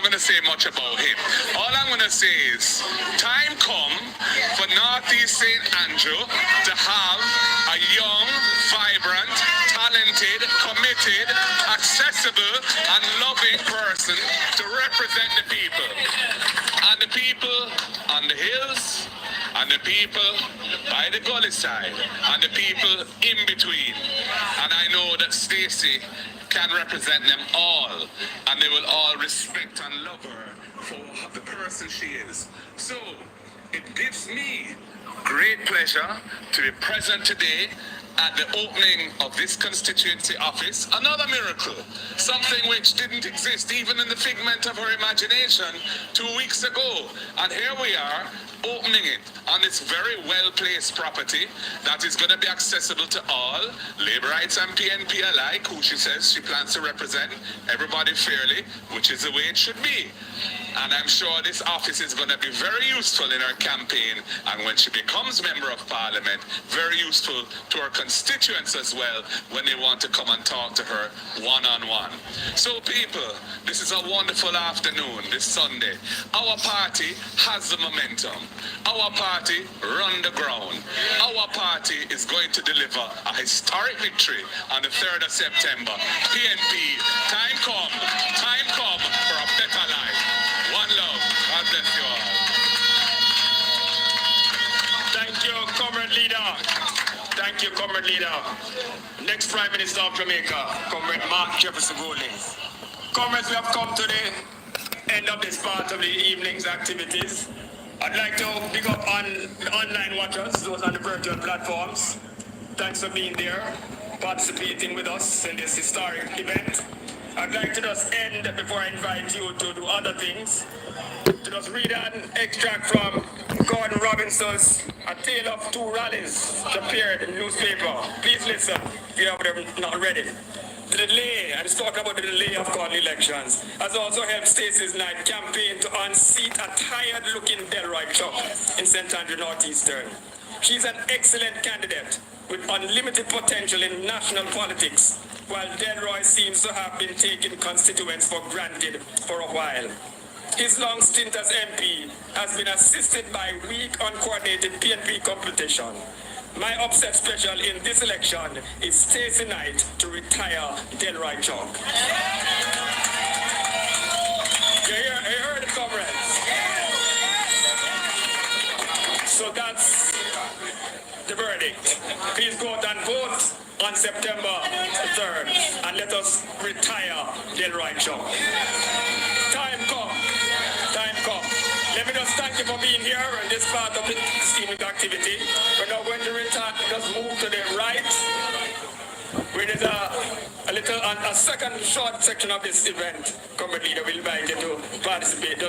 going to say much about him. All I'm going to say is, time come for Northeast St. Andrew to have a young, vibrant, talented, committed, accessible, and loving person to represent the people. And the people on the hills, and the people by the gully side, and the people in between. And I know that Stacy can represent them all, and they will all respect and love her for the person she is. So, it gives me great pleasure to be present today at the opening of this constituency office. Another miracle, something which didn't exist even in the figment of her imagination 2 weeks ago. And here we are, opening it on this very well-placed property that is going to be accessible to all, Labour Rights and PNP alike, who she says she plans to represent everybody fairly, which is the way it should be. And I'm sure this office is going to be very useful in her campaign, and when she becomes Member of Parliament, very useful to her constituents as well when they want to come and talk to her one-on-one. So people, this is a wonderful afternoon, this Sunday. Our party has the momentum. Our party run the ground. Our party is going to deliver a historic victory on the 3rd of September. PNP, time come for a better life. One love. God bless you all. Thank you, Comrade Leader. Thank you, Comrade Leader. Next Prime Minister of Jamaica, Comrade Mark Jefferson Goldings. Comrades, we have come to the end of this part of the evening's activities. I'd like to pick up on the online watchers, those on the virtual platforms. Thanks for being there, participating with us in this historic event. I'd like to just end, before I invite you to do other things, to just read an extract from Gordon Robinson's A Tale of Two Rallies, appeared in the newspaper. Please listen, if you have them not read it. The delay, and it's talking about the delay of calling elections, has also helped Stacy Knight campaign to unseat a tired-looking Delroy Chuck in St. Andrew Northeastern. She's an excellent candidate with unlimited potential in national politics, while Delroy seems to have been taking constituents for granted for a while. His long stint as MP has been assisted by weak, uncoordinated PNP competition. My upset special in this election is Stacy Knight to retire Delroy Chuck. You heard it, comrades. So that's the verdict. Please go out and vote on September 3rd, and let us retire Delroy Chuck. Time come. Let me just thank you for being here in this part of the evening activity. We're now going to return, just move to the right, where there's a second short section of this event. Comrade Leader will invite you to participate.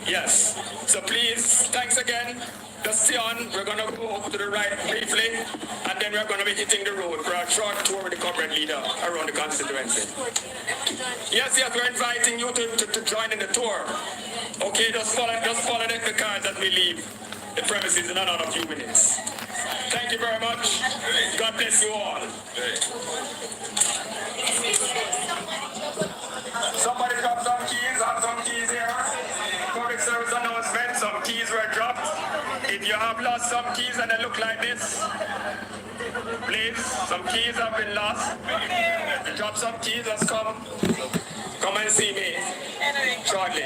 Yes. So please, thanks again. Just stay on. We're going to go to the right briefly, and then we're going to be hitting the road for a short tour with the Comrade Leader around the constituency. Yes, we're inviting you to join in the tour. Okay, just follow the cars as we leave the premises in another few minutes. Thank you very much. God bless you all. Somebody dropped some keys. I have some keys here. Public service announcement. Some keys were dropped. If you have lost some keys and they look like this, please, some keys have been lost. If you drop some keys, just come and see me shortly.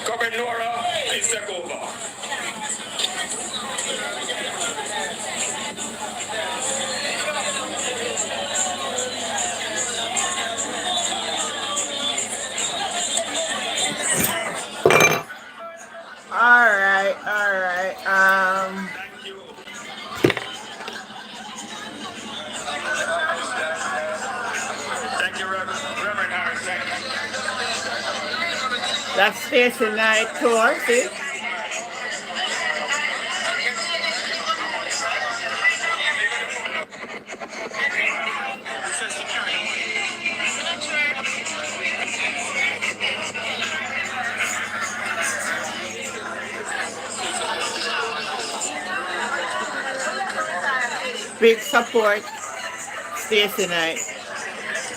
Comrade Nora, please take over. All right. Thank you. Thank you, Reverend Harris. Thank you. That's Stacy Knight tour, see? Big support, Stacy Knight.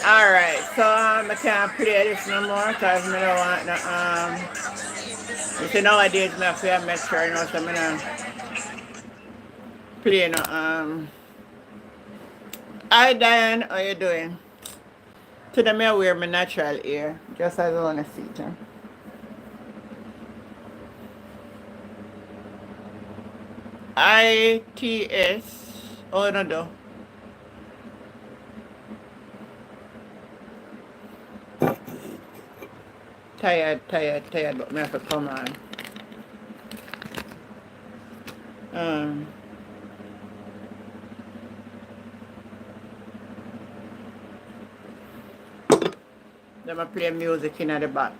Alright, so I can't play this no more because I don't want no you see nowadays I have to make sure you know so I don't play no Hi Diane, how you doing? Today I wear my natural hair, just as I wanna see it. ITS oh no do. Tired, but me have to come on. Um Then I play music in the back.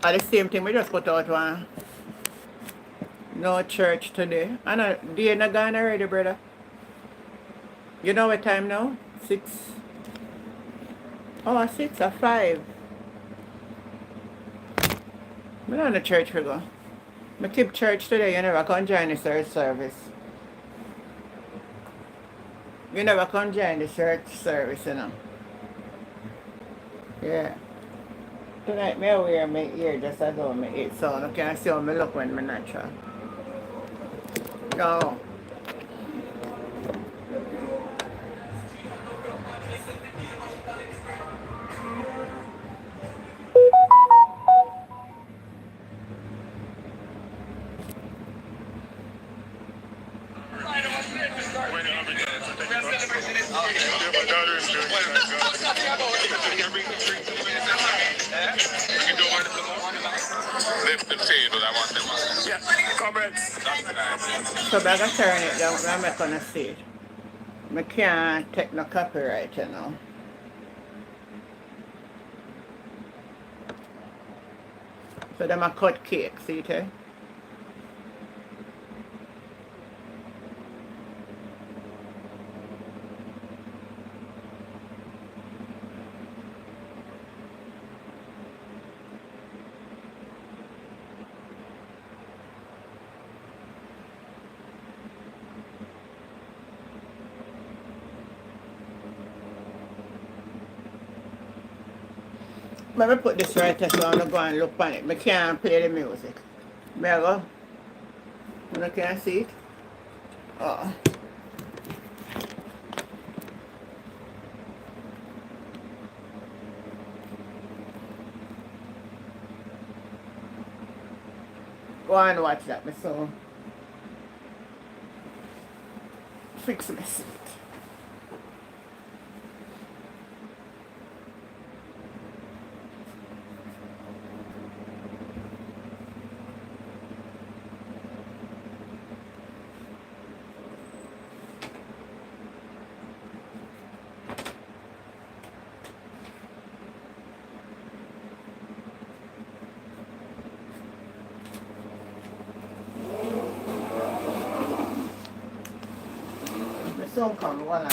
The same thing, we just put out one. No church today. I know, do you not gone already, brother? You know what time now? 6. Oh, 6 or 5. We don't the church we go. I keep church today, you never come join the church service. You never come join the church service, you know. Yeah. Tonight, me wear my ear just as though me eat, so I can't see how me look when me natural. No. Lift the table, I want them. Yeah, comrades. So I gotta turn it down, I'm not gonna see it. I can't take no copyright, you know. So them a cut cake, see it? Let me put this right there so I'm gonna go and look on it. I can't play the music. May I go? You can't see it? Oh. Go and watch that, my son. Fix my seat. My son come, one on.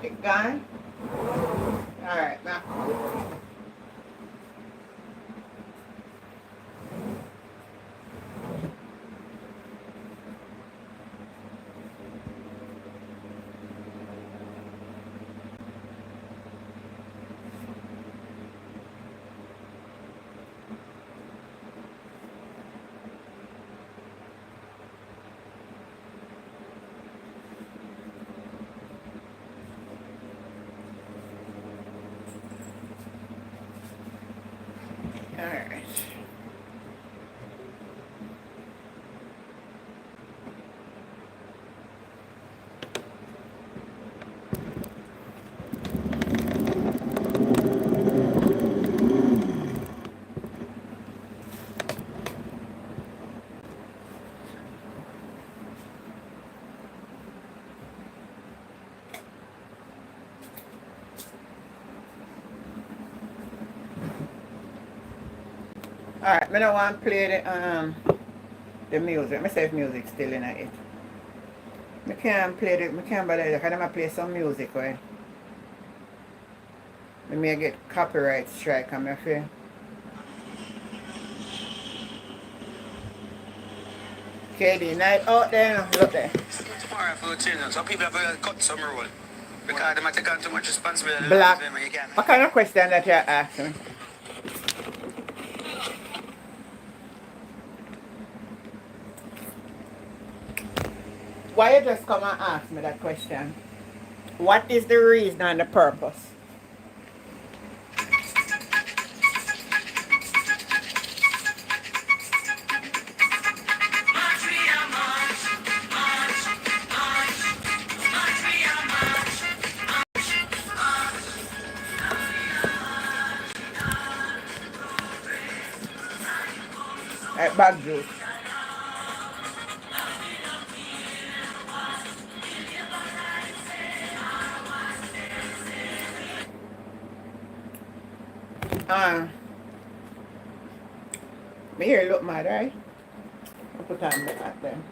It gone? Alright, now. Alright. Alright, I don't want to play the music. I say if music still in it. I can't play it, I can't bother it. I can play some music where I may get copyright strike on my face. KD Knight out there, look there. Tomorrow for change. Some people have cut some rule because they might take on too much responsibility. Black. You can't. What kind of question that you're asking? Why you just come and ask me that question? What is the reason and the purpose? Bag juice. My hair look mad, right? I'll put on the hat then.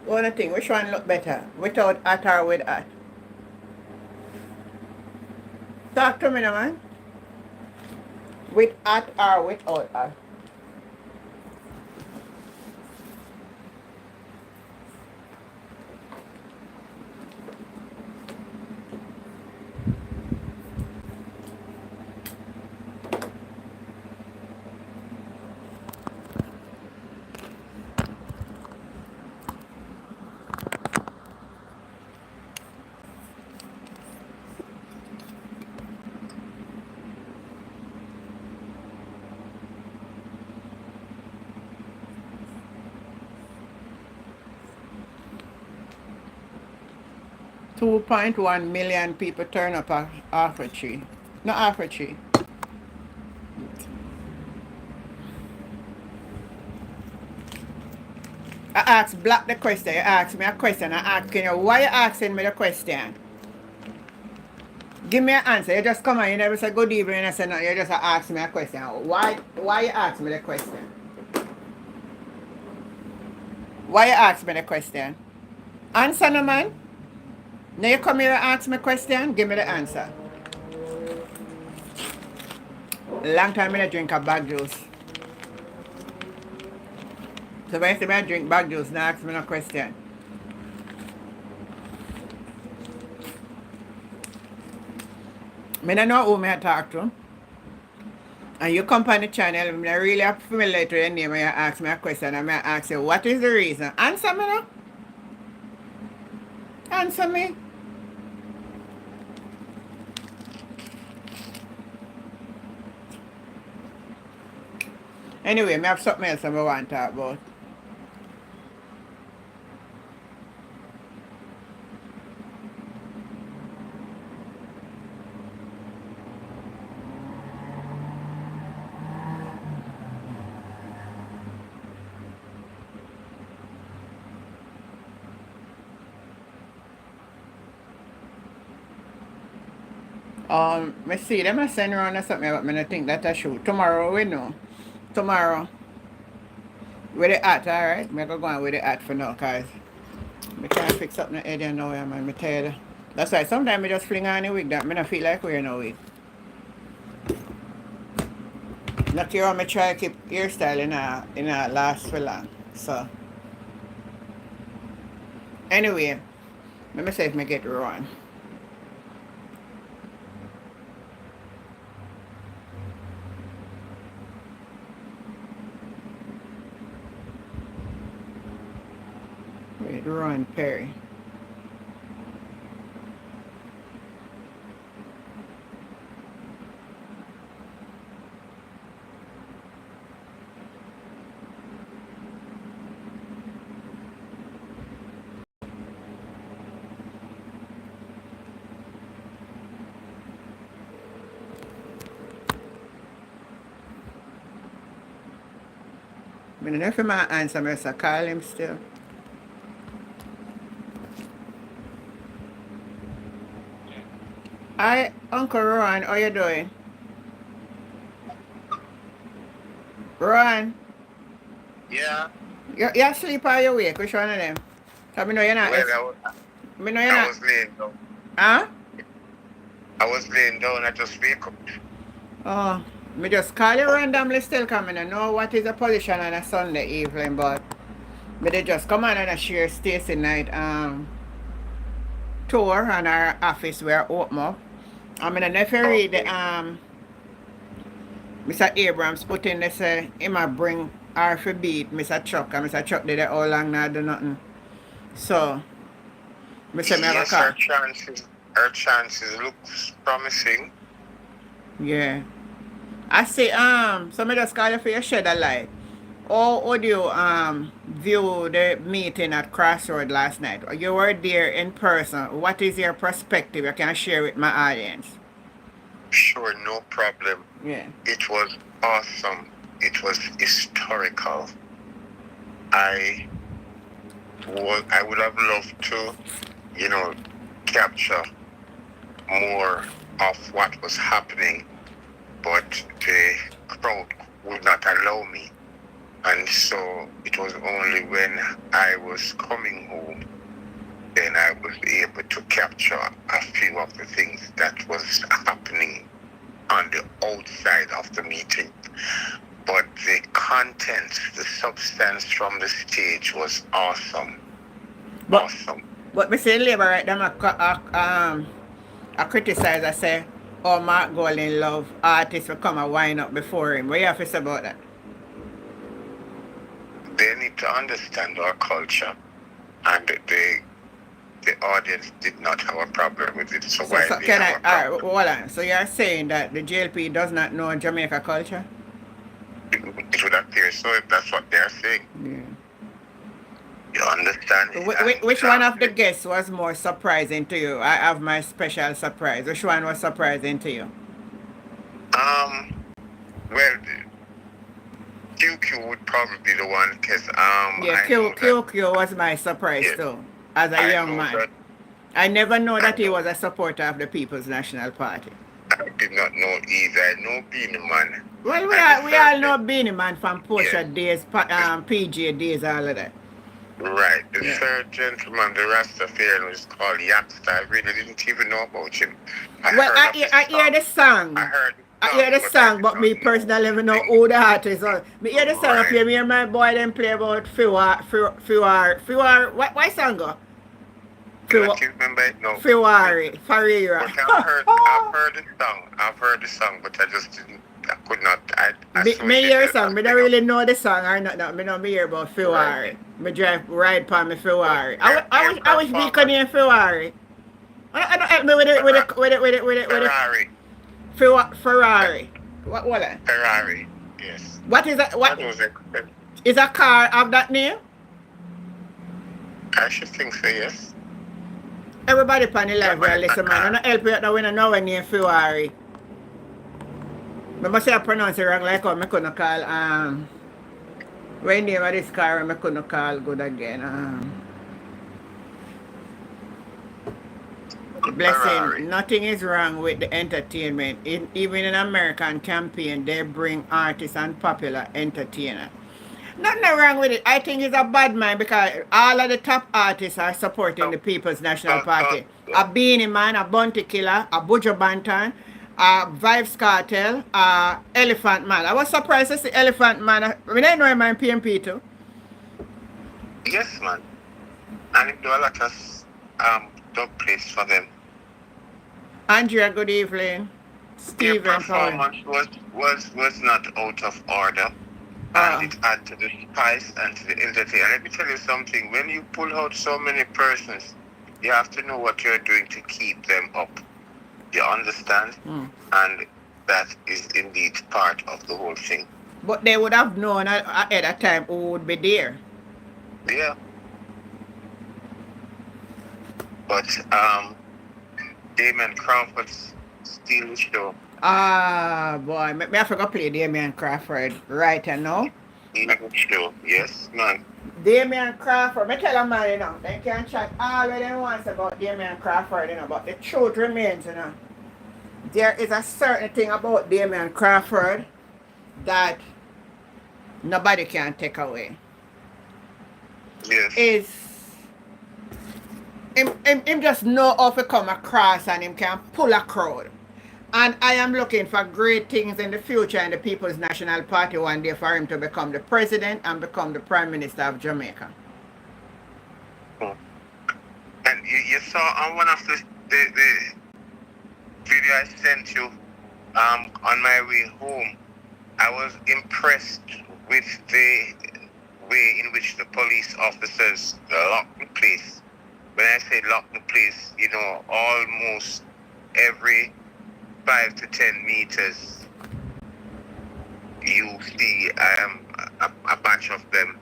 One thing, which one look better? Without hat or with hat? Talk to me now, man. With hat or without hat? $2.1 million people turn up at Offer Tree. Not Offer Tree. I asked Black the question. You asked me a question. I asking you, why you asking me the question? Give me an answer. You just come on, you never say good evening and I say no, you just ask me a question. Why you ask me the question? Why you ask me the question? Answer no, man. Now you come here and ask me a question, give me the answer. Long time I drink a bag juice. So when you see me drink bag juice, now ask me no question. I don't know who I talk to. And you come on the channel, I'm really familiar with your name and you ask me a question and I ask you, what is the reason? Answer me now. Answer me. Anyway, I have something else I want to talk about. I see them I send around or something, but I think that I shoot. Tomorrow we know. Tomorrow. With the hat, alright? I'm going to go with the hat for now, because I can't fix up my head now, man. I'm tired. That's why sometimes I just fling on the wig that I don't feel like wearing no wig. Not here I try to keep hairstyle in a last for long. So anyway, let me see if I get it wrong. Wait, Ron Perry. I don't know if he might answer me, so call him still. Hi, Uncle Ron, how you doing? Ron, Yeah, you asleep or you awake? Which one of them? Because I know you're not. well, I know you're I not. was laying down. Huh? I was laying down. I just wake up. Oh, me just call you randomly still coming. I know what is the position on a Sunday evening, but me they just come on and I share Stacy Knight tour on our office where open up. I mean, if you read the Mr. Abrams put in they say he might bring her for beat Mr. Chuck, and Mr. Chuck did it all long now do nothing. So me say me have a Yes, call. her chances looks promising. Yeah. I say so me just call you for your shed a light. How do you view the meeting at Crossroad last night? You were there in person. What is your perspective you can share with my audience? Sure, no problem. Yeah. It was awesome. It was historical. I would have loved to, capture more of what was happening, but the crowd would not allow me. And so it was only when I was coming home then I was able to capture a few of the things that was happening on the outside of the meeting. But the content, the substance from the stage was awesome. Awesome. But me say Labour right them I criticize, I say, oh, Mark Golding love artists will come and wind up before him. What you have to say about that? They need to understand our culture, and the audience did not have a problem with it. So why So they can have a I, problem? hold on. So you're saying that the JLP does not know Jamaica culture? It would appear so if that's what they're saying. Yeah. You understand? Which one of the guests was more surprising to you? I have my special surprise. Which one was surprising to you? Well, QQ would probably be the one because Yeah, QQ was my surprise too, as a young man. I never know that he was a supporter of the People's National Party. I did not know either. I know Beanie Man. Well, we all know Beanie Man from Portia days, PG days, all of that. Right. The third gentleman, the Rastafarian, was called Yapster. I really didn't even know about him. I hear the song. I hear the song, but me personally never know who the artist is. Me hear the song play. Me and my boy them play about Fiwar. What song go? Remember it? No. Fiwari, Farira. I've heard the song, but I just didn't. I could not. Me hear the song. Me don't really know the song or not. Me know me hear about Fiwari. Me drive ride past me Fiwari. I wish we could name Fiwari. I don't help me with it. Ferrari. Ferrari. What that? Ferrari. Yes. What is that? What That was it. is a car of that name? I should think so. Yes. Everybody pan the live will listen, man. I don't help you out now when I know when name Ferrari. I must say I pronounce it wrong like how I couldn't call when name of this car I couldn't call good again. Blessing, Ferrari. nothing is wrong with the entertainment. Even in American campaign, they bring artists and popular entertainers. Nothing wrong with it. I think it's a bad man because all of the top artists are supporting the People's National Party. A Beanie Man, a Bounty Killer, a Buju Banton, a Vibes Cartel, a Elephant Man. I was surprised to see Elephant Man. I mean, I know him in PMP too. Yes, man. And it do a lot of dub plays for them. Andrea, good evening. Their Stephen, performance was not out of order. And it added to the spice and to the entertainment. Let me tell you something. When you pull out so many persons, you have to know what you're doing to keep them up. You understand? And that is indeed part of the whole thing. But they would have known at a time who would be there. Yeah. But Damon Crawford's steal the show. Boy, me I forgot play Damien Crawford right now. Sure. Yes, man. Damian Crawford, me tell a man, you know, they can chat all what they want about Damian Crawford, you know, but the truth remains, you know. There is a certain thing about Damian Crawford that nobody can take away. Yes. Is him just know how to come across and him can pull a crowd. And I am looking for great things in the future in the People's National Party one day for him to become the president and become the Prime Minister of Jamaica. And you saw on one of the video I sent you on my way home, I was impressed with the way in which the police officers locked the place. When I say lock the place, you know, almost every 5 to 10 meters, you see a bunch of them,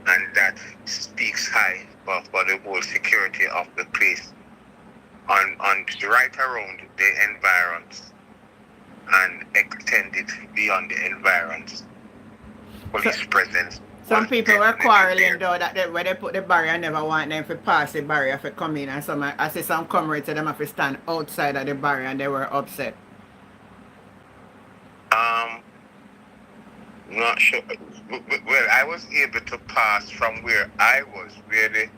and that speaks high for the whole security of the place. On right around the environs and extended beyond the environs, police presence. Some people were quarreling though that when they put the barrier, never want them to pass the barrier to come in, and some I see some comrades say them have to stand outside of the barrier and they were upset. Not sure. Well, I was able to pass from where I was, where the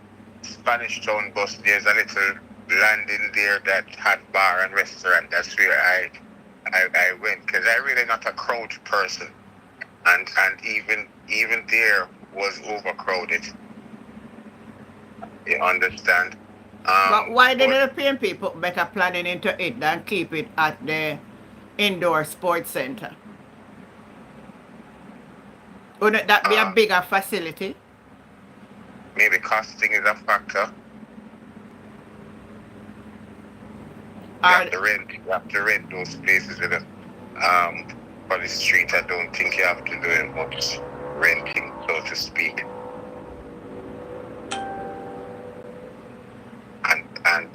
Spanish Town bus. There's a little landing there that had bar and restaurant. That's where I went, because I'm really not a crowd person, and even there was overcrowded. You understand? But why did the European people put better planning into it than keep it at the indoor sports center? Wouldn't that be a bigger facility? Maybe costing is a factor. You have to rent those places with for the street. I don't think you have to do much renting, so to speak. And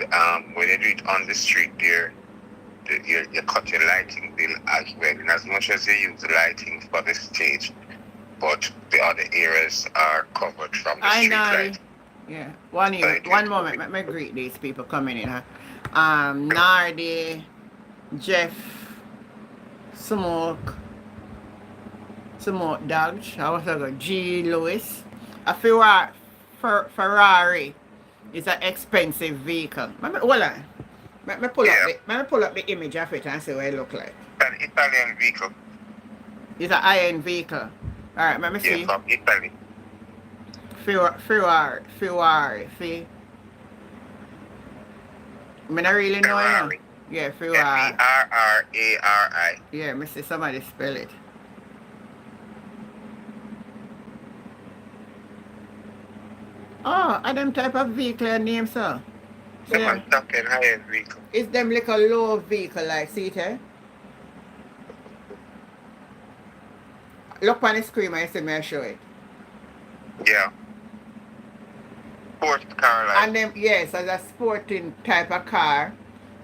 when you do it on the street there, you cut your lighting bill as well, in as much as you use the lighting for the stage, but the other areas are covered from the street light. Yeah. One moment, let me greet these people coming in. Huh? Nardi, Jeff, Smoke Dodge, I was like G. Lewis. A Ferrari is an expensive vehicle. Hold on. Let me pull up the image of it and see what it look like. An Italian vehicle. It's an iron vehicle. Alright, let me see. Yeah, from Italy. Ferrari, see? I mean, I really know it. Yeah, Ferrari. Ferrari. Yeah, let me see somebody spell it. Oh, are them type of vehicle name, sir? So Them talking high-end vehicle. it's them like a low vehicle, like, see it, eh? Look on the screen and see me I show it. Yeah. Sports car like. And them, yes, as a sporting type of car,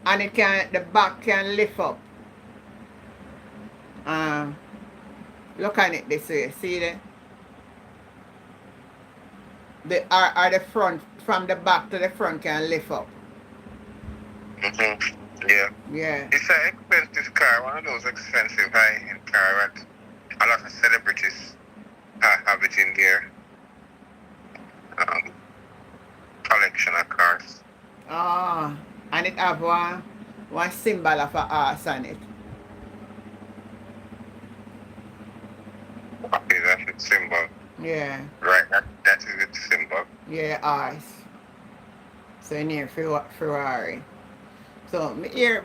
and the back can lift up. Look on it this way, see it? The front, from the back to the front can lift up. Yeah. Yeah. It's an expensive car, one of those expensive high-end cars that a lot of celebrities have it in their collection of cars. Oh, and it have one symbol of a horse on it. Okay, that's its symbol. Yeah. Right, that is its symbol. Yeah, horse. So near Ferrari. So me hear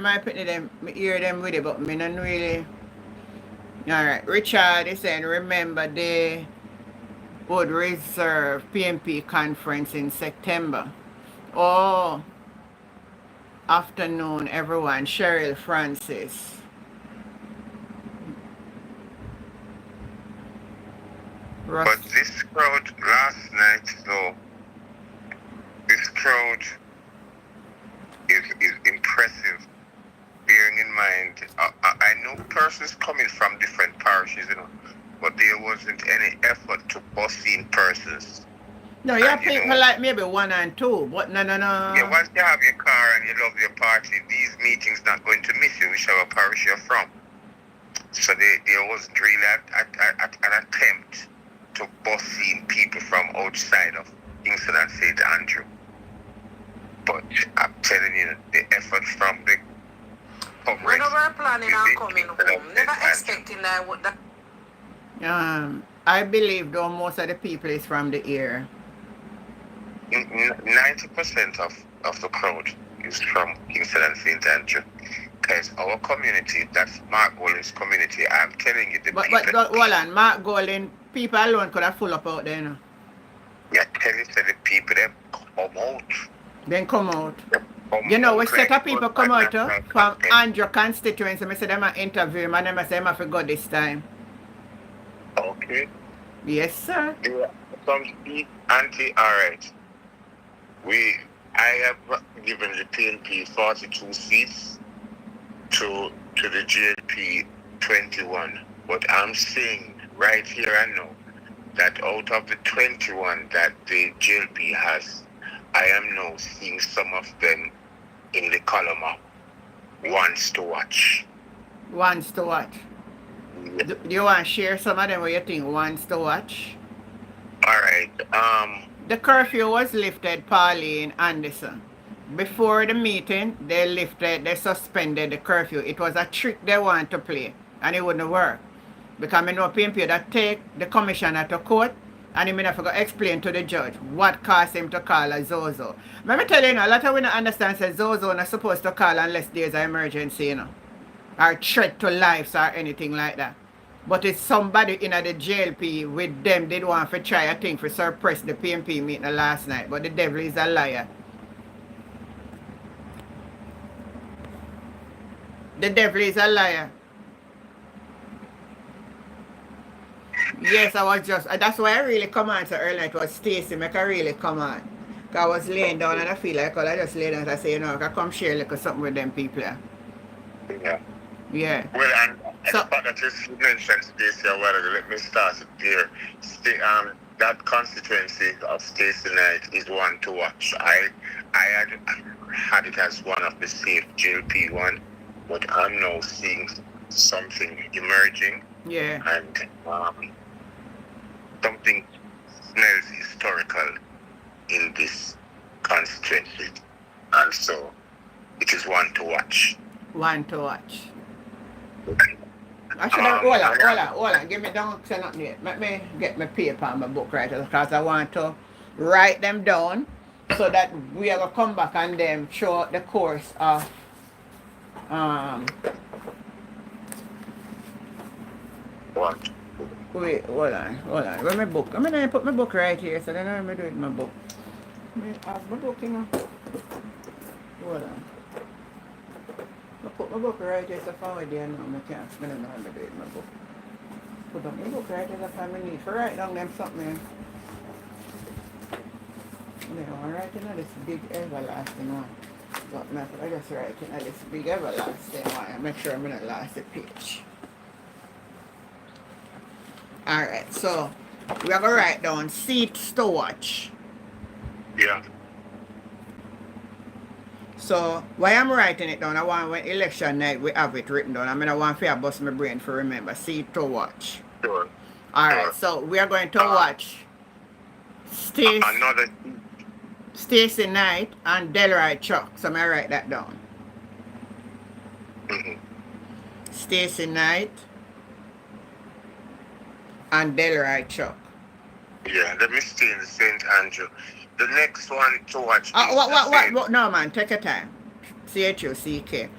my putting them with it, but me not really. Alright, Richard is saying remember they would reserve PMP conference in September. Oh, afternoon everyone. Cheryl Francis. But this crowd last night, though, this crowd is impressive. Bearing in mind, I know persons coming from different parishes, you know, but there wasn't any effort to bust in persons. No, you have And, you people know, like maybe 1 and 2, but no. Yeah, once you have your car and you love your party, these meetings not going to miss you, whichever parish you're from. So there wasn't really an attempt to bust in people from outside of Kingston and St. Andrew. But I'm telling you, the effort from the When Congress, we were planning on coming home, never St. expecting that would that I believe though most of the people is from the area. 90% of the crowd is from Kingston and St. Andrew. Because our community, that's Mark Golding's community, I'm telling you, the But people... hold on, Mark Golding, people alone could have full up out there, you know. Yeah, tell you to the people, them come out. Then come out. Come You know, out we set like of people good come man out and from content. Andrew constituency. I said them a interview him and them I say him have to go this time. Okay. Yes, sir. Yeah, some speak anti-alright. I have given the PNP 42 seats to the JLP 21. But I'm saying right here and now that out of the 21 that the JLP has, I am now seeing some of them in the column of ones to watch. Ones to watch. Yeah. Do you want to share some of them what you think ones to watch? Alright. The curfew was lifted, Pauline Anderson. Before the meeting, they suspended the curfew. It was a trick they want to play, and it wouldn't work. Because I know PNP that take the commissioner to court, and he may have to explain to the judge what caused him to call a Zozo. Let me tell you, a lot of we don't understand that Zozo not supposed to call unless there's an emergency, or threat to lives or anything like that. But it's somebody in the JLP with them, they want to try a thing for suppress the PNP meeting last night. But the devil is a liar. The devil is a liar. Yes, I was just, that's why I really come on so early. It was Stacy, make I really come on. Because I was laying down and I feel like I just lay down and I say, I can come share a little something with them people. Yeah. Yeah. Well, and So- the fact that you mentioned Stacy a while ago, let me start it there. That constituency of Stacy Knight is one to watch. I had it as one of the safe JLP one, but I'm now seeing something emerging, Yeah. and something smells historical in this constituency, and so it is one to watch. One to watch. I should have, hold on. Give me, don't say nothing yet. Let me get my paper and my book right, because I want to write them down so that we are going to come back and then show the course of What? wait, hold on. Where's my book? I'm gonna put my book right here, so then I'm gonna do it in my book. I have my book, Hold on. I put my book right here, so if I there now, I don't know how to do it in my book. Put up my book right here, so I need to write down them something. I write in this big everlasting one. But I just write in this big everlasting one. Make sure I'm gonna last the page. Alright, so we're gonna write down seats to watch. Yeah. So why I'm writing it down, I want when election night we have it written down. I want to bust my brain for remember. Seat to watch. Sure. Alright, so we are going to watch Stacy Knight and Delroy Chuck. So I write that down. Mm-hmm. Stacy Knight and Delroy Chuck. Yeah, let me stay in St. Andrew. The next one to watch is what? No, man, take your time. CHUCK.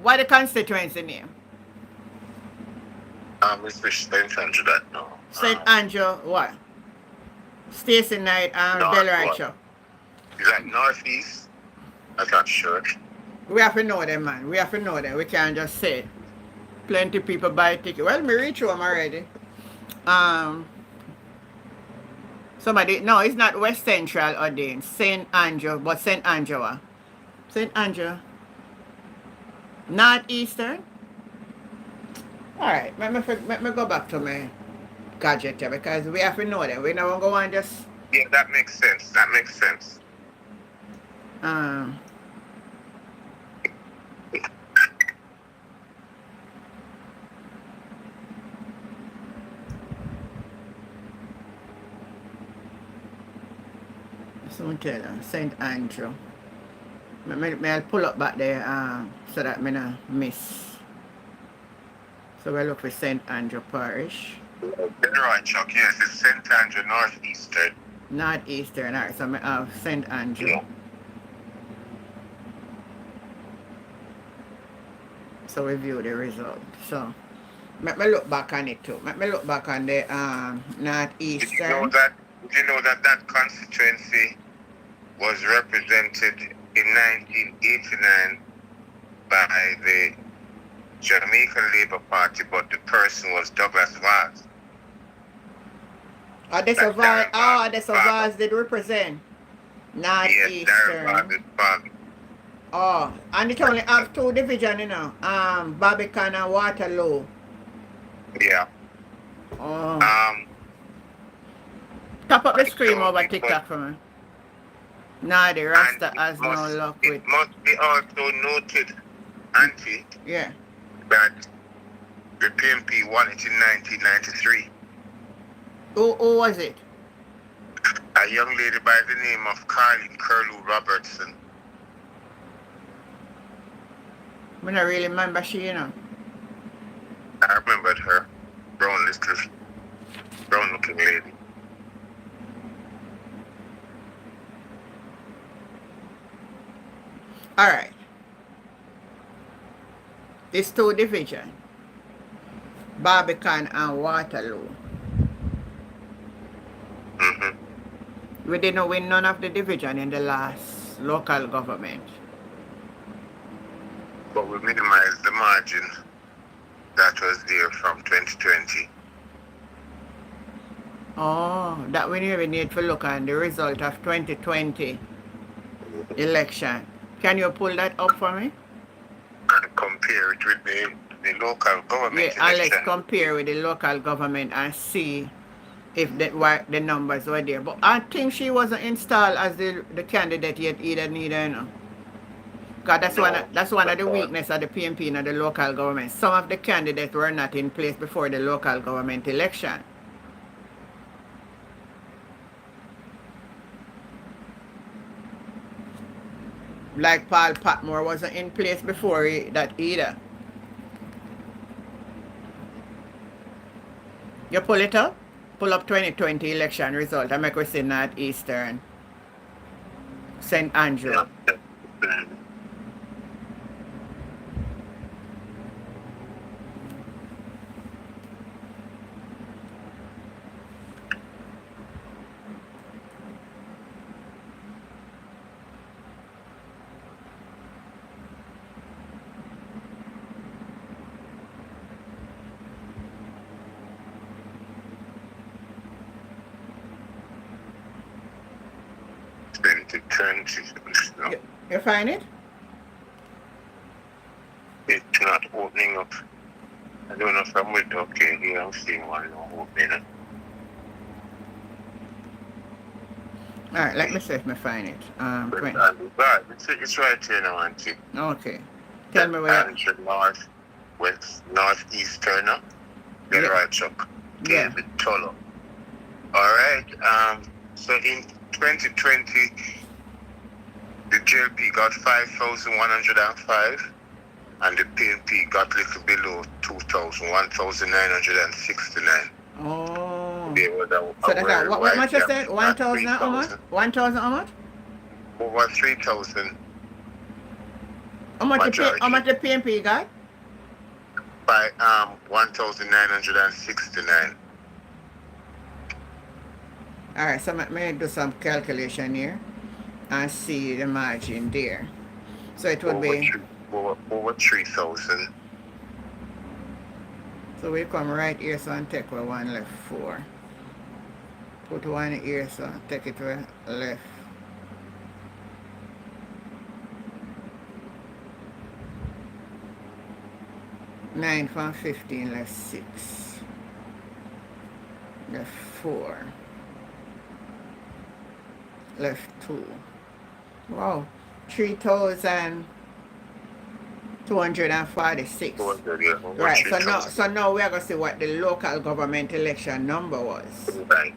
What the constituency name? It's St. Andrew that now. St. Andrew, what? Stacy Knight and Delroy Chuck. Is that Northeast? I'm not sure. We have to know them, man. We have to know them. We can't just say it. Plenty people buy ticket. Well, me reach home already. Somebody, no, it's not West Central ordained. St. Andrew, but St. Angela. St. Andrew. Northeastern? Alright, let me go back to my gadget here because we have to know them. We never go and just Yeah, that makes sense. That makes sense. um someone tell them St. Andrew. I'll pull up back there so that me not miss. So we look for St. Andrew Parish. Right, Chuck. Yes, it's St. Andrew Northeastern. Northeastern, alright, so I have St. Andrew. Yeah. So we view the result. So let me look back on it too. Let me look back on the Northeastern. Did you know that that constituency was represented in 1989 by the Jamaican Labour Party, but the person was Douglas Vaz. That's a Vaz did represent Northeastern. Yes, Vaz. Oh, and it only have two divisions, you know. Barbican and Waterloo. Yeah. Oh. Tap up the screen over TikTok for me. Nah, the Rasta has no luck with. It must be also noted, Auntie, Yeah. that the PMP won it in 1993. Who was it? A young lady by the name of Carly Curlew Robertson. I don't really remember she, you know. I remembered her. Brown looking lady. Alright. It's two divisions. Barbican and Waterloo. Mm-hmm. We didn't win none of the division in the last local government. But we minimized the margin that was there from 2020. Oh, that we need to look at the result of 2020 election. Can you pull that up for me? And compare it with the local government Yeah, election. let's compare with the local government and see if the numbers were there. But I think she wasn't installed as the candidate yet either, neither, you know. Because that's one of the weaknesses of the PMP in the local government. Some of the candidates were not in place before the local government election. Like Paul Patmore wasn't in place before that either. You pull it up? Pull up 2020 election result. I make we see Northeastern. St. Andrew. Yeah. No. You find it? It's not opening up. I don't know if I'm with okay here. I'm seeing one opening. Alright, let me see if I find it. It's right here now, Auntie. Okay. Tell me where. Northeastern. Get Yeah. right, Chuck. Yeah. David Tolo. Alright. So in 2020, the JLP got 5,105 and the PNP got a little below 2,000, 1,969. Oh. They were the, So that's what much you said? 1,000 how much? 1,000 how much? Over 3,000. How much the PMP got? By 1,969. Alright, so let me do some calculation here and see the margin there. So it would be over 3,000. so we come right here, so and take one left 4. Put one here, so take it to left. 9 from 15 left 6. Left 4. Left 2. Wow. 3,246. 200, yeah. Over Right, so 3,000. now we are going to see what the local government election number was. Right.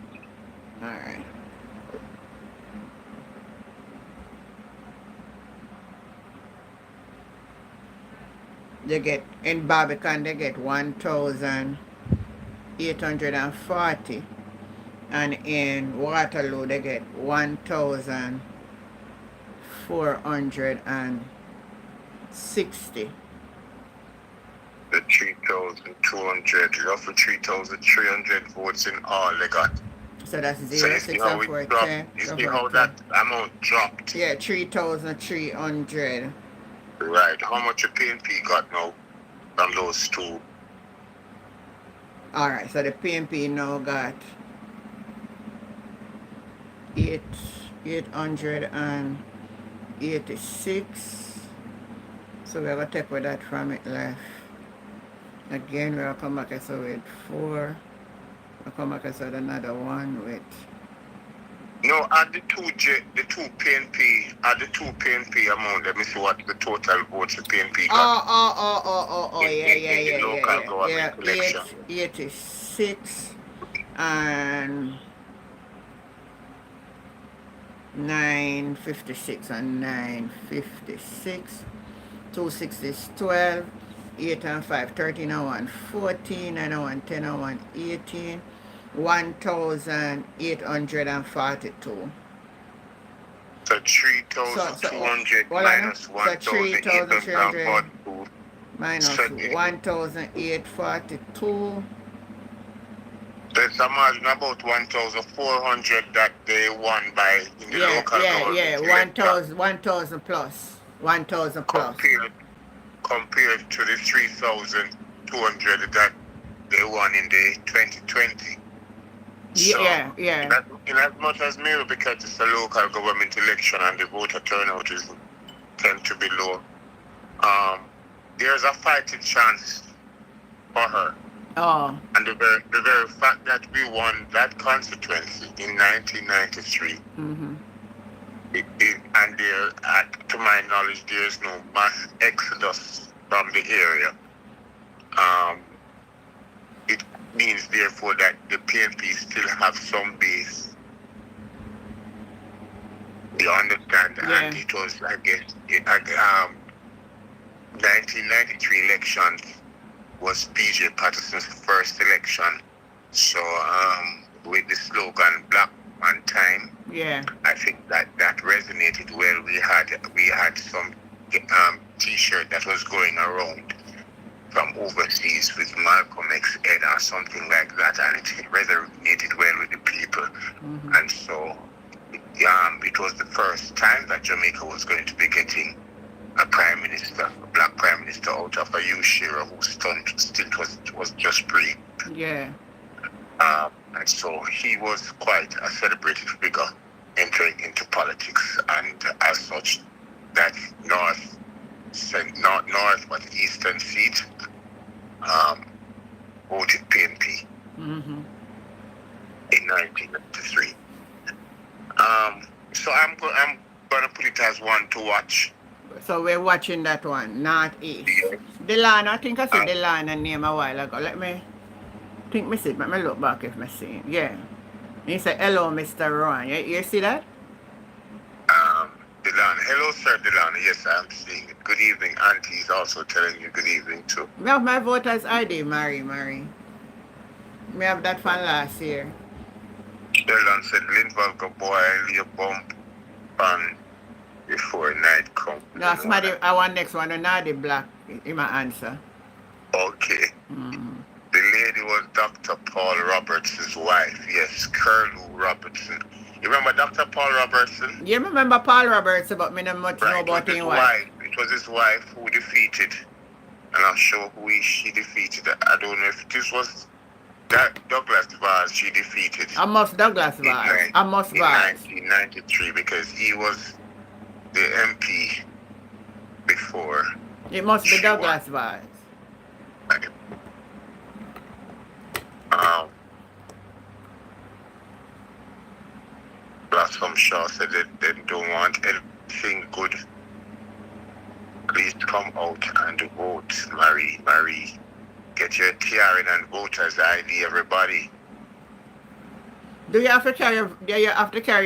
Alright. They get, in Barbican, they get 1,840. And in Waterloo, they get 1,460. The 3,200, roughly 3,300 votes in all they got. So that's So 0, you see 6, how and it 4, dropped? 10. You So see 4, how 10. that amount dropped? Yeah, 3,300. Right. How much your PNP got now from those two? Alright, so the PNP now got 886. So we're going to take with that from it left. Again, we'll come back as with 4. We'll come back as with another one with... No, add the two PNP, amount. Let me see what the total votes the PNP got. Yeah. Local government election. 86 and 956 and 956. 260 is 12. 8 and 5, 13 and 1, 14, 9 and 1, 10 and 1, 18. 1,842. So 3,200 minus 1,842. Minus 1,842. There's a margin about 1,400 that they won by in the local government. 1,000 plus. 1,000 plus. Compared to the 3,200 that they won in the 2020. So, Yeah. In as much as maybe because it's a local government election and the voter turnout tend to be low, there's a fighting chance for her. Oh. And the very fact that we won that constituency in 1993, Mm-hmm. and there, to my knowledge, there's no mass exodus from the area. It means, therefore, that the PNP still have some base. You understand? Yeah. And it was, I guess, 1993 elections was PJ Patterson's first election. So, with the slogan "Black Man Time," Yeah. I think that resonated well. We had some T-shirt that was going around from overseas with Malcolm X Ed or something like that, and it resonated well with the people. Mm-hmm. And so, it was the first time that Jamaica was going to be getting a prime minister, a black prime minister, out of a youth Shearer whose stint was just brief. Yeah. And so he was quite a celebrated figure entering into politics, and as such, that north but eastern seat voted PNP Mm-hmm. in 1993. So I'm gonna put it as one to watch. So we're watching that one, Northeast. Yes. Delana, I think I said Delana name a while ago. Let me think me see it. Let me look back if I see it. Yeah. He said, hello, Mr. Ron. You see that? Delana. Hello, sir, Delana. Yes, I'm seeing it. Good evening. Auntie is also telling you good evening, too. We have my voter's ID, Mary. We have that from last year. Sheldon said, Linval go boil your bump pan before night come. No, somebody, I want next one, another black in my answer. Okay. Mm-hmm. The lady was Dr. Paul Roberts' wife. Yes, Curlew Robertson. You remember Dr. Paul Robertson? You remember Paul Roberts, but me not much know about his wife. It was his wife who defeated, and I'm sure who she defeated. I don't know if this was Douglas Vaz she defeated. Amos Douglas Vaz. Amos Vaz. In 1993, because he was the MP before. It must be Douglas Vaz. some Shaw said they don't want anything good. Please come out and vote, Marie. Get your TRN and voters ID, everybody. Do you have to carry your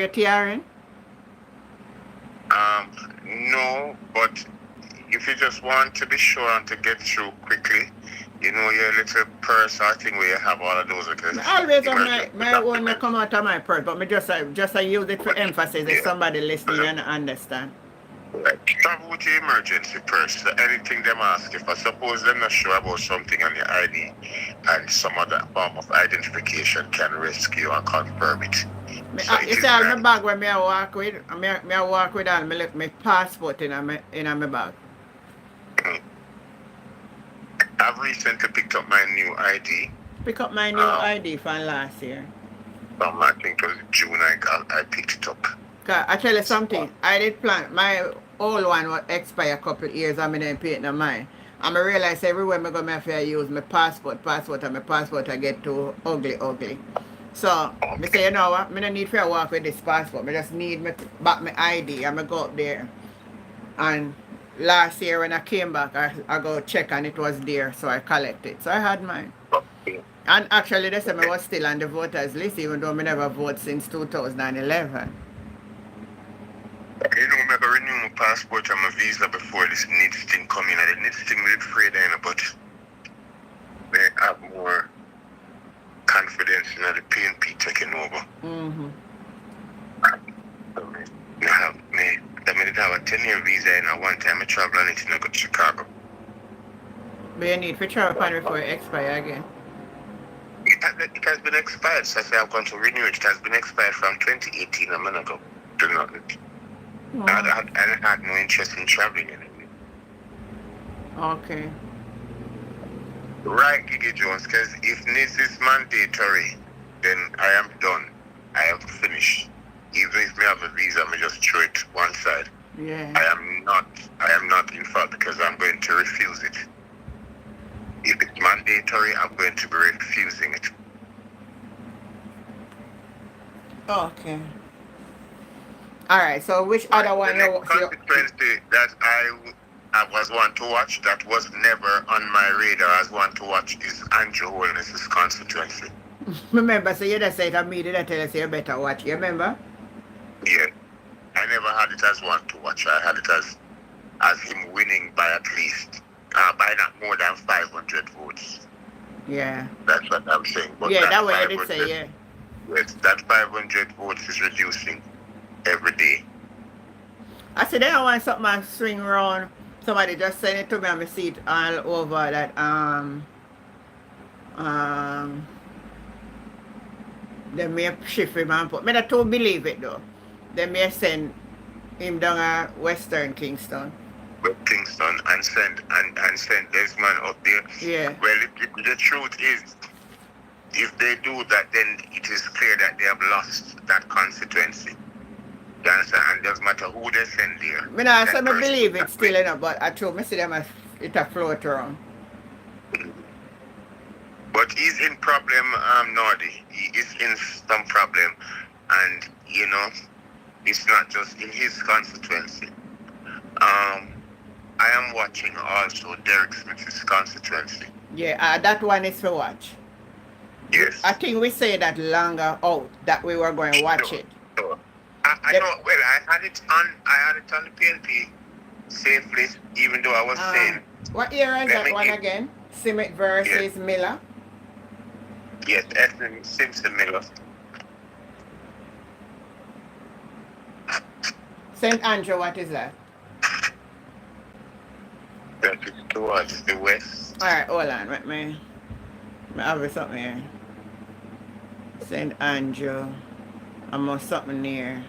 TRN? No, but if you just want to be sure and to get through quickly, you know your little purse or thing where you have all of those. Because I always have my own may come out of my purse, but me just I use it for emphasis if somebody listening and understand. Right. Travel with your emergency purse. So anything them ask, if I suppose they're not sure about something on your ID and some other form of identification can rescue and confirm it. So You see all my bag where I walk with, I walk with all my passport in my bag. I've recently picked up my new ID. Pick up my new ID from last year. I think it was June I picked it up. I tell you something, I did plan, my old one was expire a couple of years, I didn't pay it no mind. And I realize everywhere I go, I have to use my passport, and my passport I get too ugly. So, I say, you know what, I don't need to walk with this passport, I just need back my ID, and I go up there. And last year when I came back, I go check and it was there, so I collect it. So I had mine. And actually, they said I was still on the voters list, even though I never voted since 2011. You know, I go renew my passport and my visa before this NIDS thing come in. And the NIDS thing will afraid but they have more confidence in the PNP taking over. Mm-hmm. I did have a 10-year visa and one time I traveled on it and I go to Chicago. But you need to travel on before it expire again. It has been expired, so I say I'm going to renew it. It has been expired from 2018 a minute ago. Do not. I had no interest in traveling anyway. Okay. Right, Gigi Jones, because if this is mandatory, then I am done. I am finished. Even if I have a visa, I just throw it one side. Yeah. I am not in fault because I'm going to refuse it. If it's mandatory, I'm going to be refusing it. Okay. Alright, so which other one the constituency that I was one to watch that was never on my radar as one to watch is Andrew Holness's constituency. Remember, so you just said to me, did I tell you you better watch, you remember? Yeah. I never had it as one to watch. I had it as him winning by at least by not more than 500 votes. Yeah. That's what I'm saying. But yeah, that way I did say, yeah. Yes, that 500 votes is reducing every day. I said, I want something to swing around. Somebody just sent it to me and I see it all over that they may shift him and put. I don't believe it though. They may send him down at Western Kingston. Kingston and send Desmond up there. Yeah. Well, the truth is, if they do that, then it is clear that they have lost that constituency. You understand? And it doesn't matter who they send there. I believe it still, you know, but I told me see them as it a float around. But he's in problem, Nordy. He is in some problem. And, you know, it's not just in his constituency. I am watching also Derek Smith's constituency. Yeah, that one is to watch. Yes. I think we say that longer out that we were going to watch it. Sure. I know. Well, I had it on the PNP safely, even though I was saying. What era is that one again? Simmet versus Miller. Yes, Simpson Miller. St. Andrew, what is that? That is towards the west. Alright, hold on. Let me have something here. St. Andrew. I'm something near.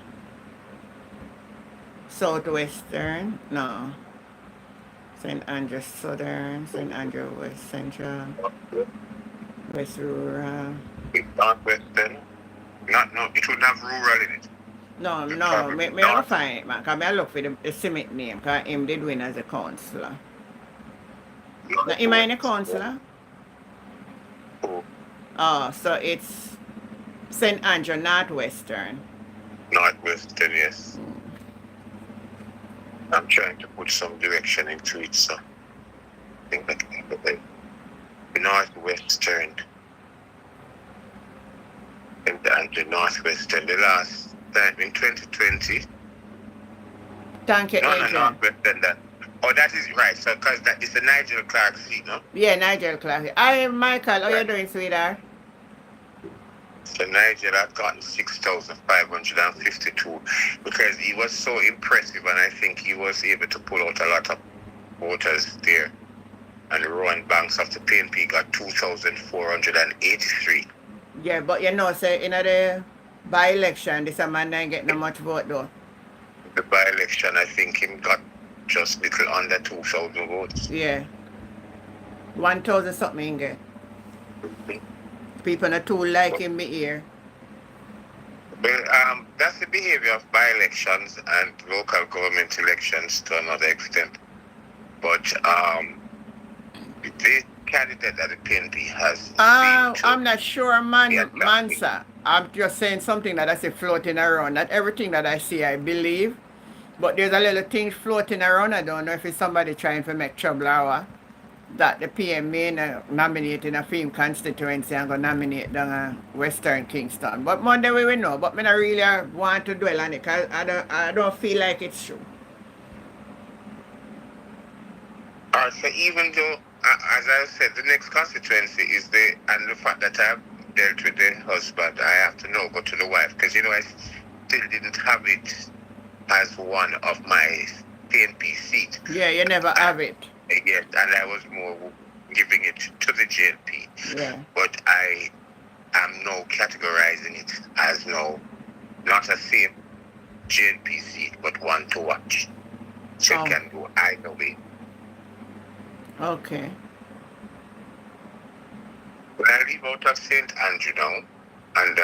Southwestern? No. St. Andrew Southern. St. Andrew West Central. West Rural. It's not Western. No, it wouldn't have rural in it. No, me not find it, man. Because I look for the Simmet name. Because him did win as a councillor. Now, am I in a councillor? Oh, so it's St. Andrew Northwestern. Northwestern, yes. I'm trying to put some direction into it, so I think that the Northwestern and the Northwestern. The last time in 2020. Thank you, No, Adrian. Northwestern. That. Oh, that is right. So, because that is the Nigel Clark seat, no? Yeah, Nigel Clark. Hi, Michael. How you doing, sweetheart? So Nigel had gotten 6,552 because he was so impressive, and I think he was able to pull out a lot of voters there. And the Rowan Banks of the PNP got 2,483. Yeah, but you know, say in the by-election, this man ain't get no much vote though. The by-election, I think him got just little under 2,000 votes. Yeah. 1,000 something he get. People not too like him me here. Well, that's the behavior of by-elections and local government elections to another extent. But the candidate that the PNP has. I'm not sure, Mansa. I'm just saying something that I see floating around. Not everything that I see I believe, but there's a little thing floating around. I don't know if it's somebody trying to make trouble or what. That the PM may nominate in a film constituency and go nominate down Western Kingston. But Monday we will know. But I don't really want to dwell on it because I don't feel like it's true. Alright, so even though, as I said, the next constituency is the fact that I've dealt with the husband, I have to now go to the wife, because, I still didn't have it as one of my PNP seats. Yeah, you never have it. Yes, and I was more giving it to the JLP. Yeah. But I am now categorizing it as now not a same JLP seat, but one to watch. So it can go either way. Okay. When I leave out of St. Andrew now, and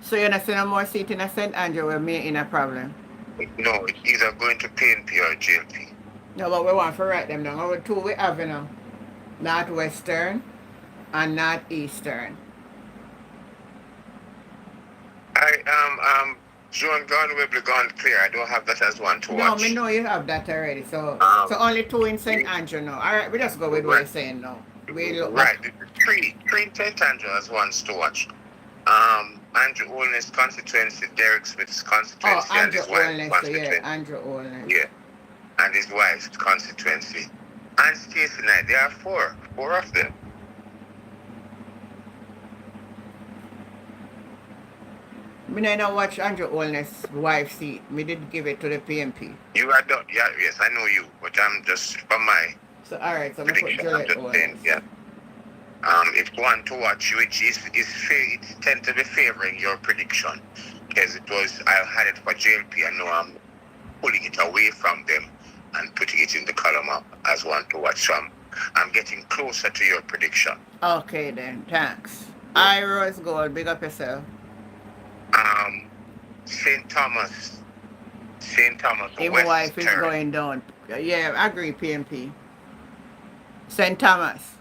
so you're not seeing no more seat in a St. Andrew where me in a problem? no, it's either going to PNP or JLP. No, but we want to write them down. Our two we have, Northwestern and Northeastern. John gone, Webley gone clear. I don't have that as one to No, watch. me know you have that already. So only two in St. Andrew now. All right, we just go with what you're saying now. We look Right, three in St. Andrew as ones to watch. Andrew Olney's constituency, Derek Smith's constituency, and his wife's constituency. Yeah, Andrew Olney. Yeah, and his wife's constituency. And Stacy Knight, there are four of them. Me never watch Andrew Olney's wife seat. Me did give it to the PNP. You are done. Yeah, yes, I know you, but I'm just from my So all right, so I'm put prediction. I'm Juliet just saying, Olney. yeah. It's one to watch, which it tend to be favoring your prediction, because I had it for JLP, and now I'm pulling it away from them and putting it in the column up as one to watch. So I'm getting closer to your prediction. Okay then, thanks. I Rose Gold, big up yourself. St. Thomas His West wife is Turn. going down. Yeah, I agree, PNP. St. Thomas.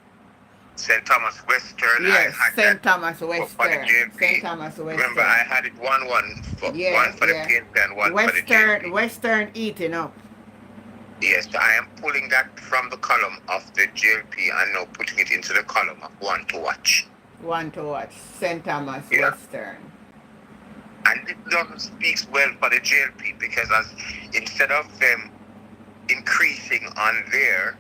St. Thomas Western. Yes, I had St. that Thomas for the Western. JLP. St. Thomas Western. Remember, I had it one for the PNP and one for the JLP. Western eating up. Yes, I am pulling that from the column of the JLP and now putting it into the column of one to watch. One to watch. St. Thomas Yeah. Western. And it doesn't speak well for the JLP, because instead of them increasing on their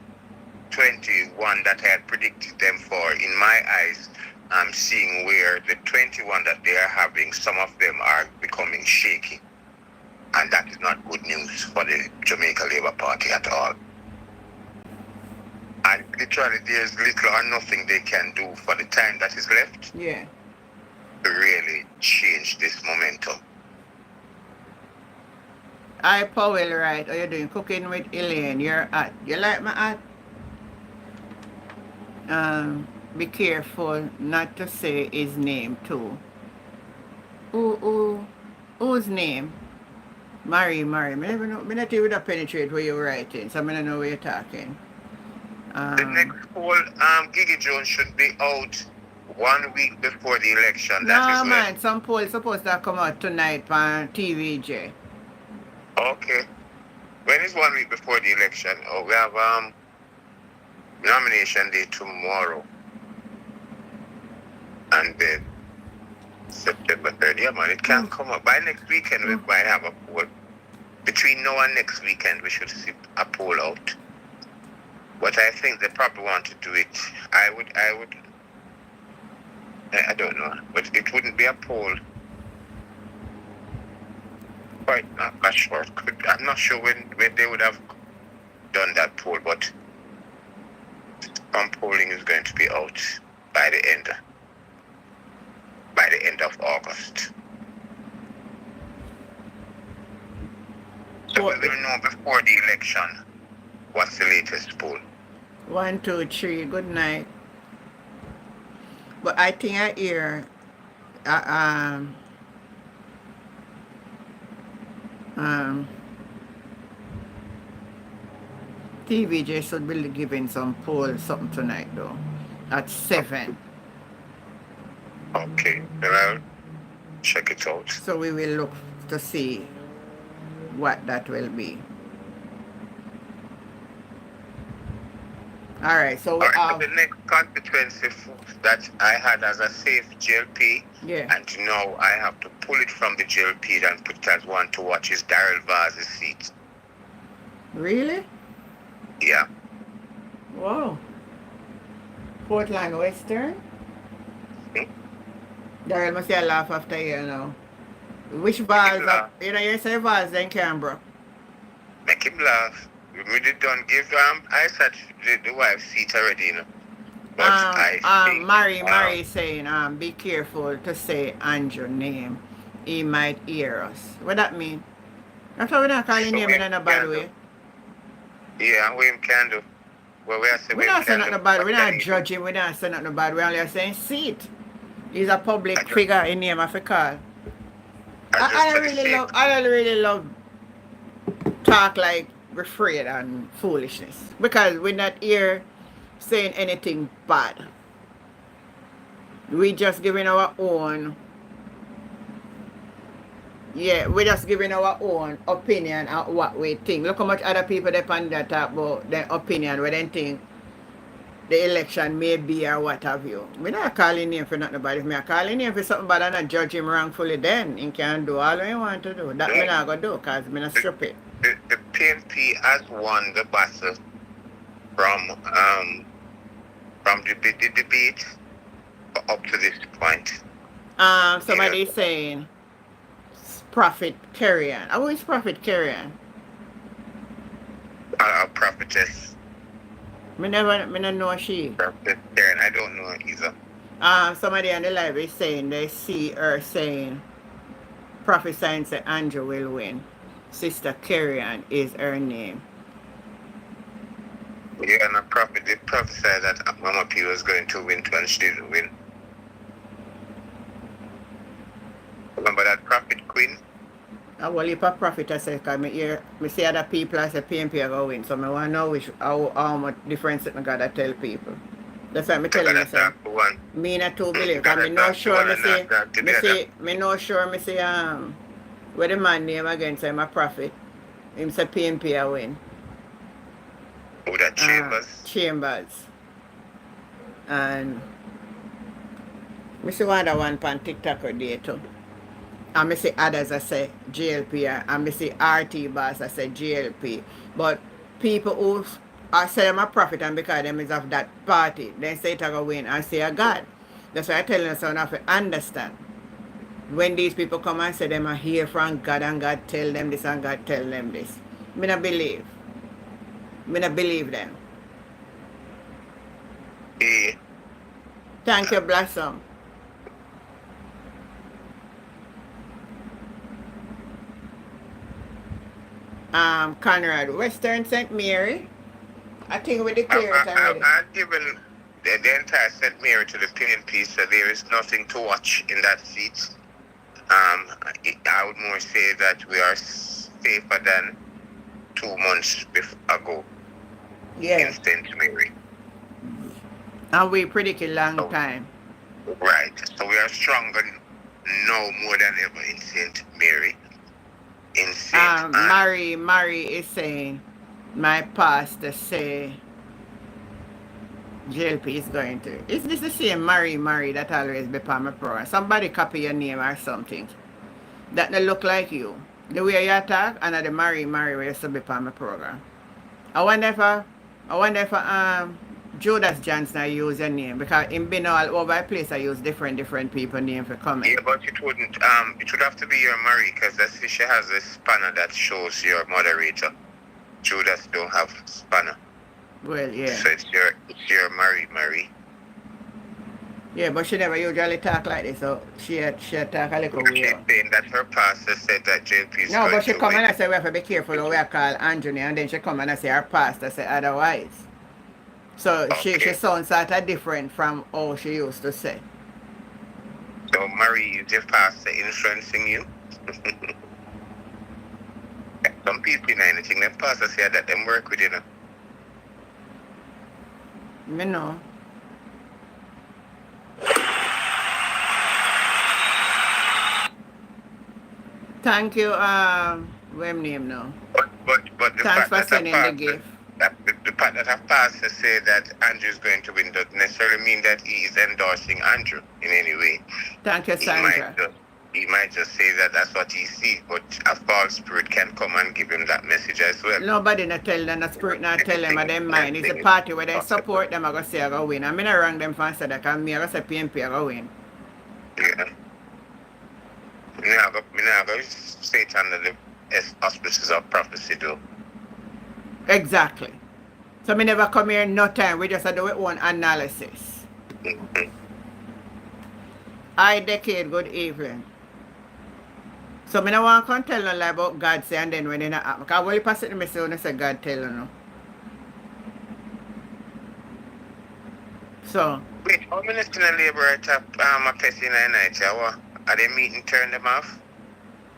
21 that I had predicted them for, in my eyes, I'm seeing where the 21 that they are having, some of them are becoming shaky. And that is not good news for the Jamaica Labour Party at all. And literally there's little or nothing they can do for the time that is left Yeah. to really change this momentum. Hi, Powell, right? How you doing? Cooking with Elaine. You like my at? Be careful not to say his name too. Whose name? Mary. Me not even penetrate where you're writing, so I don't know where you're talking. The next poll, Gigi Jones should be out 1 week before the election. No, That is man, some poll supposed to come out tonight on TVJ. okay. When is 1 week before the election? Oh, we have nomination day tomorrow, and then September 3rd. Yeah, man, it can come up by next weekend. We might have a poll. Between now and next weekend, we should see a poll out. But I think they probably want to do it. I don't know, but it wouldn't be a poll. Quite not sure. I'm not sure when they would have done that poll, but some polling is going to be out by the end of August. So we will know before the election what's the latest poll. 1, 2, 3. Good night. But I think I hear TVJ should be giving some poll something tonight though at 7. Okay, then I'll check it out. So we will look to see what that will be. All right, so All right, so the next constituency that I had as a safe GLP, yeah. and now I have to pull it from the GLP and put it as one to watch is Daryl Vaz's seat. Really? Yeah. Wow. Portland Western? Daryl must say laugh after you now. Which Vaz up? You know, you say Vaz then Canberra. Make him laugh. We really don't give I said the wife's seat already, you know. But I think, Mary saying, be careful to say Andrew's name. He might hear us. What that mean? That's why we're not calling him in a bad way. Yeah, we can do. Well, we're not saying nothing bad. We're not judging. We're not saying nothing bad. We're only saying seat. He's a public figure in name of a call. I don't really love talk like we're afraid and foolishness, because we're not here saying anything bad. We just giving our own. Yeah, we're just giving our own opinion on what we think. Look how much other people depend that talk about their opinion, what they think the election may be or what have you. We're not calling him for nothing about it. We're calling him for something bad and not judge him wrongfully. Then he can do all he want to do. That we're not going to do, because we're not stupid. The PNP has won the battle from the debate up to this point. Somebody saying Prophet Carrion. Who is Prophet Carrion? Prophetess. Me never know she. Prophetess Carrion. I don't know either. Somebody on the live is saying they see her saying prophesying say Andrew will win. Sister Carrion is her name. Yeah, and they prophesied that Mama P was going to win and she didn't win. Remember that prophet queen? Well, if a prophet I say, because me see other people I say PNP are going to win. So I want to know how much difference it I got to tell people. That's why I'm telling you, sir. Me not too believe. Because I'm not sure me say where the man name again say my prophet. Him say PNP I win. Oh, that Chambers? Chambers. And I see one on TikTok or day too. And I see others I say GLP, and I see RT boss I say GLP. But people who I say I'm a prophet and because them is of that party, they say it will win and say a God. That's why I tell you, so now to understand. When these people come and say them are hear from God and God tell them this and God tell them this. Me not believe. Me not believe them. Yeah. Thank you, Blossom. Conrad, Western St. Mary. I think we declared it already. I've given the entire St. Mary to the PNP, so there is nothing to watch in that seat. I would more say that we are safer than 2 months ago in St. Mary. And we predict a long time. Right. So we are stronger now more than ever in St. Mary. In St. Anne. Mary is saying, my pastor say JLP is going to. Is this the same Mary that always be on my program? Somebody copy your name or something. That not look like you. The way you talk, and the Mary where used to be on my program. I wonder if Judas Johnson use your name because in been all over the place I use different people name for comment. Yeah, but it wouldn't. It would have to be your Marie because she has a spanner that shows your moderator. Judas don't have spanner. Well, yeah. So it's your Marie. Yeah, but she never usually talk like this, so she talk a little She's weird. saying that her pastor said that JP is No, going but she to come win. and I say we have to be careful who we are called Anthony, and then she come and I say her pastor say otherwise. So she Okay. sounds sort of different from how she used to say. So Marie, is your pastor influencing you? Some people in anything, them pastor say that them work with you. Me know. Thank you, what name now? But the Thanks fact for that sending the gift. the fact that a pastor say that Andrew is going to win doesn't necessarily mean that he is endorsing Andrew in any way. Thank you, Sandra. He might just say that that's what he sees, but a false spirit can come and give him that message as well. Nobody not tell them, the spirit not tell them of them mind. It's a party where they support them, I go say I go win. I mean I wrong them for say that, because me I go say PNP I go win. Yeah. Me not go say it under the auspices of prophecy though. Exactly. So me never come here no time. We just do our own analysis. Mm-hmm. I Decade, good evening. So me no want to tell no lie about God say and then when it not happen. Because when you pass it to me say when I say God tell you no. So Wait, how many student labor at a place in the night? Are they meeting turn them off?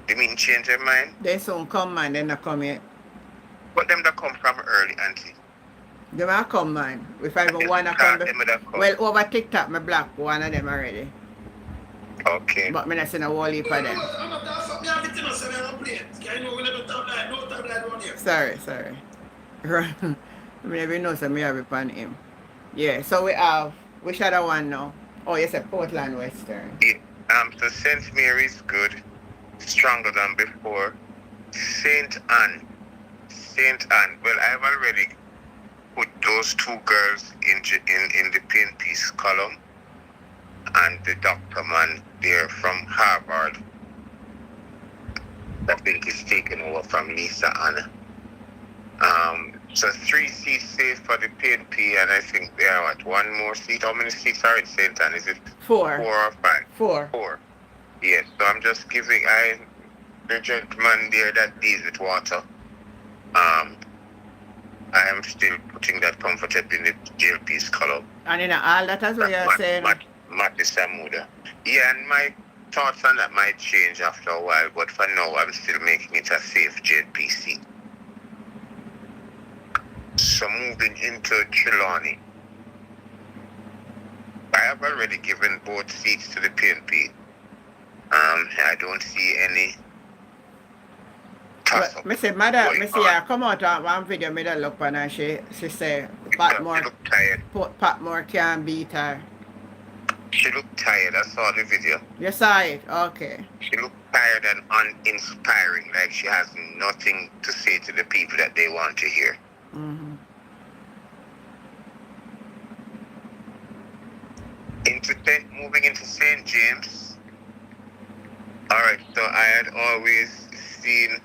The meeting change their mind? they soon come man, they not come yet. But them that come from early, auntie. They might come man. If I even want to come. Well, over TikTok, me block one of them already. Okay. But me not see no whole heap of them. Sorry. I never know so me have it on him. Yeah, so we should have one now. Oh, you said Portland Western. Yeah. So St. Mary's good, stronger than before. St. Anne. Well, I've already put those two girls in the PNP's column, and the doctor man there from Harvard. I think is taken over from Lisa Anna. So 3 seats safe for the PNP, and I think there are one more seat. How many seats are in St. Anne? Is it 4. 4 or 5? 4. 4. Yes. So I'm just giving the gentleman there that deals with water. I am still putting that comfortably in the JLP's column. And in all that as well you're saying. Matty Samuda. Yeah, and my thoughts on that might change after a while, but for now I'm still making it a safe JLPC. So moving into Trelawney. I have already given both seats to the PNP. I don't see any toss up. Me say her come out on one video, me da look on her, she say Patmore can beat her. She looked tired. I saw the video. You saw it? Okay. She looked tired and uninspiring, like she has nothing to say to the people that they want to hear. Mm-hmm. Moving into St. James. Alright, so I had always seen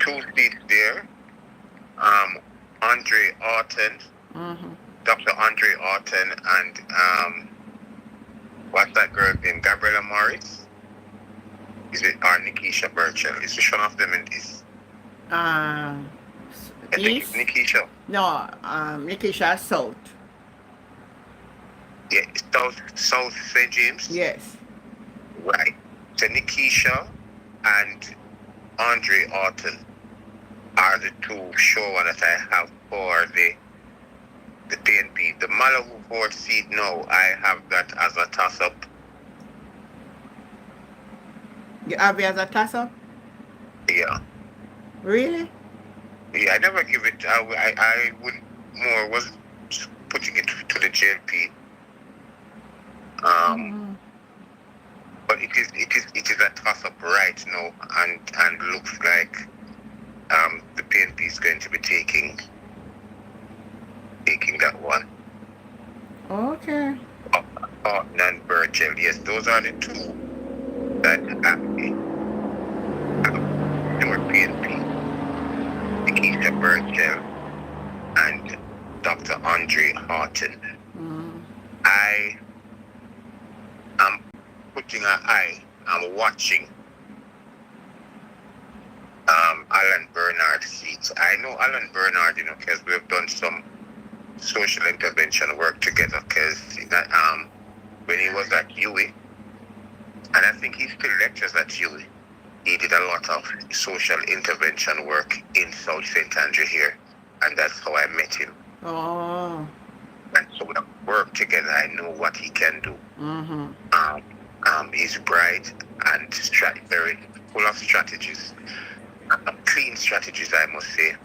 2 seats there. Andre Orton, Mm-hmm. Dr. Andre Orton, and what's that girl's name? Gabriella Morris? Is it or Nikisha Burchell? Is which one of them in this? I think it's Nikisha. No, Nikisha South. Yeah, South St. James? Yes. Right. So Nikisha and Andre Orton are the 2 show that I have for the the PNP. The Malahoo Fort seat now, I have that as a toss-up. You have it as a toss-up? Yeah. Really? Yeah, I never give it. I would more was putting it to the JLP. But it is a toss-up right now, and looks like the PNP is going to be taking that one. Okay. Horton and Burchell, yes, those are the two that your PNP, Nikita Burchell and Dr. Andre Horton. I am putting an eye, I'm watching Alan Bernard's seats. I know Alan Bernard, because we've done some social intervention work together, because when he was at UWI, and I think he still lectures at UWI, he did a lot of social intervention work in South St. Andrew here, and that's how I met him. Oh. And so we work together. I know what he can do. He's bright and very full of strategies, clean strategies, I must say.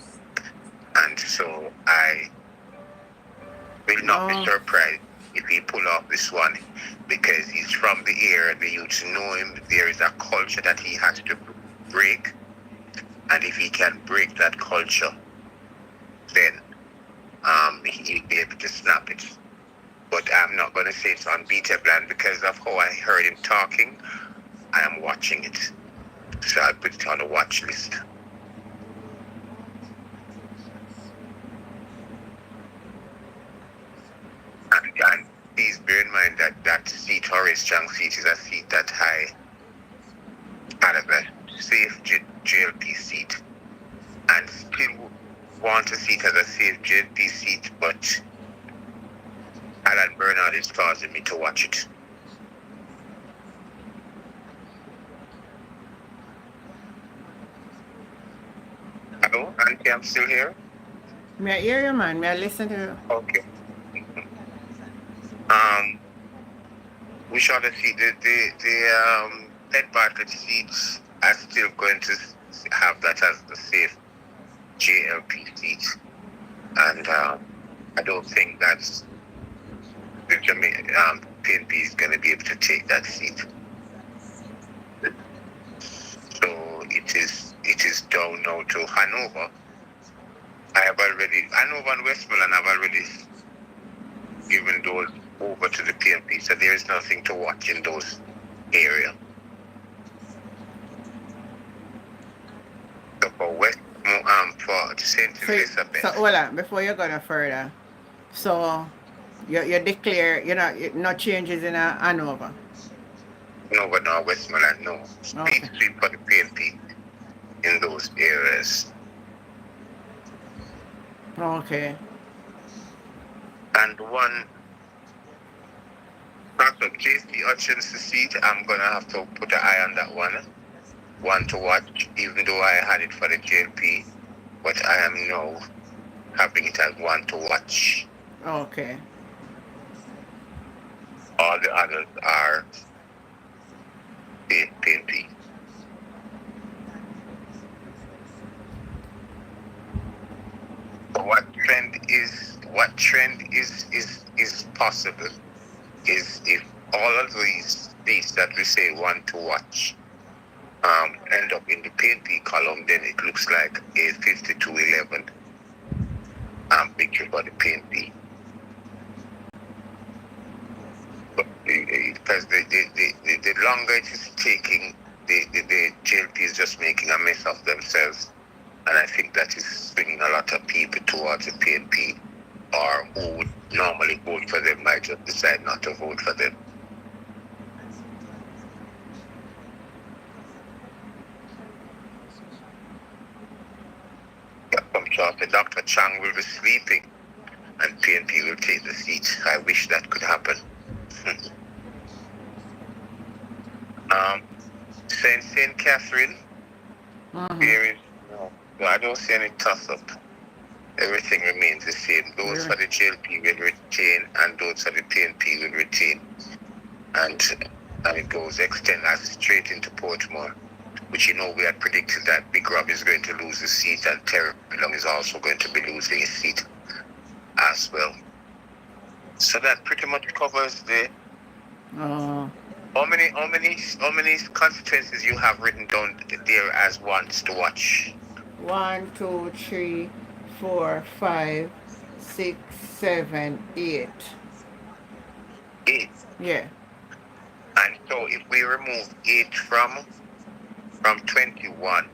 And so I will not be surprised if he pull off this one, because he's from the area. The youths know him. There is a culture that he has to break, and if he can break that culture, then he'll be able to snap it. But I'm not going to say it's unbeatable, and because of how I heard him talking, I am watching it. So I'll put it on the watch list. And please bear in mind that seat, Horace Chang seat, is a seat that I had as a safe JLP seat, and still want to see it as a safe JLP seat, but Alan Bernard is causing me to watch it. Hello, Auntie, I'm still here. May I hear you, man? May I listen to you? Okay. We shall see the Ed Bartlett seats are still going to have that as the safe JLP seat, and I don't think that's the PNP is going to be able to take that seat. So it is down now to Hanover. Hanover and Westmoreland have already given those over to the PNP, so there is nothing to watch in those areas. So for St. Elizabeth. So hold on, before you go no further. So you declare no changes in Hanover? No, but no, Westmoreland, no. Okay. Speak for the PNP in those areas. Okay. And one, Dr. J.C. Hutchins' seat, I'm going to have to put an eye on that one. One to watch, even though I had it for the JLP, but I am now having it as one to watch. Okay. All the others are PNP. What trend is possible is if all of these that we say want to watch end up in the PNP column, then it looks like a 52-11 victory for the PNP. But because the longer it is taking, the JLP is just making a mess of themselves. And I think that is swinging a lot of people towards the PNP, or who would normally vote for them might just decide not to vote for them. From shortly, Dr. Chang will be sleeping and PNP will take the seat. I wish that could happen. St. Catherine, there is I don't see any toss-up everything remains the same. Those for the JLP will retain, and those for the PNP will retain. And it goes extend as straight into Portmore, which we had predicted that Big Rob is going to lose his seat, and Terry Long is also going to be losing his seat as well. So that pretty much covers the. How many constituencies you have written down there as ones to watch? 1, 2, 3, 4, 5, 6, 7, 8. 8. Yeah. And so if we remove 8 from 21,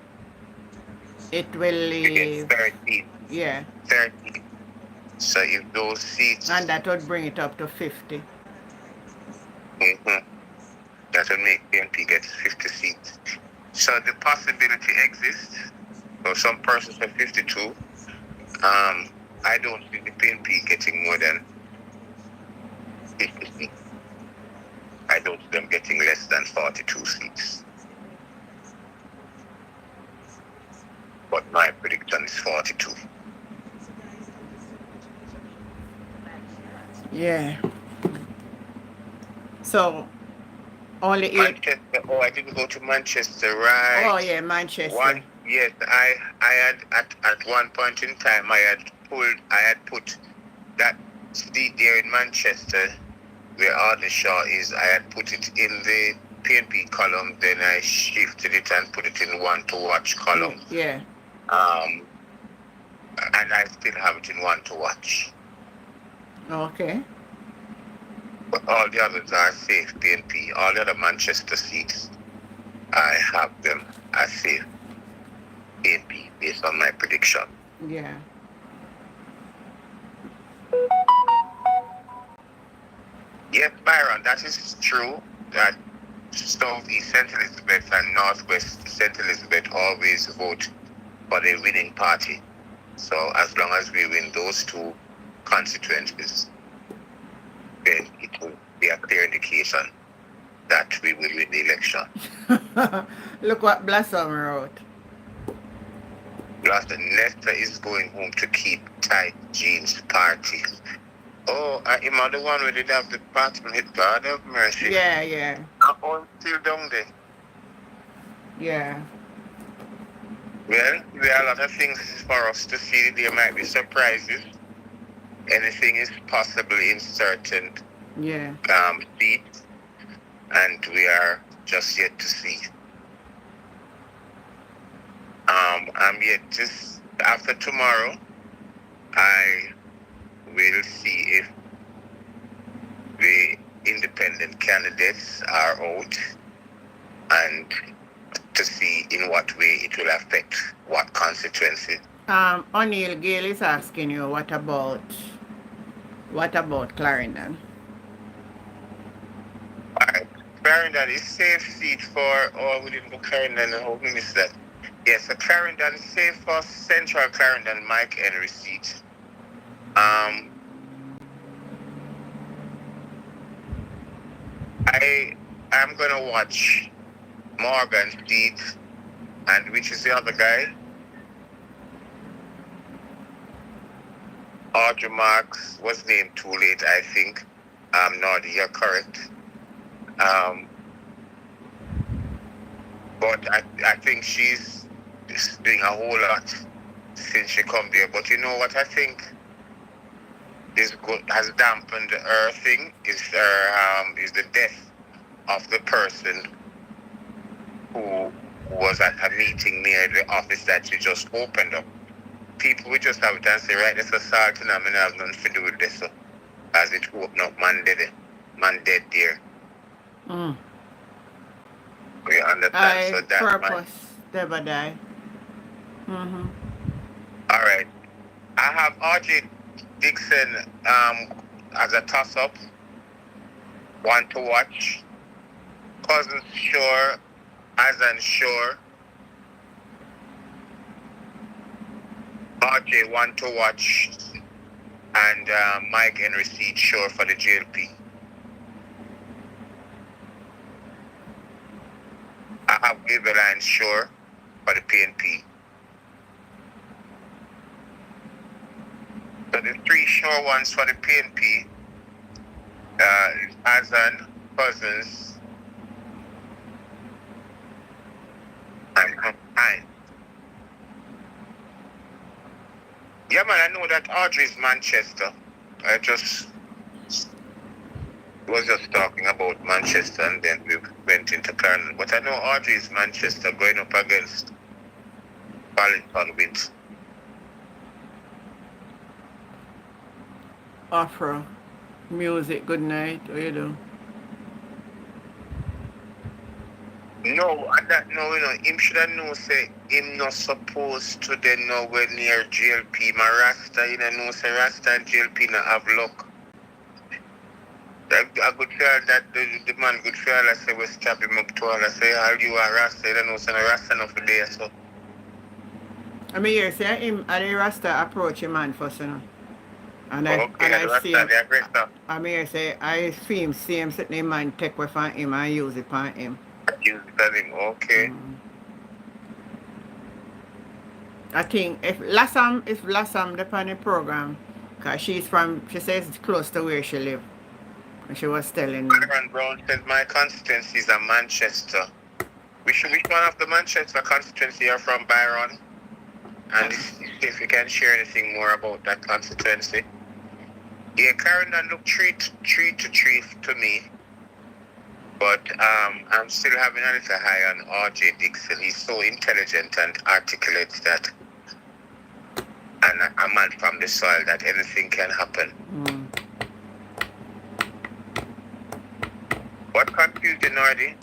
it will leave 13. Yeah. 13. So if those seats, and that would bring it up to 50. That would make PNP get 50 seats. So the possibility exists. So some persons have 52. I don't see the PNP getting more than 50 seats. I don't see them getting less than 42 seats. But my prediction is 42. Yeah. So only 8. Manchester. Oh, I didn't go to Manchester, right? Oh yeah, Manchester. Yes, I had at one point in time I had put that seat there in Manchester where Aldershaw is. I had put it in the PNP column, then I shifted it and put it in one to watch column. Yeah. And I still have it in one to watch. Okay. But all the others are safe PNP. All the other Manchester seats, I have them as safe PNP based on my prediction. Yeah. Yes, Byron, that is true. That South East St. Elizabeth and Northwest St. Elizabeth always vote for the winning party. So as long as we win those two constituencies, then it will be a clear indication that we will win the election. Look what Blossom wrote. Blossom, Nesta is going home to keep tight jeans party. Oh, am I the one where did have the bottom hit? God have mercy. Yeah. I'm still down there. Yeah. Well, there are a lot of things for us to see. There might be surprises. Anything is possible in certain seats, and we are just yet to see. I'm yet just after tomorrow. I will see if the independent candidates are out, and to see in what way it will affect what constituency. O'Neill Gale is asking you what about Clarendon? Clarendon is safe seat for, we didn't go Clarendon, I hope we missed that. Yes, so Clarendon is safe for Central Clarendon, Mike Henry seat. I'm gonna watch Morgan seat, and which is the other guy? Audrey Marks was named too late, I think. No, you're correct. But I think she's doing a whole lot since she come there. But you know what I think has dampened her thing is the death of the person who was at a meeting near the office that she just opened up. People will just have it and say, right, this is assault and I have nothing to do with this. So, as it opened up, man dead there. We understand. So that's purpose never die. All right. I have RJ Dixon as a toss-up. One to watch. Cousins Shore as unsure. RJ one to watch. And Mike Henry seat sure for the JLP. I have Gabeline sure for the PNP. the 3 sure ones for the PNP, Azan, Cousins, and Hines. Yeah, man, I know that Audrey's Manchester. I was just talking about Manchester and then we went into Clarendon. But I know Audrey's Manchester going up against Wellington with Afro. Music, good night. What you do? no, and that no, him should have know say him not supposed to then nowhere near GLP. My Rasta, know say Rasta and GLP not have luck. I could feel that the man could feel I say we stab him up to all. I say how you are Rasta, know say no Rasta enough for there, so. I mean, you say him and the Rasta approach him man first, And I Rasta, see him. the aggressor. I mean, say I see him sitting man take away from him and use it on him. You tell him, okay. I think if Lassam depend the program, cause she says it's close to where she live. And she was telling me. Aaron Brown says my constituency is a Manchester. Which one of the Manchester constituency are from, Byron? And see if you can share anything more about that constituency. Yeah, Clarendon look 3 to 3 to me. But I'm still having a little high on RJ Dixon. He's so intelligent and articulate that, and a man from the soil, that anything can happen. What confused you, Nordy?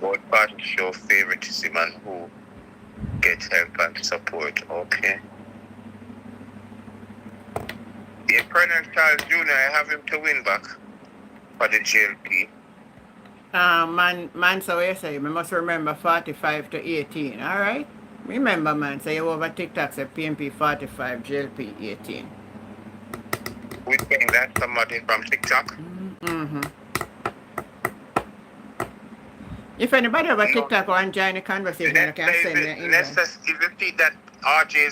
Both parties show favoritism and who gets help and support, okay. Yeah, President Charles Jr., I have him to win back for the GLP. Man, so you say, we must remember 45 to 18, alright? Remember, man, say you over TikTok, say PNP 45, GLP 18. We think that's somebody from TikTok? If anybody over TikTok want to join the conversation, you can send me an email. Nesta, if you see that RJ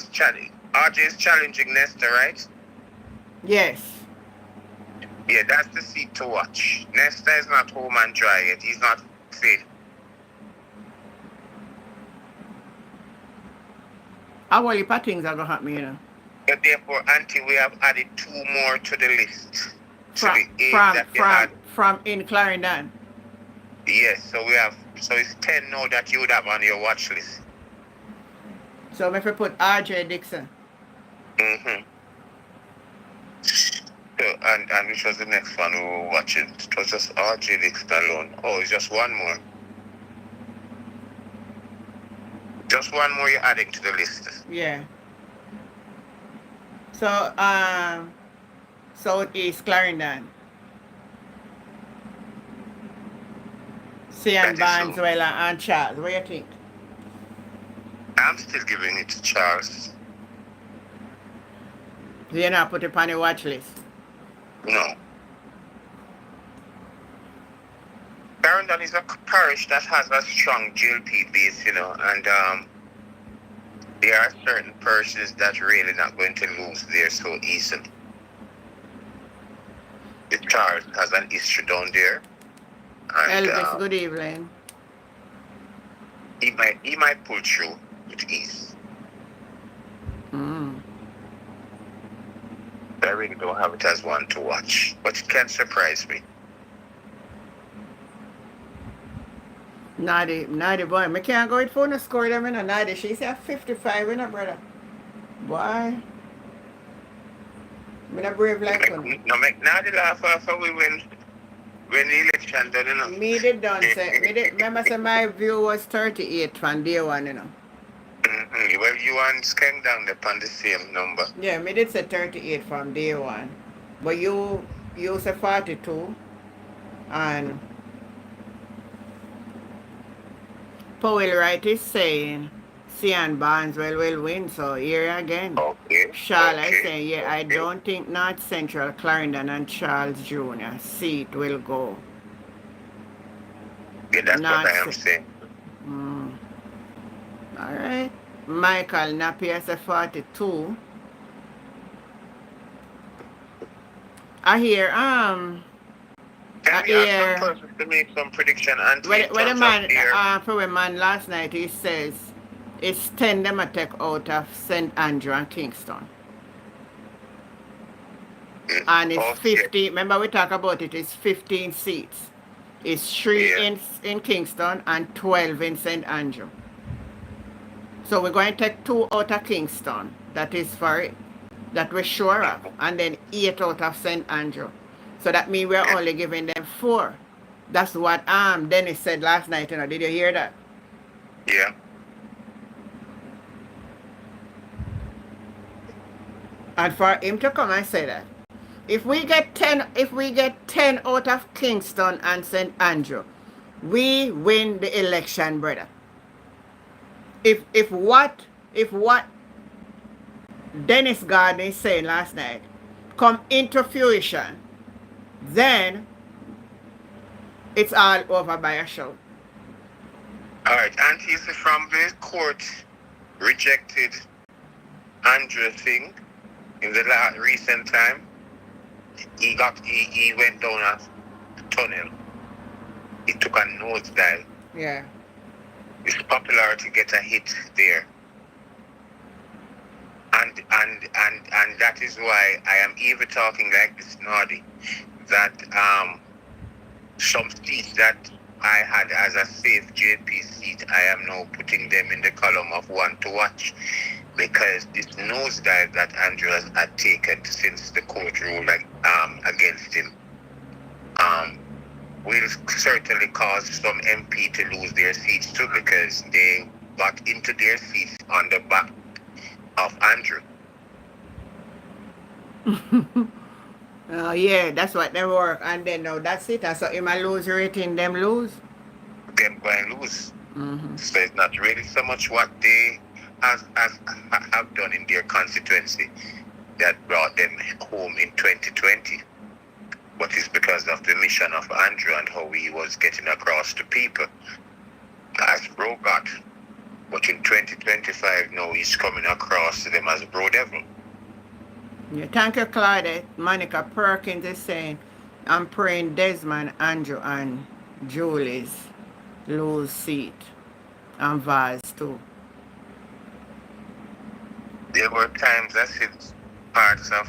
is challenging Nesta, right? Yes. Yeah, that's the seat to watch. Nesta is not home and dry yet. He's not fit. How many things are going to happen, So therefore, Auntie, we have added 2 more to the list. From in Clarendon. Yes, so it's 10 now that you would have on your watch list. So if I put RJ Dixon. So, and which was the next one we were watching? It was just RJ Dixon alone. Oh, it's just one more. Just one more you're adding to the list. Yeah. So Southeast Clarendon. Sian Barneswell and Charles. What do you think? I'm still giving it to Charles. You're not put it on the watch list? No. Clarendon is a parish that has a strong GLP base, and there are certain parishes that really not going to lose there so easily. The Charles has an history down there. And, Elvis, good evening. He might pull through with ease. I really don't have it as one to watch, but it can surprise me. Nadi boy, I can't go with phone to score them in a Nadi. She said 55 in a brother. Boy. I'm not brave like one. No, make Nadi laugh after we win the election done, Me did done say, remember say my view was 38 from day one, Well, you and Skeng down upon the same number. Yeah, me did say 38 from day one. But you say 42 and Powell Wright is saying Sian Barneswell will win, so here again. Okay. Charles is saying, yeah, I don't think North Central, Clarendon and Charles Jr. seat will go. Yeah, that's what Not I am say. saying. All right. Michael Napier said 42. I hear Can I we ask some hear persons to make some prediction, Auntie, in where the terms of man their for a man last night he says it's 10 them a take out of St. Andrew and Kingston. And it's okay? 50. Remember we talk about it, it's 15 seats. It's 3 Yeah, in Kingston and 12 in St. Andrew. So we're going to take 2 out of Kingston. That is for it. That we're sure of. And then 8 out of St. Andrew. So that means we're only giving them 4. That's what Dennis said last night, you know. Did you hear that? yeah. And for him to come and say that. If we get 10 out of Kingston and St. Andrew, we win the election, brother. If what Dennis Gardner is saying last night come into fruition, then it's all over by a show. All right, Auntie, so from the court rejected Andrew thing in the recent time, he went down a tunnel. He took a nosedive. Yeah. His popularity get a hit there. And that is why I am even talking like this naughty, that some seats that I had as a safe JP seat, I am now putting them in the column of one to watch, because this nosedive that Andrew has had taken since the court ruled against him will certainly cause some MP to lose their seats too, because they got into their seats on the back of Andrew. Oh yeah, that's what they work. And then now that's it. And so him a lose rating, them lose. Them going lose. So it's not really so much what they have done in their constituency that brought them home in 2020, but it's because of the mission of Andrew and how he was getting across to people as Bro got. But in 2025 now he's coming across to them as Bro Devil. Yeah, thank you, Claudette. Monica Perkins is saying, I'm praying Desmond, Andrew, and Julie's lose seat. And Vaz too. There were times I see parts of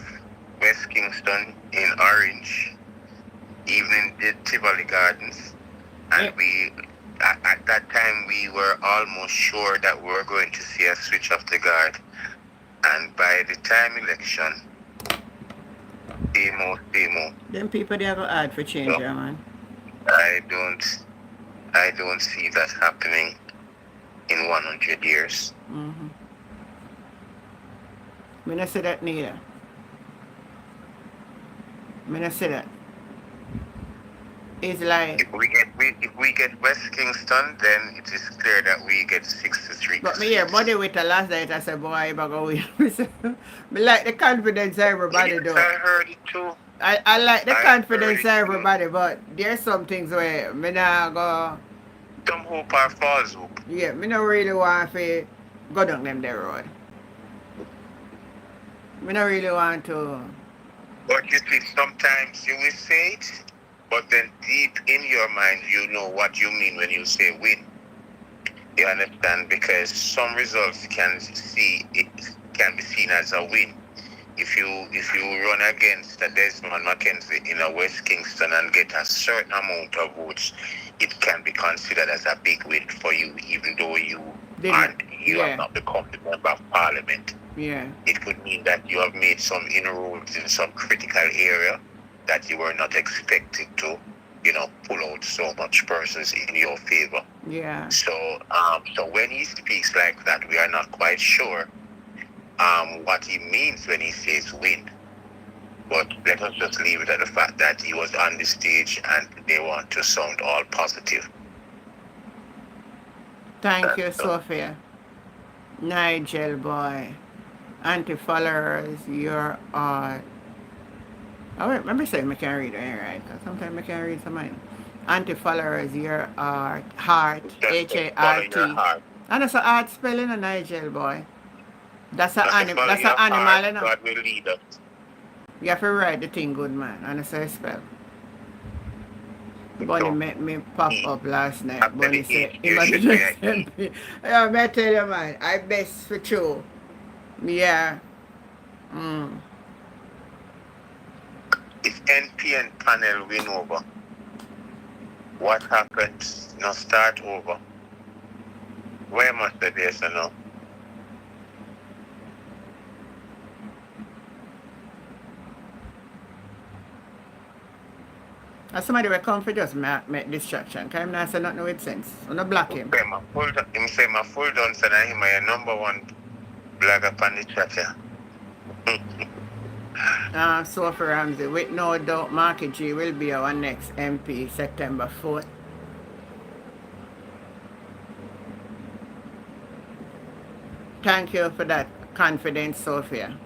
West Kingston in orange, even in the Tivoli Gardens, and we at that time we were almost sure that we were going to see a switch of the guard, and by the time election, demo. Them people they are going to add for change, yeah, man. I don't see that happening in 100 years. Me not say that neither. Me not say that. It's like, If we get West Kingston, then it is clear that we get 63. but me hear buddy with the last night, I said, boy, I go win. Me like the confidence everybody Yes, do. I heard it too. I like the I confidence heard it too. everybody, but there's some things where me not go, Some hope or false hope. yeah, me not really want to go down them there road. Me not really want to. But you see, sometimes you will say it, but then deep in your mind, you know what you mean when you say win. You understand? Because some results can be seen as a win. If you run against a Desmond Mackenzie in a West Kingston and get a certain amount of votes, it can be considered as a big win for you, even though you have not become the member of parliament. Yeah. It could mean that you have made some inroads in some critical area that you were not expected to, pull out so much persons in your favor. Yeah. So when he speaks like that, we are not quite sure what he means when he says win. But let us just leave it at the fact that he was on the stage and they want to sound all positive. Thank you, Sophia. Nigel boy. Anti-followers, you're all. Oh, wait, let me say I can't read it, right? Because sometimes I can't read some mine. Anti-followers, your heart, Just follow your H-A-R-T. heart. And that's a hard spelling in Nigel, boy. Not to follow That's an your animal, heart, you know. God will lead us. You have to write the thing good, man. And that's how you spell. Bunny So, met me pop up last night. after Bunny the said, E, him you and the should be next an E. MP. Yeah, me tell you, man. I best for you. Yeah. If NP and panel win over, what happens? Now start over. Where must the be so now? And somebody will come for just make distraction. Because him not say nothing with sense. I'm not block him. Him say my full done said that him a number one blogger on the chat here. Sophie Ramsey, with no doubt, Marky G will be our next MP September 4th. Thank you for that confidence, Sophia.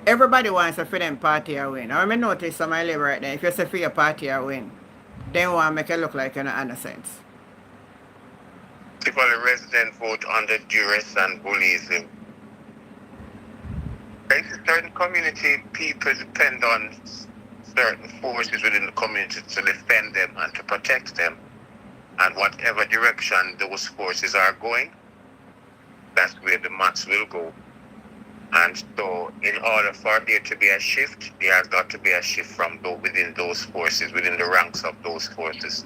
Everybody wants a for them party or win. I notice some I live right there. If you say for your party or win, then want to make it look like you're not innocent. People the resident vote under duress and bullyism. There's a certain community, people depend on certain forces within the community to defend them and to protect them. And whatever direction those forces are going, that's where the mass will go. And so, in order for there to be a shift, there has got to be a shift from within those forces, within the ranks of those forces.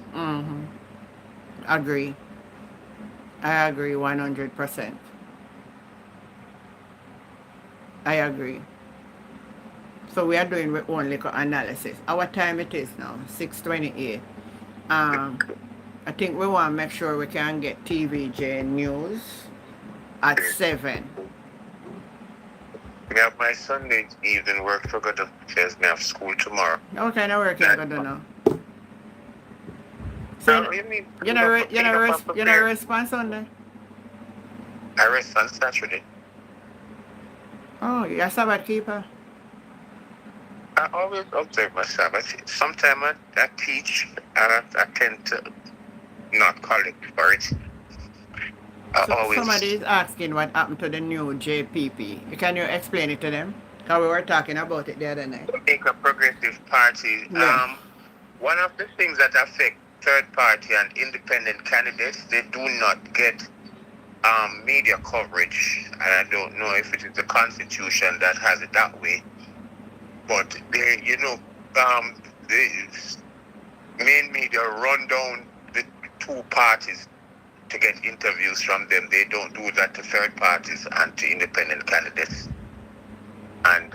Agree. I agree 100%. I agree. So we are doing our own little analysis. Our time it is now, 6:28. I think we want to make sure we can get TVJ news at 7. We have my Sunday evening work to go to because we have school tomorrow. What kind of work you going to do now? So you know response on there? I rest on Saturday. Oh, you're a Sabbath keeper? I always observe my Sabbath. Sometimes I teach and I tend to not collect for it. Somebody is asking what happened to the new JPP. Can you explain it to them? Because we were talking about it the other night. Make a progressive party. Yeah. One of the things that affect third party and independent candidates, they do not get media coverage. And I don't know if it is the Constitution that has it that way. But they, the main media run down the two parties to get interviews from them. They don't do that to third parties and to independent candidates. And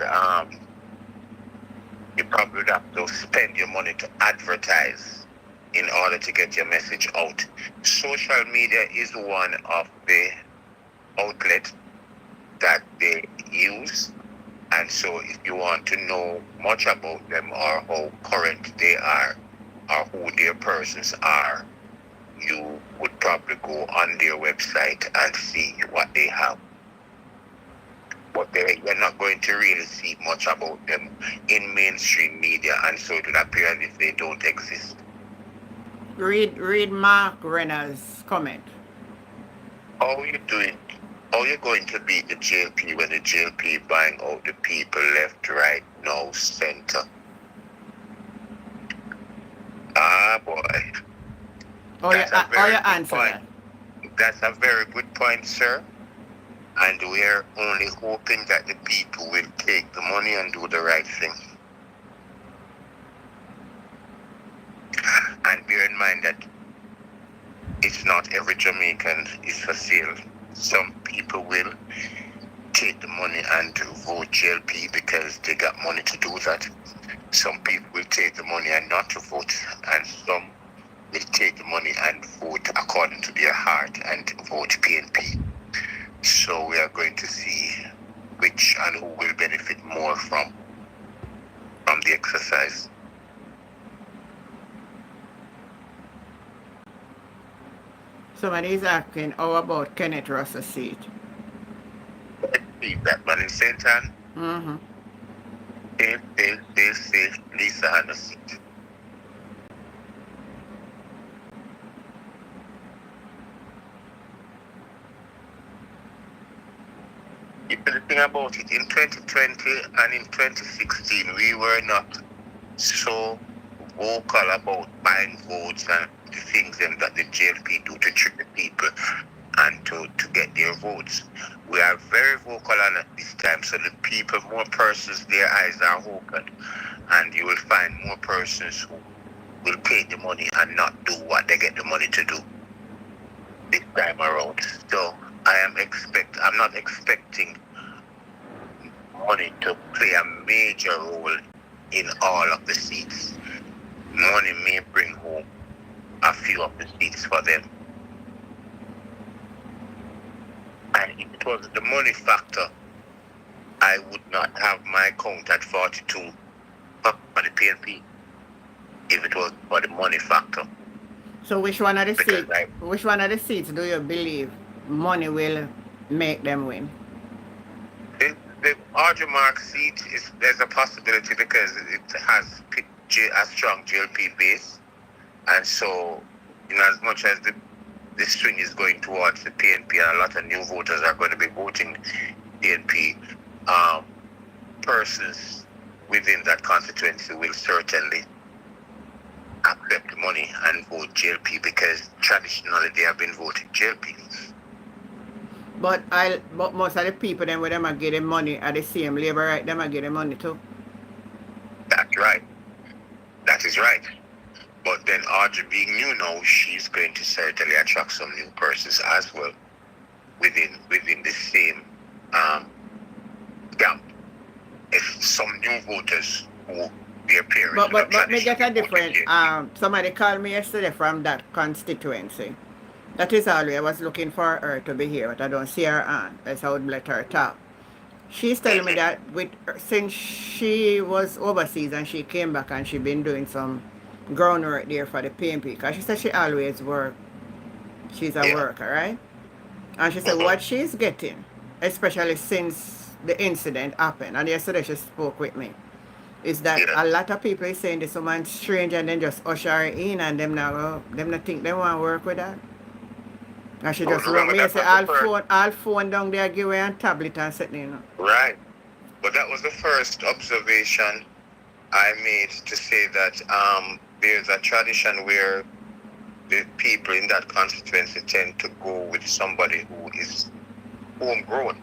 you probably would have to spend your money to advertise in order to get your message out. Social media is one of the outlets that they use. And so if you want to know much about them or how current they are or who their persons are, you would probably go on their website and see what they have. But you're not going to really see much about them in mainstream media, and so it would appear as if they don't exist. Read Mark Renner's comment. How are you doing? How are you going to beat the JLP when the JLP buying out the people left, right, now, center? Ah, boy. Oh, you answer that. That's a very good point, sir. And we're only hoping that the people will take the money and do the right thing. And bear in mind that it's not every Jamaican is for sale. Some people will take the money and vote JLP because they got money to do that. Some people will take the money and not to vote. And some will take the money and vote according to their heart and vote PNP. So we are going to see which and who will benefit more from the exercise. Somebody is asking, how about Kenneth Russell's seat? Let's see that man in St. Anne. Mm-hmm. They say Lisa had a seat. The thing about it, in 2020 and in 2016, we were not so vocal about buying votes and the things them that the JLP do to trick the people and to get their votes. We are very vocal on it this time, so the people, more persons, their eyes are open, and you will find more persons who will pay the money and not do what they get the money to do this time around. So I'm not expecting money to play a major role in all of the seats. Money may bring home a few of the seats for them. And if it was the money factor, I would not have my count at 42 for the PNP if it was for the money factor. So which one of the Because seats? Which one of the seats do you believe money will make them win? The Arjumark seat there's a possibility because it has a strong JLP base, and so in as much as the swing is going towards the PNP and a lot of new voters are going to be voting PNP, persons within that constituency will certainly accept money and vote JLP because traditionally they have been voting JLP. But most of the people then with them are getting money at the same labor, right? Them are getting money too. That's right. That is right. But then Audrey being new now, she's going to certainly attract some new persons as well within the same gap. If some new voters who be appearing. But me get a different somebody called me yesterday from that constituency. That is all I was looking for her to be here, but I don't see her on. That's I would let her talk. She's telling me that since she was overseas and she came back and she been doing some groundwork there for the PNP, because she said she always work. She's a worker, right? And she said what she's getting, especially since the incident happened, and yesterday she spoke with me, is that a lot of people is saying this woman's strange and then just usher her in and them not think they want to work with her. And she just wrote me and said, I'll phone down there, give her a tablet and sit there. Right. But that was the first observation I made to say that there's a tradition where the people in that constituency tend to go with somebody who is homegrown.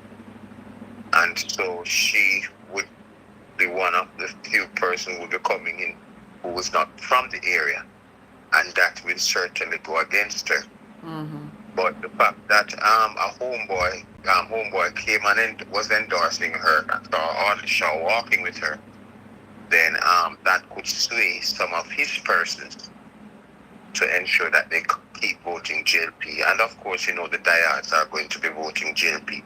And so she would be one of the few persons who would be coming in who was not from the area. And that will certainly go against her. Mm-hmm. But the fact that a homeboy came and was endorsing her on the show, walking with her, then that could sway some of his persons to ensure that they keep voting JLP. And of course, the diehards are going to be voting JLP.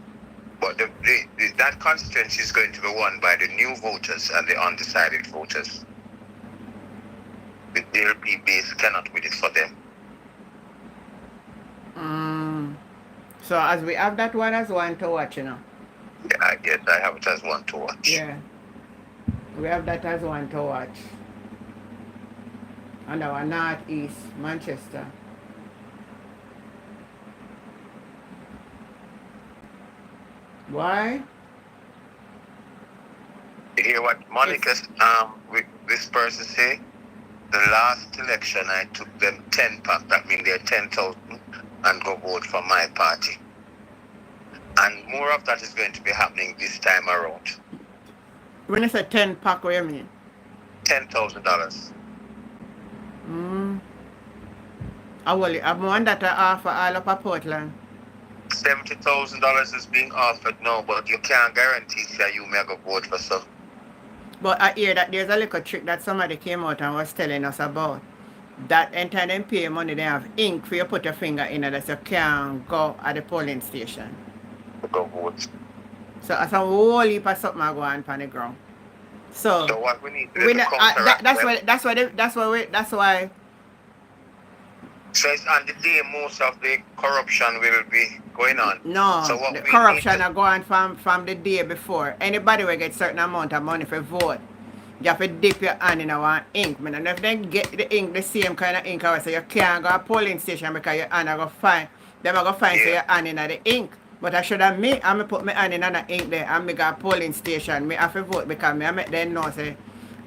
But that constituency is going to be won by the new voters and the undecided voters. The JLP base cannot win it for them. So as we have that one as one to watch, Yeah, I guess I have it as one to watch. Yeah. We have that as one to watch. And our northeast, Manchester. Why? You hear what Monica, this person say? The last election, I took them 10 pack. That means they're 10,000 and go vote for my party. And more of that is going to be happening this time around. When you say 10 pack, what do you mean? $10,000. I'm one that I offer all up at Portland. $70,000 is being offered now, but you can't guarantee that you may go vote for some. But I hear that there's a little trick that somebody came out and was telling us about. That anytime they pay money, they have ink for you put your finger in it that you can't go at the polling station. To go vote. So that's a whole heap of something going on the ground. So what we need to do that's why. So it's on the day most of the corruption will be going on. No, so the corruption are going from the day before. Anybody will get certain amount of money for vote. You have to dip your hand in our ink. And if they get the ink, the same kind of ink, I say you can't go to a polling station because your hand are going to find. They're going to find your hand in the ink. But I should have me, I'm put my hand in an ink there and me got polling station. Me have to vote because me I make them know say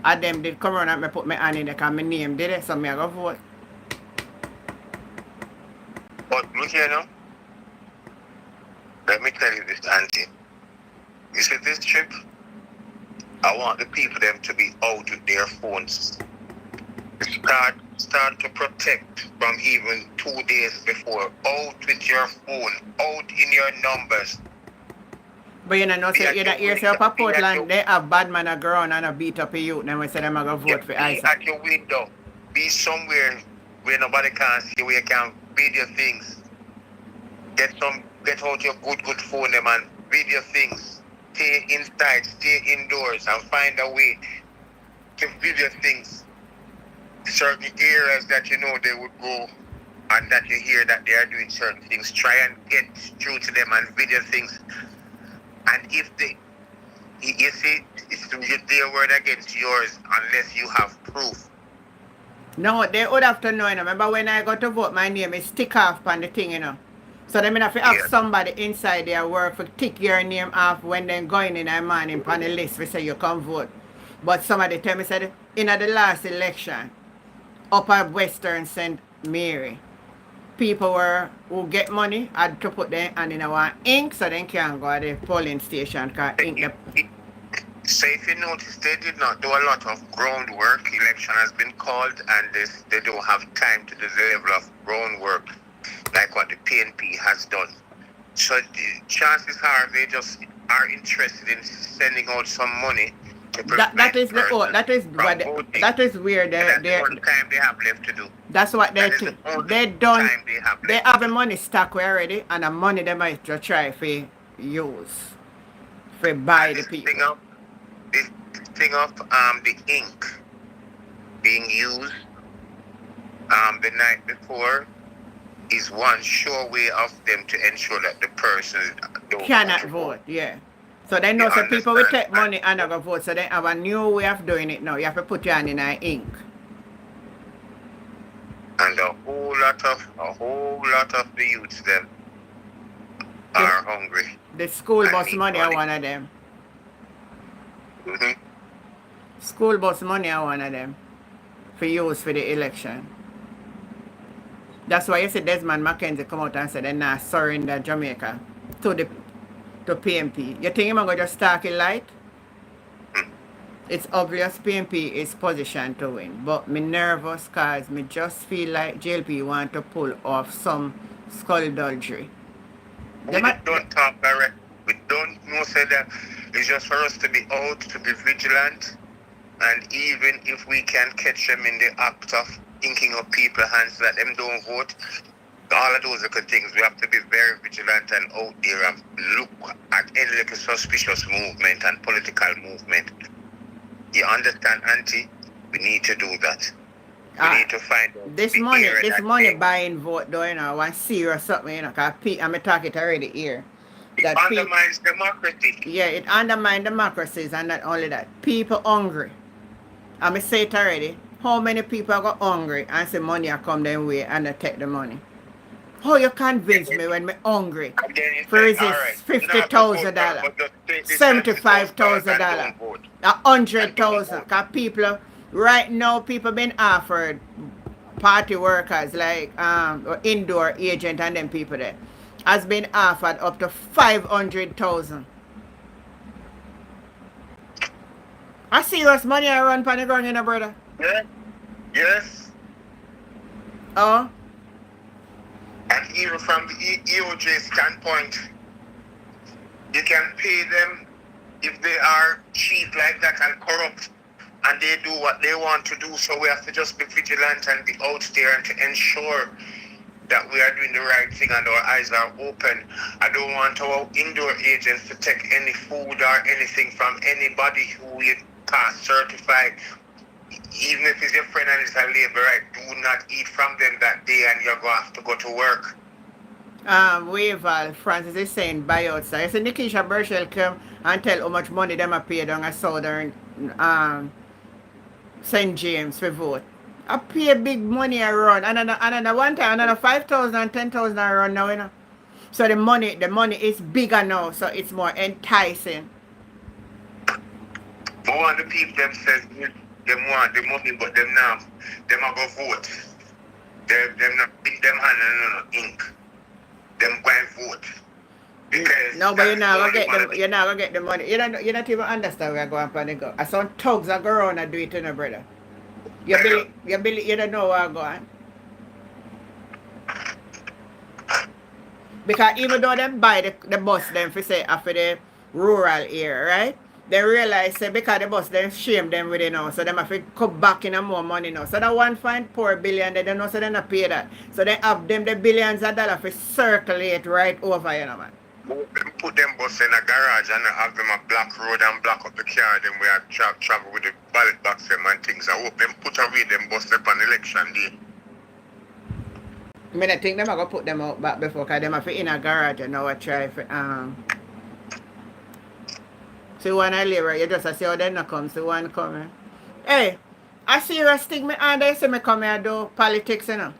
I them did come around and me put my hand in there because my name did it, so me I go vote. But look here now. Let me tell you this, Auntie. You see this trip? I want the people them to be out with their phones. Start to protect from even 2 days before. Out with your phone, out in your numbers. But you know, say you that yourself at Portland, they have bad man a ground and a beat up a youth, then we say them a go vote for Be Isaac. at your window. Be somewhere where nobody can see, where you can video things. Get out your good phone them and video things. Stay inside, stay indoors and find a way to video things. Certain areas that you know they would go and that you hear that they are doing certain things, try and get through to them and video things. And if you see, it's their word against yours unless you have proof. No, they would have to know, you know. Remember when I go to vote, my name is tick off on the thing, you know. So they mean if you have somebody inside their work for tick your name off when they going in the morning on the list, we say you come vote. But somebody tell me said in the last election, up at Western St. Mary, people who get money had to put their hand in our ink so they can't go to the polling station because ink the So if you notice, they did not do a lot of groundwork. Election has been called and they don't have time to do the level of groundwork like what the PNP has done. So the chances are they just are interested in sending out some money to that is the that is where that's the only time they have left to do. that's what they That is think. the only They don't time they have they left. have the money stack already and the money they might just try to use for buy the people. This thing of the ink being used the night before is one sure way of them to ensure that the person don't Cannot vote, yeah. So they know You some people will understand? take money and not go vote, so they have a new way of doing it now. You have to put your hand in an ink. And a whole lot of the youths them are hungry. The school I bus need money are money. one of them. Hmm. School bus money are one of them for use for the election. That's why you see Desmond Mackenzie come out and say they're not surrender Jamaica to PNP. You think him going to just talk it light? It's obvious PNP is positioned to win. But me nervous because me just feel like JLP want to pull off some skullduggery. We don't talk direct. We don't know say that it's just for us to be out, to be vigilant, and even if we can catch them in the act of inking up people's hands so that them don't vote, all of those little things, we have to be very vigilant and out there and look at any little suspicious movement and political movement. You understand, Auntie? We need to do that. We need to find out This the money, area this that money they- buying vote though, you know, one serious something, you know, because I'm talking already here. It That people, undermines democracy. yeah, it undermines democracies and not only that. People hungry. I'm say it already. How many people are hungry and say money are come their way and they take the money? How you convince me when me hungry? And then you For say, is all this right, $50,000, but just take this $75,000, and don't vote. 100,000? Because people right now people been offered party workers like or indoor agent and them people there has been offered up to 500,000. I serious money I run for the ground, you know, brother. Yeah? Yes. Oh, And even from the EOJ standpoint, you can pay them if they are cheap like that and corrupt and they do what they want to do. So we have to just be vigilant and be out there and to ensure that we are doing the right thing and our eyes are open. I don't want our indoor agents to take any food or anything from anybody who is past certified. Even if it's your friend and it's a labor, right? Do not eat from them that day and you're going to have to go to work. Waval Francis is saying buy outside. You see Nikisha Burchell come and tell how much money them a pay down at Southern St. James for vote. I pay big money around. Another one time, another 5,000 and 10,000 around now, you know. So the money is bigger now, so it's more enticing. More of the people them says them want the money, but them now them a go vote. Them not pick them hand and no ink. Them go and vote. Because No, but you're that's not gonna only get one of the you're not gonna get the money. You don't even understand where I go up and go. I saw thugs are go around and do it to no brother. You don't know where I go on. Because even though them buy the bus them for say after the rural area, right? They realize say because the bus them shame them with it now. So them have to come back in more money now. So that one find poor billion, they don't know so they not pay that. So they have them the billions of dollars for circulate right over, you know man. them put them bus in a garage and have them a black road and block up the car. Then we have travel with the ballot box them and things. I hope them put away them bus up on election day. I mean, I think them are gonna put them out back before because them have to in a garage and now I try for see one I live right, you just see how they not come, see one coming. Hey, I serious thing me and they say me come here do politics, you know.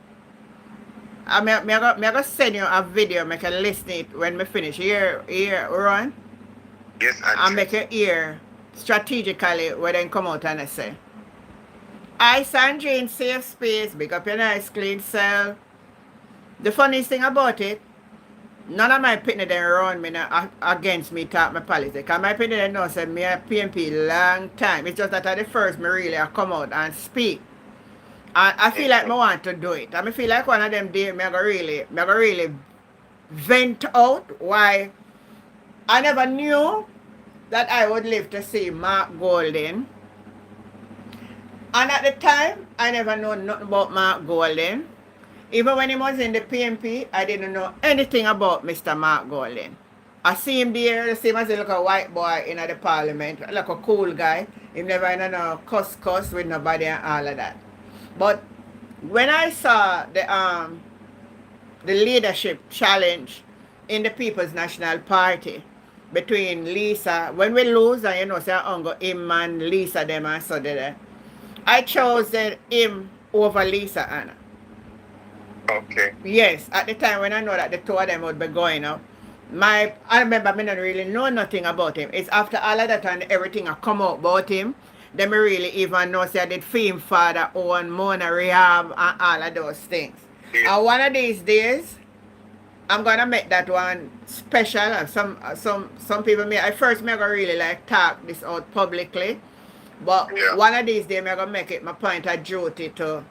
I gonna send you a video, make you listen it when me finish. Here, Ron. Yes, I make you hear strategically when they come out and I say. I Sandra in safe space, big up your nice clean cell. The funniest thing about it, none of my pitney them around me now against me talk my politics. Because my pitney them know said me a PMP long time. It's just that at the first me really I come out and speak. And I feel like I want to do it. I feel like one of them days I go really vent out why I never knew that I would live to see Mark Golden. And at the time, I never know nothing about Mark Golden. Even when he was in the PMP, I didn't know anything about Mr. Mark Golden. I see him there, the same as a little white boy in the parliament, like a cool guy. He never in no cuss with nobody and all of that. But when I saw the leadership challenge in the People's National Party between Lisa, when we lose, and you know, say I go him and Lisa them and so did I chose him over Lisa Anna. Okay. Yes, at the time when I know that the two of them would be going up, I remember me not really know nothing about him. It's after all of that and everything I come out about him, then me really even know say I did film father own Mona Rehab and all of those things. Yeah. And one of these days, I'm gonna make that one special. And some people may I gonna really like talk this out publicly. But Yeah. one of these days I'm gonna make it my point of duty to,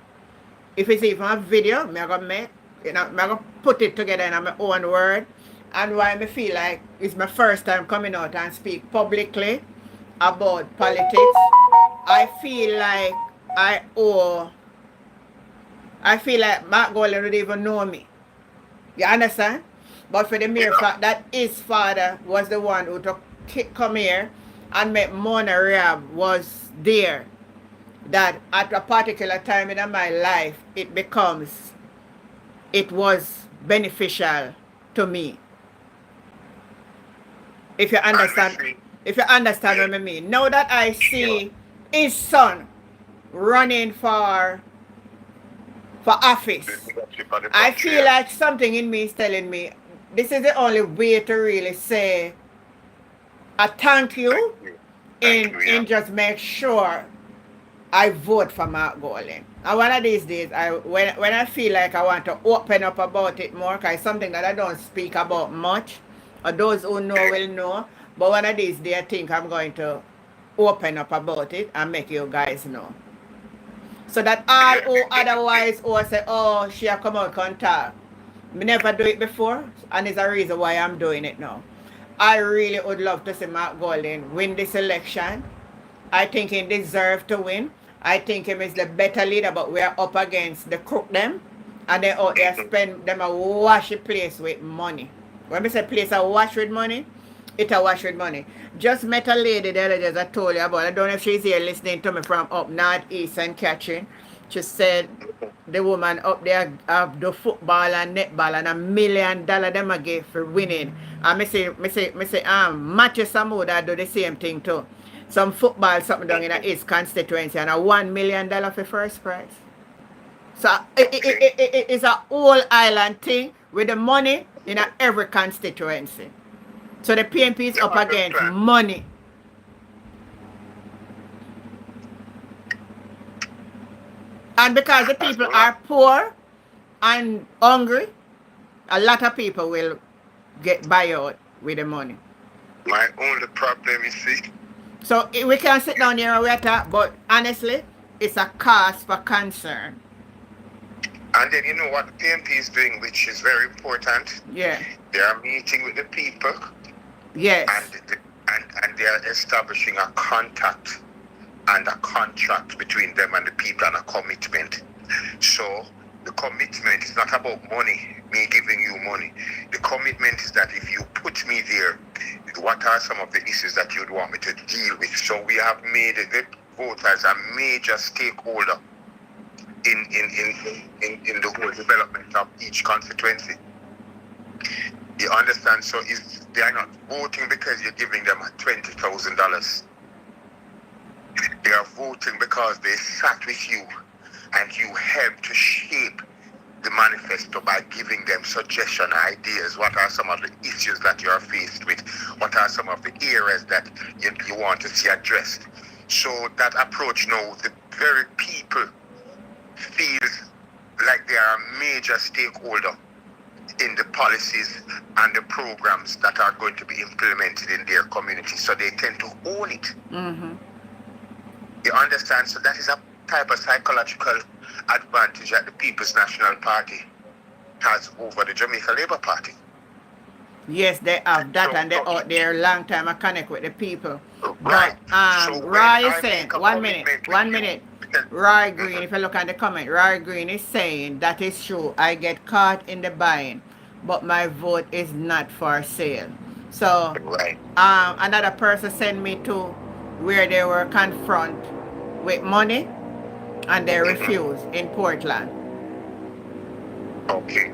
if it's even a video, I'm gonna put it together in my own word. And why I feel like it's my first time coming out and speak publicly about politics, I feel like Mark Golden would even know me. You understand? But for the mere fact that his father was the one who took come here and make Mona Rehab was there, that at a particular time in my life it was beneficial to me. If you understand what I mean. Now that I see his son running for office, I feel like something in me is telling me this is the only way to really say a thank you and just make sure I vote for Mark Golden. And one of these days, when I feel like I want to open up about it more, because it's something that I don't speak about much, or those who know will know, but one of these days I think I'm going to open up about it and make you guys know. So that all who otherwise who say, oh, she come out and talk. Me never do it before, and it's a reason why I'm doing it now. I really would love to see Mark Golden win this election. I think he deserves to win. I think him is the better leader, but we are up against the crook them, and they out there spend them a wash the place with money. When we say place a wash with money, it a wash with money. Just met a lady the other day I told you about. I don't know if she's here listening to me from up northeast and catching. She said the woman up there have the football and netball and $1 million them a give for winning. And me say Matthew Samuda do the same thing too. Some football something down in his constituency and a $1 million for first prize. So it's a whole island thing with the money in every constituency. So the PNP is You up against understand? money. And because the As people long are poor and hungry, a lot of people will get buyout with the money. my only problem is see, So we can sit down here and we talk, but honestly, it's a cause for concern. and then you know what the PMP is doing, which is very important. Yeah. They are meeting with the people Yes. and they are establishing a contact and a contract between them and the people and a commitment. So the commitment is not about money, me giving you money. The commitment is that if you put me there, what are some of the issues that you'd want me to deal with? So we have made the voters a major stakeholder in the whole development of each constituency. You understand? So if they are not voting because you're giving them $20,000, they are voting because they sat with you and you helped to shape the manifesto by giving them suggestion ideas. What are some of the issues that you are faced with? What are some of the areas that you want to see addressed? So that approach now, the very people feel like they are a major stakeholder in the policies and the programs that are going to be implemented in their community. So they tend to own it. Mm-hmm. You understand? So that is a type of psychological advantage that the People's National Party has over the Jamaica Labour Party. Yes, they have that, So- and they're out there a long time. I connect with the people. Right. But So when Roy I is saying, make a one commitment minute, with one you, minute. because- Roy Green, if you look at the comment, Roy Green is saying that is true. I get caught in the buying, but my vote is not for sale. So Right. another person sent me to where they were confronted with money and they refused in Portland. Okay.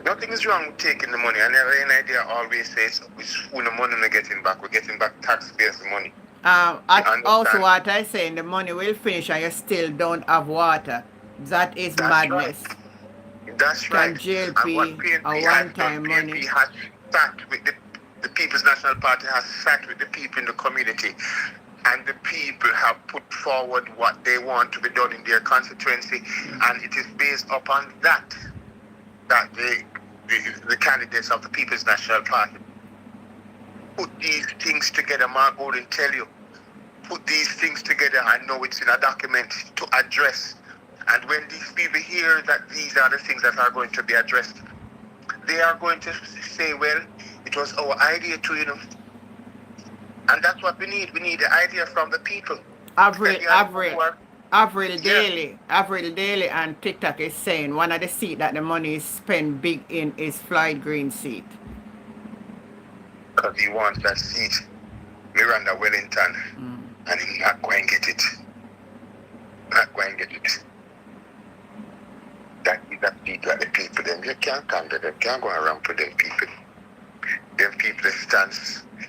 Nothing is wrong with taking the money. I never any idea always says it's who the money we're getting back. We're getting back taxpayers' money. Also what I saying, the money will finish and you still don't have water. That is That's madness. That's Can right. jail And what be PNP a has one-time done, money? PNP has sat with the People's National Party has sat with the people in the community, and the people have put forward what they want to be done in their constituency, and it is based upon that the candidates of the People's National Party put these things together. Mark Golden tell you, put these things together. I know it's in a document to address. And when these people hear that these are the things that are going to be addressed, they are going to say, well, it was our idea too, you know. And that's what we need. We need the idea from the people. Avril Yeah. Daily and TikTok is saying one of the seats that the money is spent big in is Floyd Green seat. Because he wants that seat, Miranda Wellington, and he's not going to get it. Not going to get it. That is that seat like the people, them, you can't come to them, can't go around for them people. Them people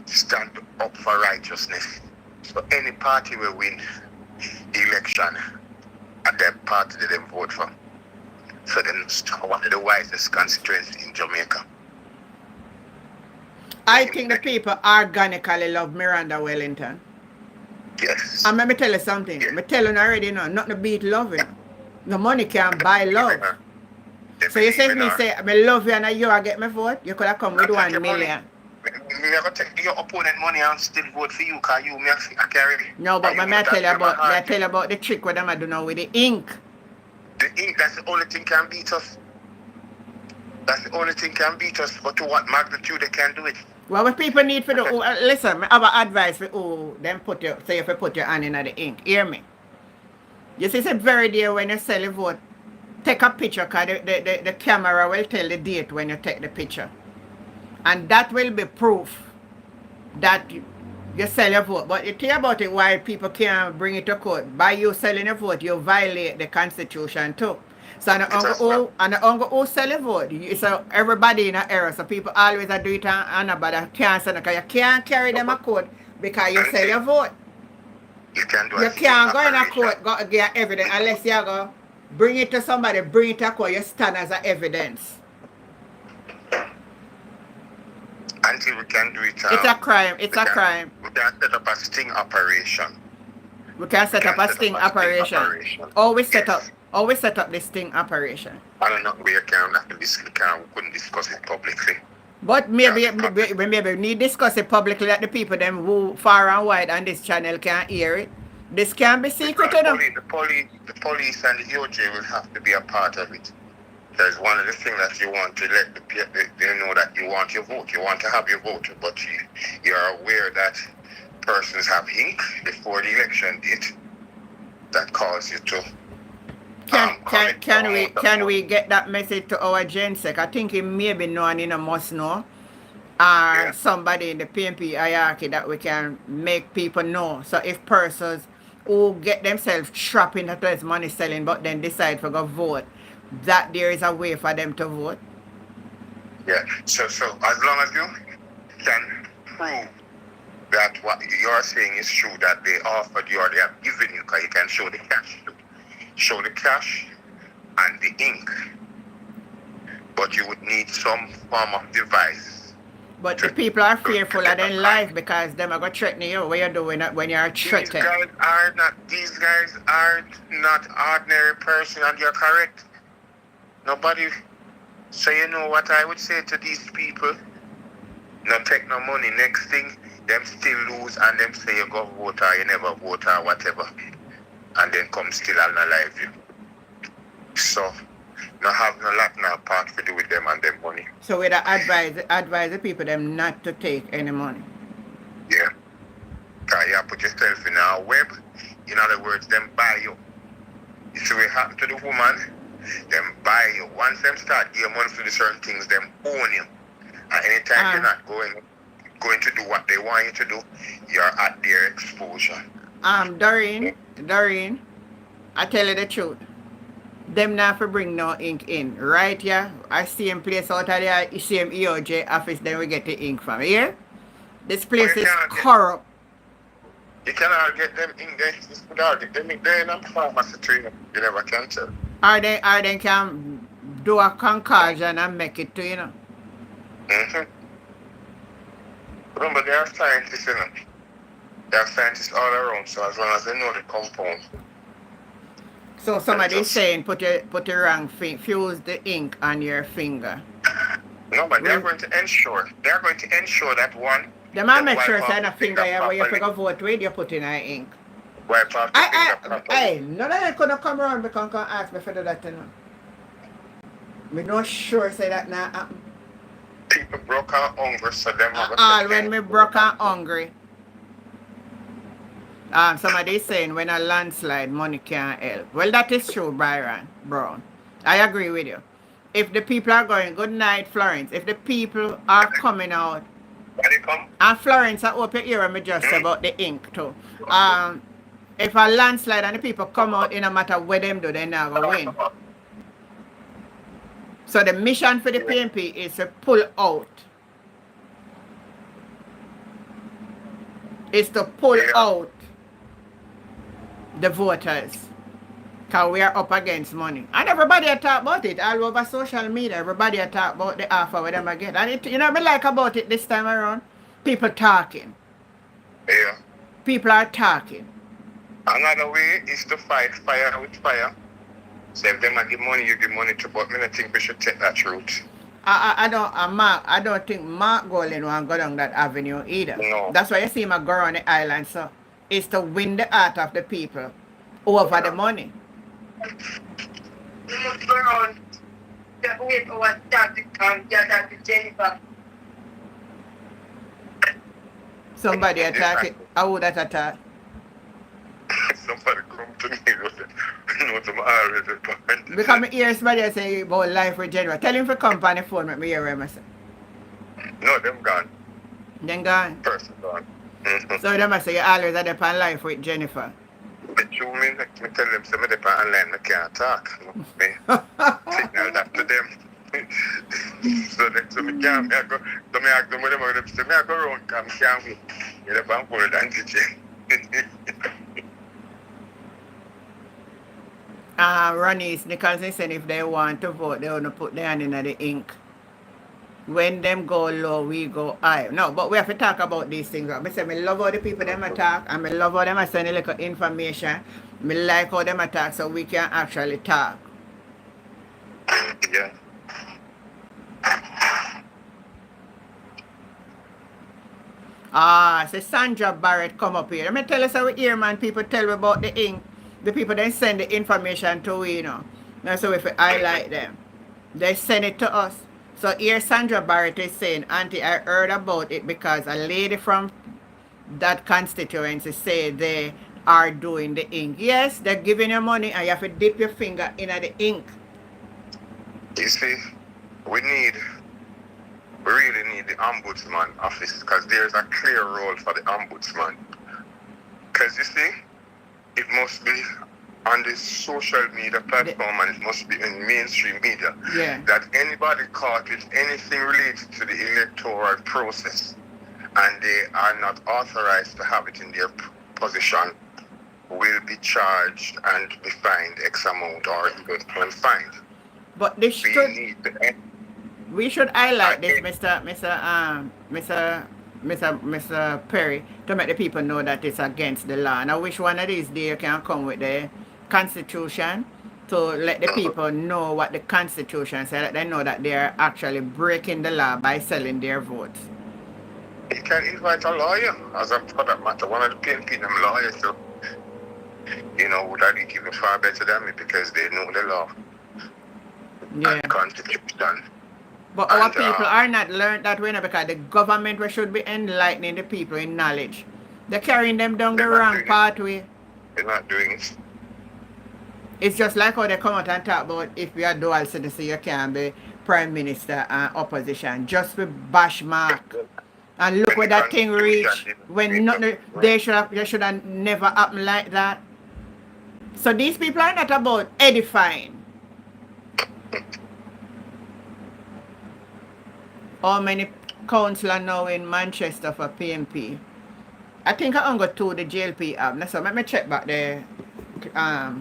stand up for righteousness. So any party will win the election, and that party they them vote for. So then one of the wisest constituencies in Jamaica. I think the people organically love Miranda Wellington. Yes. And let me tell you something. Yeah. Me tell you already now, not to beat loving. No money can buy love. So you say me say, I love you and you get my vote, you could have come with 1 million. Me going to take your opponent money and still vote for you because you me I carry. No, but And me I know tell you that about you're my me I tell you about the trick what them I do now with the ink. The ink, that's the only thing can beat us. That's the only thing can beat us. But to what magnitude they can do it. Well, what people need for the listen, I have an advice for them put your say if you put your hand in the ink. Hear me. You see, it's very dear when you sell a vote. Take a picture because the camera will tell the date when you take the picture. And that will be proof that you sell your vote. But you think about it, why people can't bring it to court. By you selling a vote, you violate the Constitution too. So and the uncle who sell a vote, so everybody in an error. So people always do it and nobody can't sell it because you can't carry them a court because you sell your vote. You can't do You can't go in a court, go get evidence unless you go bring it to somebody, bring it to court, you stand as a evidence. until we can do it. It's a crime. It's we a can- crime. We can set up a sting operation. We can set up a sting operation. Always set up. Yes. Always set up the sting operation. I don't know, we couldn't discuss it publicly. But maybe Yeah. we need discuss it publicly that the people them who far and wide on this channel can hear it. This can be secret, you know. The police and the EOJ will have to be a part of it. There's one of the things that you want to let the people they know that you want your vote. You want to have your vote, but you're aware that persons have ink before the election date that cause you to. Can we get that message to our GenSec? I think it may be known in a must know. Or somebody in the PNP hierarchy that we can make people know. So if persons who get themselves trapped in that place money selling but then decide to go vote, that there is a way for them to vote. Yeah. So as long as you can prove that what you're saying is true, that they offered you or they have given you, because you can show the cash. Show the cash and the ink. But you would need some form of device. But the people are fearful of their life because them are going to threaten you. What you doing when you're threatened? These guys are not ordinary person, and you're correct. Nobody. So you know what I would say to these people? No take no money. Next thing, them still lose and them say you go vote or you never vote or whatever. And then come still alive you. So no have no lot no part to do with them and them money. So we advise the people them not to take any money. Yeah. Because you put yourself in a web. In other words, them buy you. You see what happened to the woman? Them buy you. Once them start giving money for the certain things, them own you. And anytime you're not going to do what they want you to do, you're at their exposure. Doreen, I tell you the truth. Them not for bring no ink in, right? Yeah, I see him place out of there, same EOJ office, then we get the ink from here. This place is corrupt. You cannot get them in there. They're in a pharmacy tree. You never can tell. Or they can do a concoction and make it to, you know. Remember, there are scientists, you know. There are scientists all around, so as long as they know the compound. So somebody is saying put the wrong fuse the ink on your finger. No, but they're going to ensure that one. They might make sure it's a finger where you figure vote with, you put in an ink. Wipe off the finger properly. Hey, none of them could have come around because come ask me for that, you know. Me not sure say that now happen. People broke and hungry, so them all when me broke and hungry. Somebody is saying when a landslide, money can't help. Well, that is true, Byron Brown. I agree with you. If the people are going, good night, Florence. If the people are coming out, and Florence, I hope you hear me just about the ink too. If a landslide and the people come out, it no matter what them do, they're not going to win. So the mission for the PNP is to pull out. Is to pull out the voters. Because we are up against money. And everybody talk about it all over social media. Everybody talk about the offer with them again. And it, you know what I like about it this time around? People talking. Yeah. People are talking. Another way is to fight fire with fire. So if them give money, you give money to, but I think we should take that route. I don't think Mark Golden will go down that avenue either. No. That's why you see him go on the island, so it's to win the heart of the people over the money. Somebody attack it. How would that attack? Somebody come to me with them already. Because I hear somebody say about life with General. Tell him to come on the phone with me here, myself. No, them gone. Then gone. Person gone. So them say you always are there on life with Jennifer. Me tell them some of them online I can't talk. Me signal that to them. So me can't me ask them what them are say me I go around come can't wait. You never hold on to Jen. Ronnie Nicholson said if they want to vote, they want to put their hand in the ink. When them go low, we go high. No, but we have to talk about these things. I say, I love how the people them attack, and I love how them send a little information. I like how them attack, so we can actually talk. Yeah. Say Sandra Barrett come up here. Let me tell us how we hear, man. People tell me about the ink. The people then send the information to we, you know. That's how we highlight them. They send it to us. So here Sandra Barrett is saying, Auntie, I heard about it because a lady from that constituency say they are doing the ink. Yes, they're giving you money and you have to dip your finger in the ink. You see, we really need the ombudsman office because there's a clear role for the ombudsman. Because you see, it must be on the social media platform and it must be in mainstream media that anybody caught with anything related to the electoral process and they are not authorized to have it in their position will be charged and be fined X amount or even fined. But this we should highlight this, Mr. Perry, to make the people know that it's against the law. And I wish one of these days can come with the Constitution to let the people know what the Constitution says, that they know that they are actually breaking the law by selling their votes. You can invite a lawyer, as a for that matter, one of the PNP them lawyers, so you know, would that even far better than me because they know the law. Yeah. And Constitution. But our people are not learned that way now because the government should be enlightening the people in knowledge. They're carrying them down the wrong pathway. They're not doing it. It's just like how they come out and talk about if you are dual citizen, you can be prime minister and opposition. Just with bash mark. And look where that thing reached. When nothing, they should have never happened like that. So these people are not about edifying. How many councillors now in Manchester for PMP? I think I'm going to the JLP app. So let me check back there. I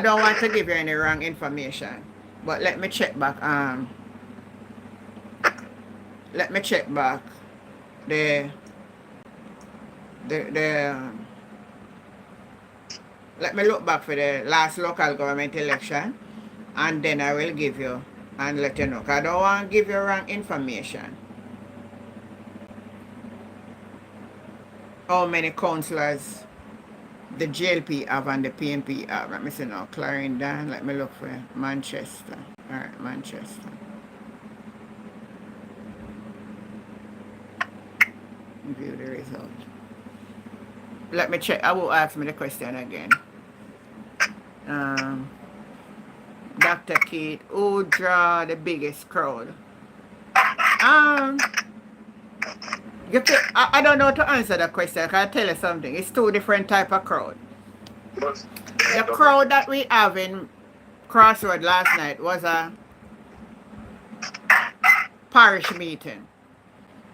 don't want to give you any wrong information, but let me check back. Let me check back let me look back for the last local government election, and then I will give you and let you know. 'Cause I don't want to give you wrong information. How many councillors the JLP have and the PNP have? Let me see now. Clarendon. Let me look for Manchester. Alright, Manchester. View the result. Let me check. I will ask me the question again. Dr. Keith, who draw the biggest crowd? I don't know to answer that question. Can I tell you something? It's two different type of crowd. The crowd that we have in Crossroad last night was a parish meeting.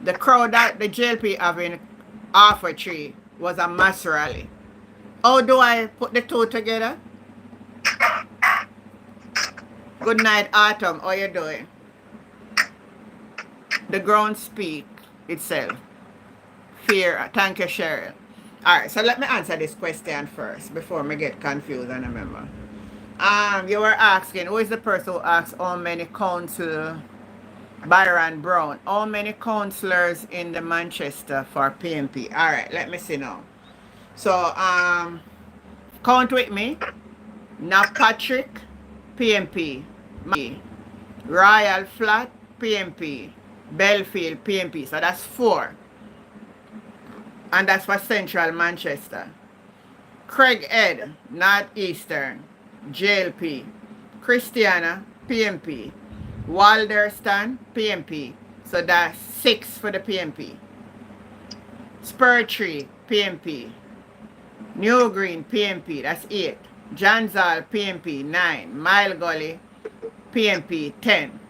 The crowd that the JLP have in Alpha Tree was a mass rally. How do I put the two together? Good night, Autumn. How you doing? The ground speak itself. Fear. Thank you, Cheryl. Alright, so let me answer this question first before I get confused and remember. You were asking, who is the person who asked how many council Byron Brown? How many councillors in the Manchester for PMP? Alright, let me see now. So count with me. Now Patrick, PMP. Royal Flat, PMP. Belfield, PMP. So that's 4. And that's for Central Manchester. Craig Ed, Northeastern, JLP. Christiana, PMP. Walderston, PMP. So that's 6 for the PMP. Spurtree, PMP. New Green, PMP. That's 8. Jansal, PMP. 9. Mile Gully, PMP. 10.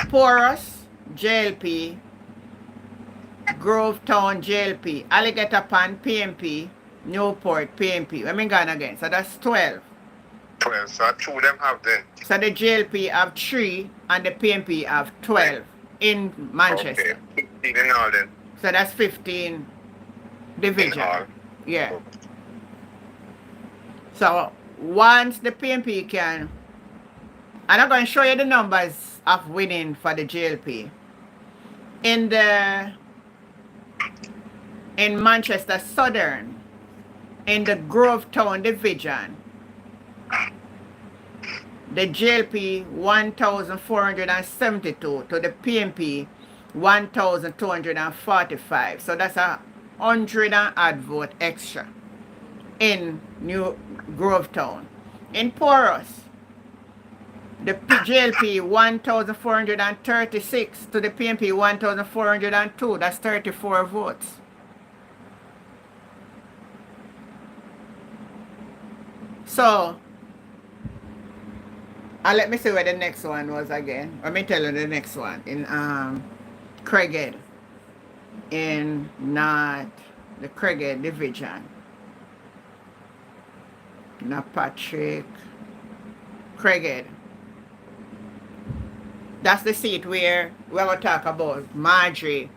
Porus, JLP. Grovetown, JLP. Alligator Pond, PMP. Newport, PMP. Let me go again. So that's 12. 12. So two of them have then. So the JLP have 3 and the PNP have 12 in Manchester. Okay. 15 in all then. So that's 15 In division. all. Yeah. So once the PNP can, and I'm going to show you the numbers of winning for the JLP. In Manchester Southern, in the Grovetown division, the JLP 1,472 to the PNP 1,245. So that's 100 and odd vote extra in New Grovetown. In Porus, the JLP 1,436 to the PNP 1,402. That's 34 votes. So, let me see where the next one was again. Let me tell you the next one. In Craighead. In not the Craighead division. Not Patrick. Craighead. That's the seat where we're going to talk about Audrey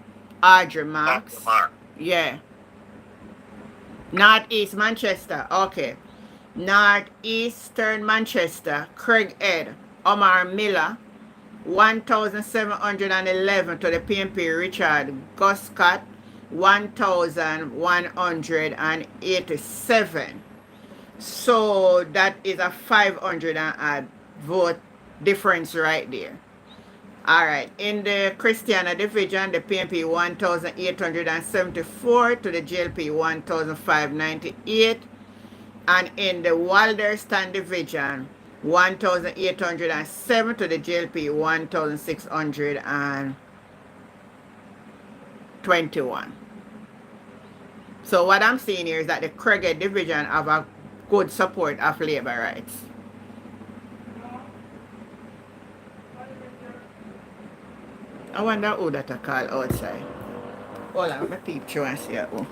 Marks. Yeah. Northeast Manchester. Okay. Northeastern Manchester, Craighead, Omar Miller, 1,711 to the PNP Richard Guscott, 1,187. So that is a 500 and odd vote difference right there. All right, in the Christiana division, the PNP 1,874 to the JLP 1,598. And in the Walderston division, 1,807 to the JLP 1,621. So what I'm seeing here is that the Craighead division have a good support of labor rights. I wonder who that I call outside. Hold on, I'm going to peep through and see who.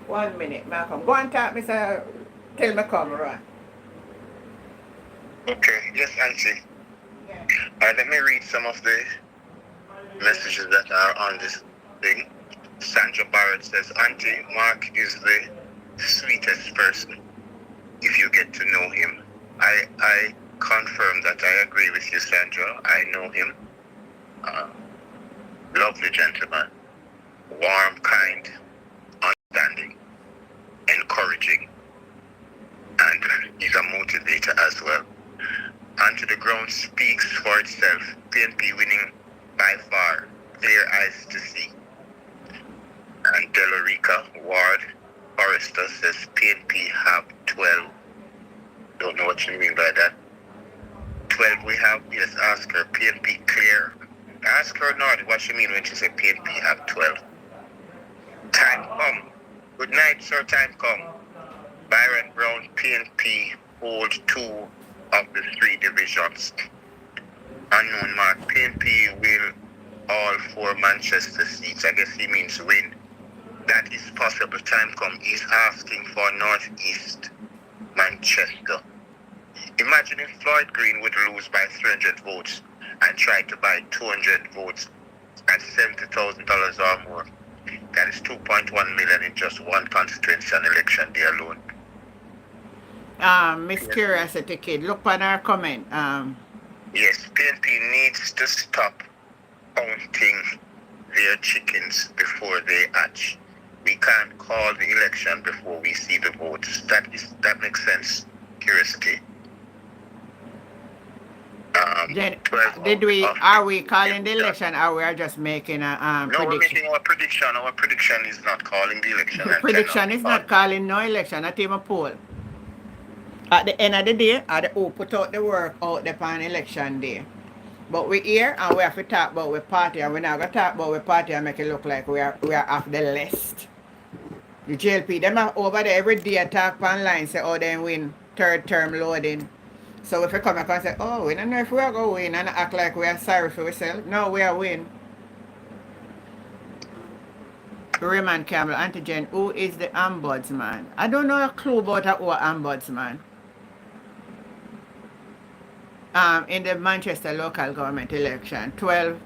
One minute, Malcolm. Go and talk, Mr. Tell me come, right? Okay, yes, Auntie. Yeah. Let me read some of the messages that are on this thing. Sandra Barrett says, Auntie, Mark is the sweetest person if you get to know him. I confirm that I agree with you, Sandra. I know him. Lovely gentleman. Warm, kind, understanding, encouraging, and he's a motivator as well. And to the ground speaks for itself. PNP winning by far, clear eyes to see. And Delorica Ward Forrester says PNP have 12. Don't know what you mean by that. 12 we have, yes, ask her. PNP clear. Ask her not what she mean when she said PNP have 12. Time come. Good night, sir. Time come. Byron Brown, PNP hold 2 of the 3 divisions. Unknown Mark, PNP will all 4 Manchester seats. I guess he means win. That is possible. Time come. He's asking for Northeast Manchester. Imagine if Floyd Green would lose by 300 votes and try to buy 200 votes at $70,000 or more. That is 2.1 million in just one constituency and election day alone. Miss Curiosity Kid, look on our comment. Yes, PNP needs to stop counting their chickens before they hatch. We can't call the election before we see the votes. That makes sense. Curiosity. Then, are we calling the election or we are just making a No, prediction? we're making our prediction. Our prediction is not calling the election. The prediction is not calling no election, not even poll. At the end of the day, who put out the work out there on election day. But we're here and we have to talk about our party, and we're not going to talk about our party and make it look like we are off the list. The JLP, them are over there every day talk online, say, oh, they win 3rd term loading. So if we come back and say, oh, we don't know if we are going to win and act like we are sorry for ourselves. No, we are win. Raymond Campbell, Antigen, who is the ombudsman? I don't know a clue about who ombudsman. In the Manchester local government election, 12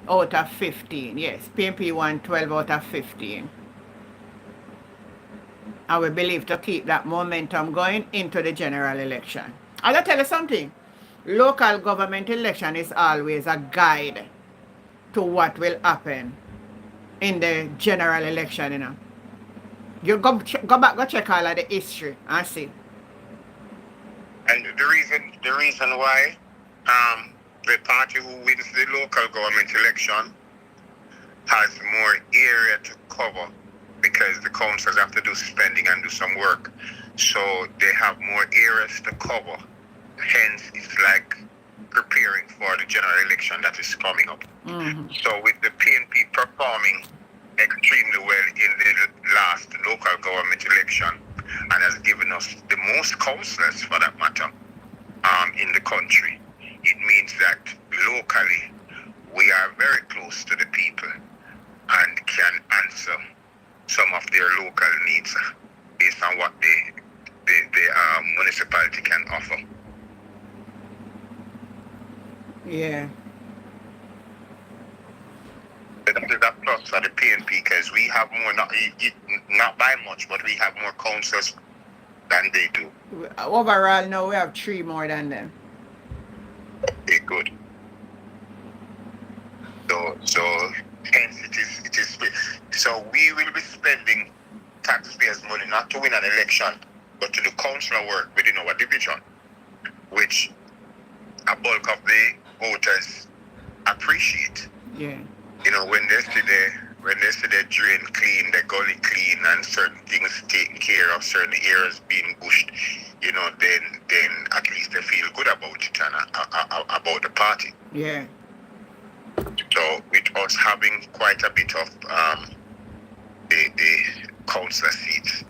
out of 15. Yes, PNP won 12 out of 15. And we believe to keep that momentum going into the general election. I'll tell you something. Local government election is always a guide to what will happen in the general election, you know. You go back, go check all of the history and see. And the reason why the party who wins the local government election has more area to cover because the councils have to do spending and do some work. So they have more areas to cover. Hence, it's like preparing for the general election that is coming up. Mm-hmm. So with the PNP performing extremely well in the last local government election and has given us the most councillors for that matter in the country, it means that locally we are very close to the people and can answer some of their local needs based on what the municipality can offer. Yeah. That is a plus for the PNP because we have more, not by much, but we have more councils than they do. Overall, now we have 3 more than them. Okay, good. So hence it is. So we will be spending taxpayers' money not to win an election, but to do councillor work within our division, which a bulk of the voters appreciate. Yeah. You know, when they see the drain clean, the gully clean, and certain things taken care of, certain areas being bushed, you know, then at least they feel good about it and about the party. Yeah. So with us having quite a bit of the councillor seats,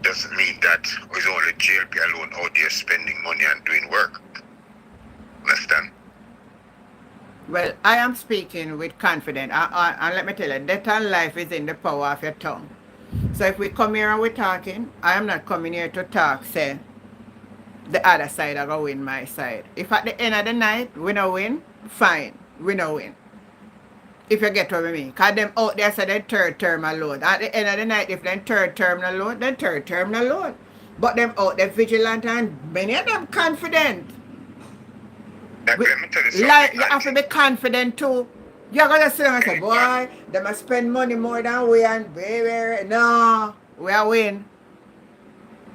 doesn't mean that it's only JLP alone out there spending money and doing work. Understand? Well, I am speaking with confidence. And let me tell you, death and life is in the power of your tongue. So if we come here and we're talking, I am not coming here to talk, say, the other side are going to win my side. If at the end of the night, we don't win, fine, we don't win. If you get what I mean. Because them out there say they third term alone. At the end of the night, if they third term alone, then third term alone. But them out there vigilant and many of them confident. Let me tell you something. Like, you have to be confident too. You're going to sit and say, boy, they must spend money more than we and baby. No, we are win.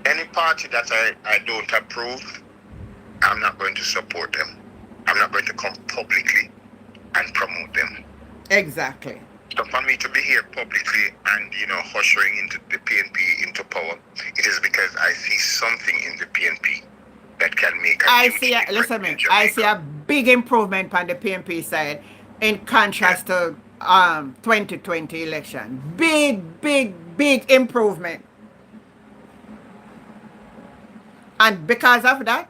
Any party that I don't approve, I'm not going to support them. I'm not going to come publicly and promote them. Exactly. So for me to be here publicly and, you know, ushering into the PNP into power, it is because I see something in the PNP that can make a huge difference. Listen to me, I see a big improvement on the PNP side in contrast to 2020 election. Big improvement. And because of that,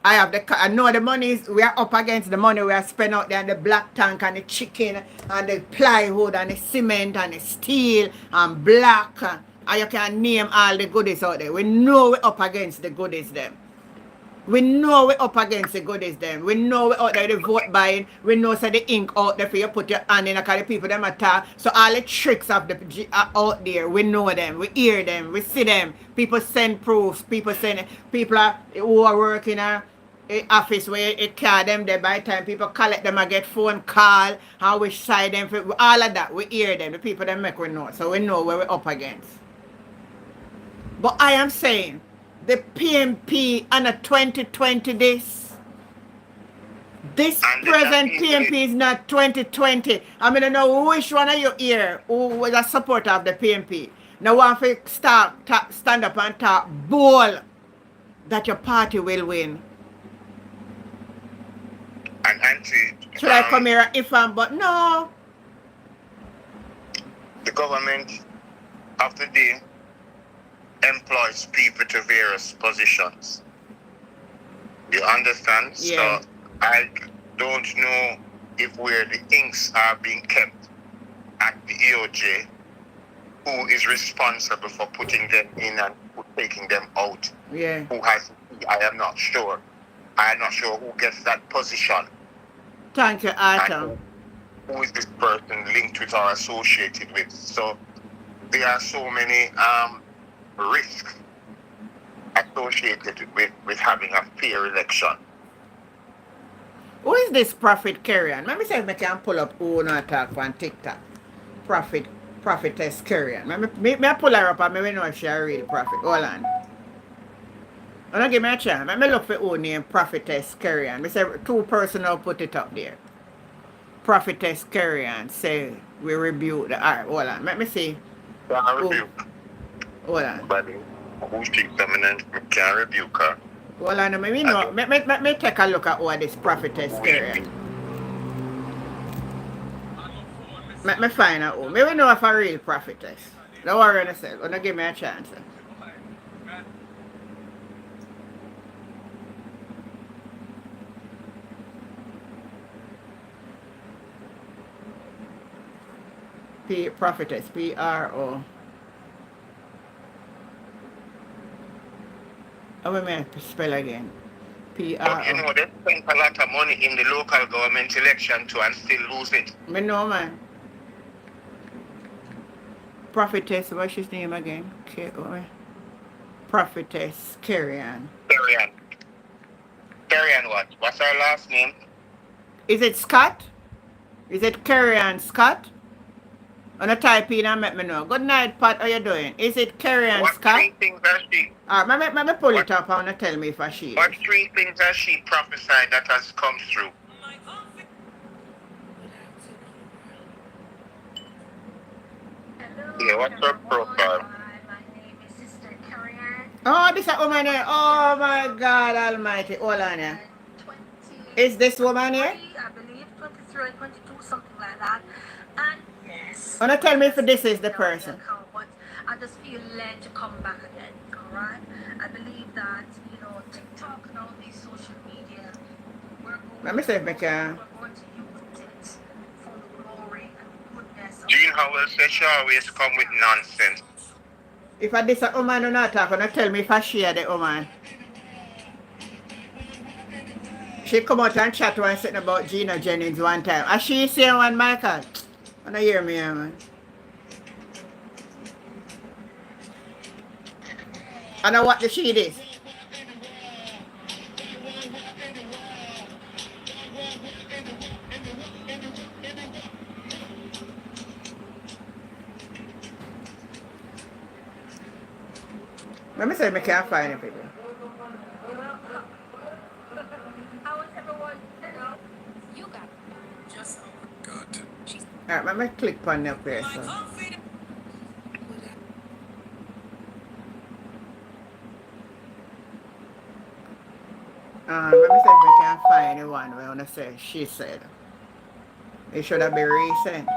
I know the money is, we are up against the money we are spending out there on the black tank and the chicken and the plywood and the cement and the steel and black. And you can name all the goodies out there. We know we're up against the goodies them. We know we're up against the goodies them. We know we're out there the vote buying. We know so the ink out there for you put your hand in because the people them attack. So all the tricks of the are out there. We know them. We hear them. We see them. People send proofs. People who are working in office where it call them there by time people collect them and get phone call and we side them for all of that. We hear them. The people that make we know. So we know where we're up against. But I am saying the PNP and a 2020 this present PNP is not 2020. I mean, I know which one of you here who was a supporter of the PNP. Now want to stand up and talk bold that your party will win. And Auntie, should I come here if I'm, but no. The government of the day employs people to various positions. You understand? Yeah. So I don't know if where the inks are being kept at the EOJ who is responsible for putting them in and taking them out. Yeah. Who has? I am not sure. I am not sure who gets that position. Thank you, Arthur. And who is this person linked with or associated with? So there are so many risks associated with having a fair election. Who is this Prophet Carrion? Let me see if I can pull up who not talk on TikTok. Prophetess Carrion. May I pull her up and maybe know if she a real prophet. Hold on. Wanna give me a chance. Let me look for who named Prophetess Carrion. Me say two person now put it up there. Prophetess Carrion say we rebuke the art. Hold on. Let me see. Can rebuke. Hold on. But who she's eminent can rebuke her. Hold on. Let me take a look at who this Prophetess Carrion. Let me find out who. Maybe know if a real prophetess. Don't worry on yourself. Wanna give me a chance. Prophetess, P-R-O. How am I spell again? P-R-O. But you know, they spent a lot of money in the local government election too and still lose it. Me know, man. Prophetess, what's his name again? Prophetess Carrion. Carrion what? What's her last name? Is it Scott? Is it Carrion Scott? Wanna type in and let me know. Good night, Pat. How you doing? Is it Carrion What Scott? 3 things has she? Alright, let me pull it up and tell me if I she What is. 3 things has she prophesied that has come through? Yeah, what's her profile? My name is Sister Carrion. Oh, this a woman here. Oh my God Almighty. Hold on here. 20. Is this woman here? I believe 23 or 22, something like that. And yes. Wanna tell me if this is the person? But I just feel led to come back again. Alright? I believe that, TikTok and all these social media, Let me see if I can. we're going to use it for the glory and goodness of Jean Howell says she always come with nonsense. If I this a woman or not talk, wanna tell me if I share the woman. She come out and chat one sitting about Gina Jennings one time. And she say one Michael. Wanna hear me, man. And I what the she is. Let me see if I can't find it, people. How is everyone? You got just good. Alright, let me click on up there. So. Let me see if I can find the one where I wanna say she said. It should have been recent.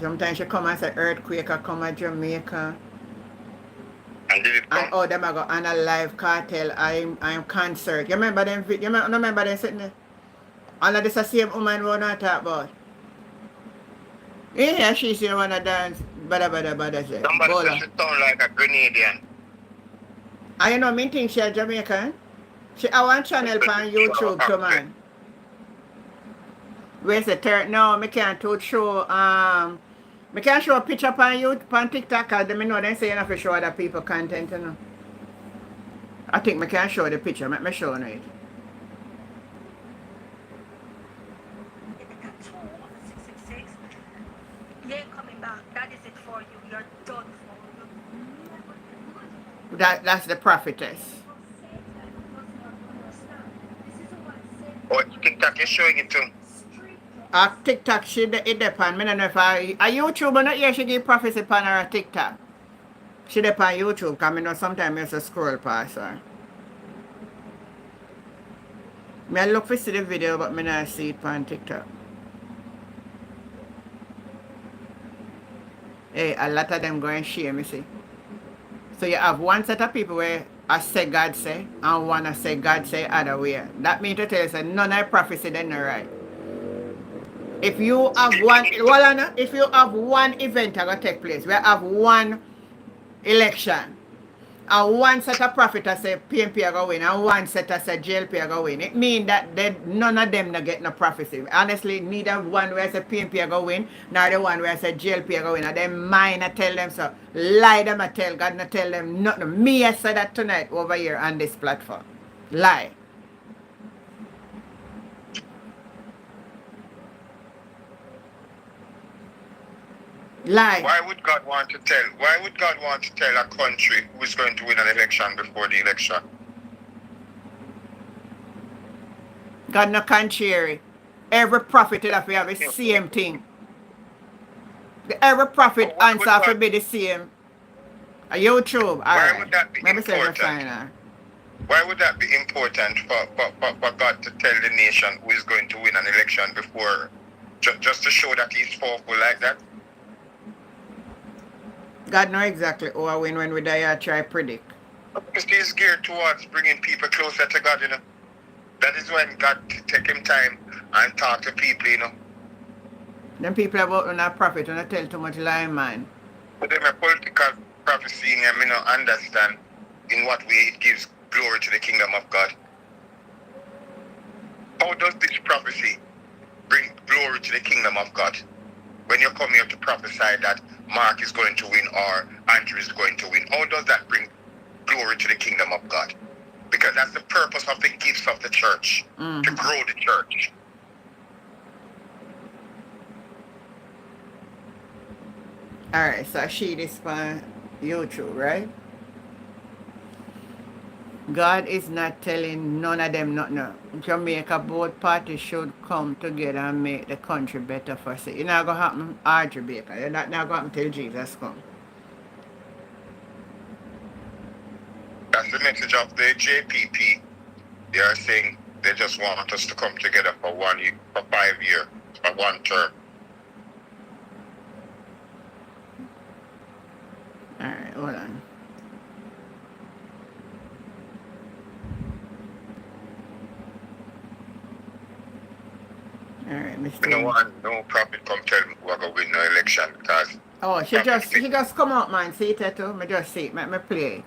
Sometimes she come and say earthquake or come at Jamaica. And did it And come? them I go on a live cartel. I'm concert. You remember them? You remember them sitting there? All of this the same woman we not talk about. Yeah, she say wanna dance. Bada say. Somebody Bola. says she sound like a Grenadian. And you know me think she a Jamaican. She have one channel on YouTube too, man. Where's the third? No, me can't show me can't show a picture on YouTube on TikTok because they know they say you have to show other people content, you know. I think me can show the picture, make me show it. You ain't coming back. That is it for you. You're done for. That's the prophetess. Oh, TikTok is showing it too. TikTok she it depend. Me don't know if a YouTube not here she give prophecy upon her TikTok. She depend on YouTube because I know sometimes I used to scroll past her. Me I look for see the video but me not see it on TikTok. Hey, a lot of them go and share me see. So you have one set of people where I say God say and one I say God say other way. That means to tell you say none of the prophecy they not right. If you have one, well, Anna, if you have one event that will take place, we have one election, and one set of profit I say PNP are going win, and one set I say JLP are going win. It means that none of them not get no prophecy. Honestly, neither one where I say PNP are going win, nor the one where I say JLP are going win. And then mine I tell them so. Lie them I tell God not tell them nothing. Me I said that tonight over here on this platform. Lie. Lie. Why would God want to tell a country who is going to win an election before the election? God no contrary. Every prophet will have the same thing. Every prophet answer will be the same. A YouTube. Why would that be important? Final. Why would that be important for God to tell the nation who is going to win an election before, just to show that he's powerful like that? God know exactly who I win when we die or try predict. Because he's geared towards bringing people closer to God, you know. That is when God take him time and talk to people, you know. Them people about when a prophet and I tell too much lie, man. But them a political prophecy and me not understand in what way it gives glory to the kingdom of God. How does this prophecy bring glory to the kingdom of God? When you come here to prophesy that Mark is going to win or Andrew is going to win, how does that bring glory to the kingdom of God? Because that's the purpose of the gifts of the church, to grow the church. Alright, so she this on YouTube, right? God is not telling none of them nothing. Jamaica both parties should come together and make the country better for us. It's not going to happen all Jamaica. It's not going to happen till Jesus come. That's the message of the JPP. They are saying they just want us to come together for 1 year, for 5 years, for one term. Alright, hold on. Alright, Mr. No one, no prophet come tell me who are going to win the election because... Oh, she just come out, man. See it too? Me just see it. Make me play it.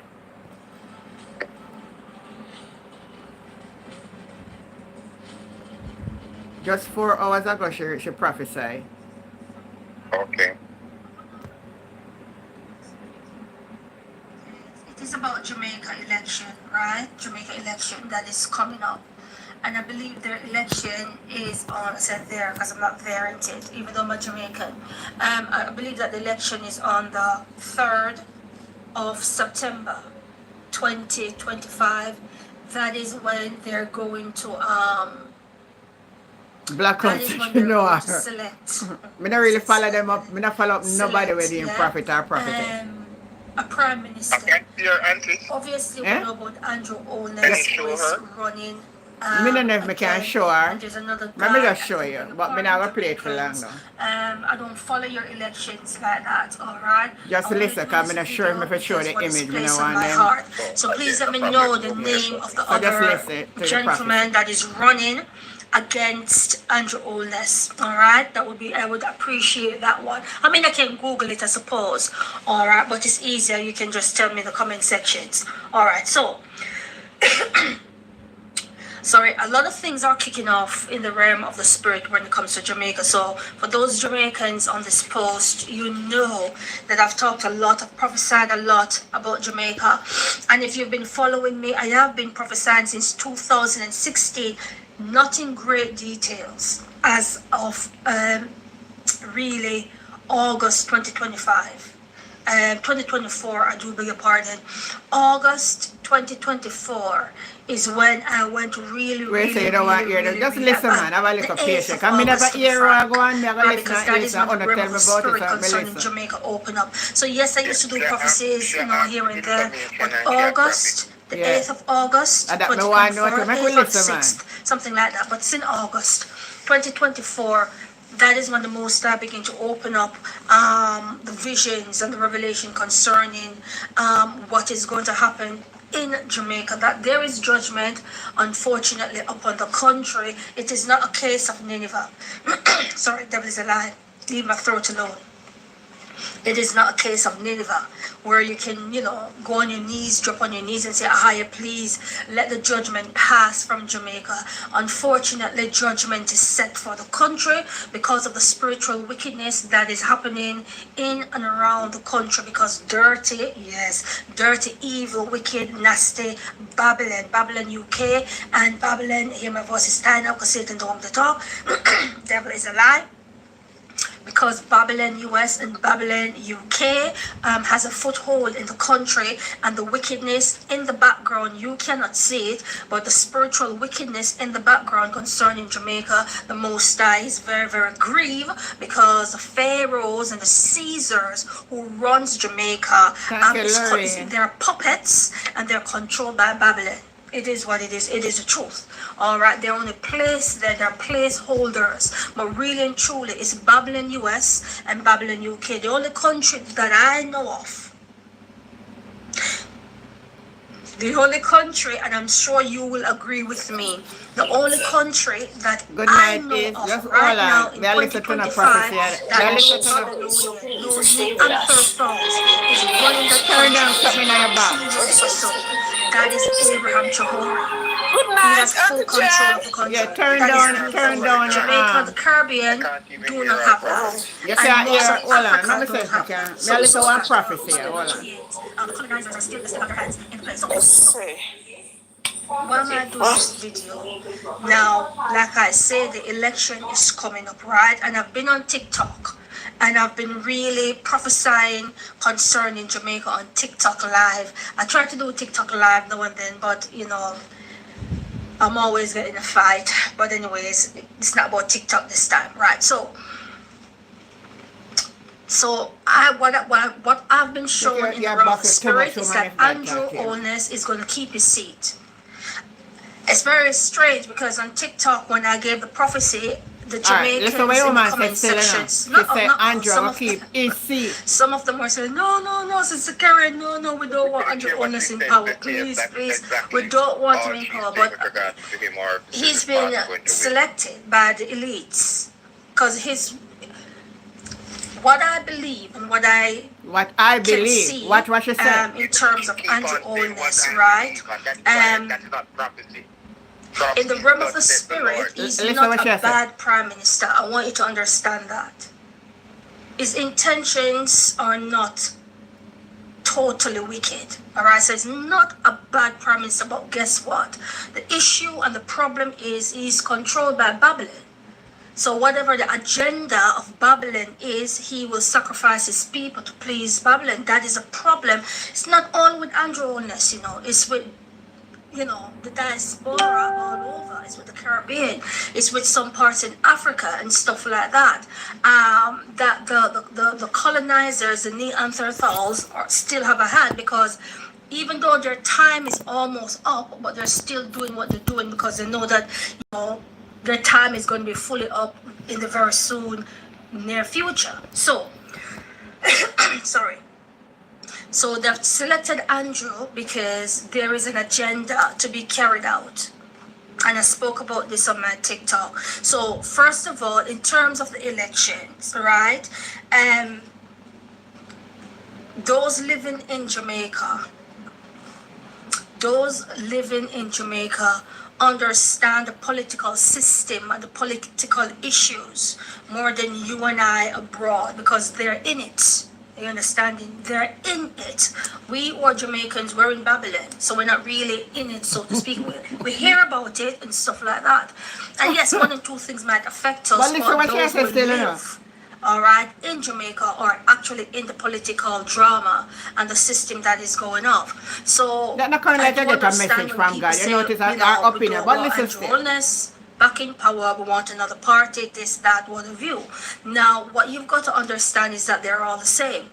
Just 4 hours ago, she prophesied. Okay. It is about Jamaica election, right? Jamaica election that is coming up. And I believe their election is on, I said there because I'm not there in it, even though I'm a Jamaican. I believe that the election is on the 3rd of September 2025. That is when they're going to Black that is country, when you they're know. going to select. Me not really follow them up. Me not follow up nobody with the prophet or prophet. A prime I minister. can't see your auntie. Obviously, we Eh? know about Andrew Can Holness you who show is her? running. Me don't know if me can again, show her. and there's another Let me guy, just show I you, think, but me not gonna play it for long Republicans. now. I don't follow your elections like that, alright? Just I only listen, do cause me this not sure video if I show the because what is image, me placed no on want my them. heart. So please let me know the name of the So just other listen to the gentleman that is running against Andrew Holness. Alright, that would be, I would appreciate that one. I mean, I can Google it, I suppose. Alright, but it's easier. You can just tell me in the comment sections. Alright, so sorry, a lot of things are kicking off in the realm of the spirit when it comes to Jamaica. So for those Jamaicans on this post, you know that I've talked a lot, I've prophesied a lot about Jamaica. And if you've been following me, I have been prophesying since 2016, not in great details, as of really August 2025. 2024, I do beg your pardon. August 2024 is when I went really, Wait, so you don't want to hear them. Just listen, man. Have a little the 8th patience. of Cause me never August, to be hear frank. her go on. Me have a listen Because and that is listen. when I the want to realm tell of me the about it, spirit so me concerning listen. Jamaica open up. So yes, I used to do prophecies, you know, here and there. But Yeah. August, the Yeah. 8th of August, And that me want to know 2024, too. Make we 8th or listen, man. 6th, something like that. But it's in August 2024. That is when the Most High begin to open up the visions and the revelation concerning what is going to happen in Jamaica, that there is judgment, unfortunately, upon the country. It is not a case of Nineveh. Sorry, devil is a lie. Leave my throat alone. It is not a case of Nineveh where you can, go on your knees, drop on your knees and say, higher, please let the judgment pass from Jamaica. Unfortunately, judgment is set for the country because of the spiritual wickedness that is happening in and around the country, because dirty, evil, wicked, nasty Babylon UK and Babylon, hear my voice is standing up because Satan don't want to talk. Devil is a lie. Because Babylon US and Babylon UK has a foothold in the country, and the wickedness in the background, you cannot see it, but the spiritual wickedness in the background concerning Jamaica, the Most High is very, very grieved, because the pharaohs and the Caesars who runs Jamaica, they're puppets and they're controlled by Babylon. It is what it is. It is the truth. All right. They're only they're placeholders. But really and truly, it's Babylon US and Babylon UK. The only country that I know of. The only country, and I'm sure you will agree with me, the only country that I know of right now in 2025 that is running the country. That is Abraham Jehovah. He has full control of the country. Yeah, turn down. Jamaica, the Caribbean do not have that. Yes, hold on. Let me say something. We are listening to one prophecy here. Hold on. The colonizers are still listed on their hands in place. Why am I doing this video? Now, like I say, the election is coming up, right? And I've been on TikTok. And I've been really prophesying concerning Jamaica on TikTok Live. I try to do TikTok Live now and then, but I'm always getting a fight. But anyways, it's not about TikTok this time, right? So what I've been shown in the realm of the spirit is that Andrew Holness is going to keep his seat. It's very strange because on TikTok, when I gave the prophecy, the Jamaicans in the comment sections, some of them were saying, no, Sister Karen, no, we don't want Andrew Holness in power, please, we don't want him in power. But he's been selected by the elites because what I believe and what I see, what you said in terms of Andrew Holness, right? In the realm of the spirit, he's not a bad prime minister. I want you to understand that. His intentions are not totally wicked. Alright, so he's not a bad prime minister, but guess what? The issue and the problem is he's controlled by Babylon. So whatever the agenda of Babylon is, he will sacrifice his people to please Babylon. That is a problem. It's not all with Andrew Holness, it's with the diaspora all over. It's with the Caribbean. It's with some parts in Africa and stuff like that. That the colonizers, the Neanderthals, still have a hand, because even though their time is almost up, but they're still doing what they're doing because they know that their time is going to be fully up in the very soon near future. So, sorry. So they've selected Andrew because there is an agenda to be carried out. And I spoke about this on my TikTok. So first of all, in terms of the elections, right? Those living in Jamaica understand the political system and the political issues more than you and I abroad, because they're in it. You understanding? They're in it. We or Jamaicans, we're in Babylon, so we're not really in it, so to speak. We hear about it and stuff like that. And yes, one and two things might affect us, but those who live, in Jamaica are actually in the political drama and the system that is going off. So that's not kind of like I get a message from God. You notice our opinion, but listen. Back in power, we want another party, this, that, what have you. Now, what you've got to understand is that they're all the same.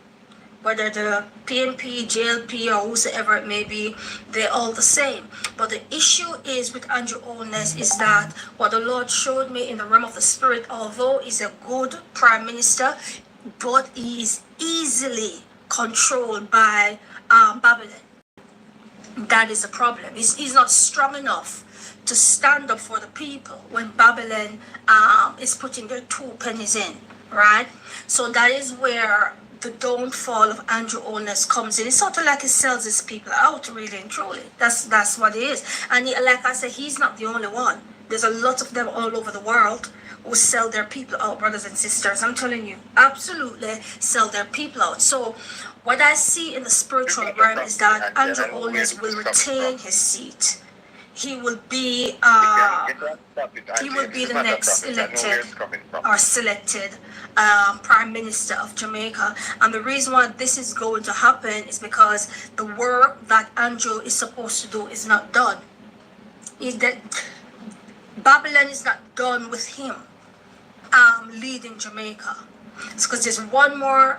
Whether the PNP, JLP, or whosoever it may be, they're all the same. But the issue is with Andrew Holness is that what the Lord showed me in the realm of the spirit, although he's a good prime minister, but he is easily controlled by Babylon. That is a problem. He's not strong enough to stand up for the people when Babylon is putting their 2 pennies in, right? So that is where the downfall of Andrew Holness comes in. It's sort of like he sells his people out, really and truly. That's what it is. And like I said, he's not the only one. There's a lot of them all over the world who sell their people out, brothers and sisters. I'm telling you, absolutely sell their people out. So what I see in the spiritual realm is that Andrew Holness will retain his seat. He will be the next elected or selected Prime Minister of Jamaica. And the reason why this is going to happen is because the work that Andrew is supposed to do is not done. Babylon is not done with him leading Jamaica. It's because there's one more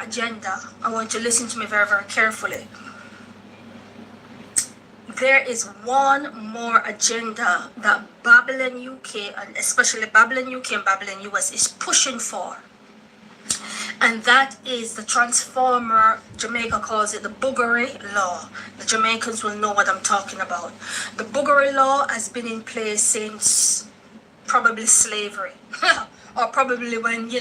agenda. I want you to listen to me very, very carefully. There is one more agenda that Babylon UK, and especially Babylon UK and Babylon US, is pushing for. And that is the transformer, Jamaica calls it the boogery law. The Jamaicans will know what I'm talking about. The boogery law has been in place since probably slavery. Or probably when,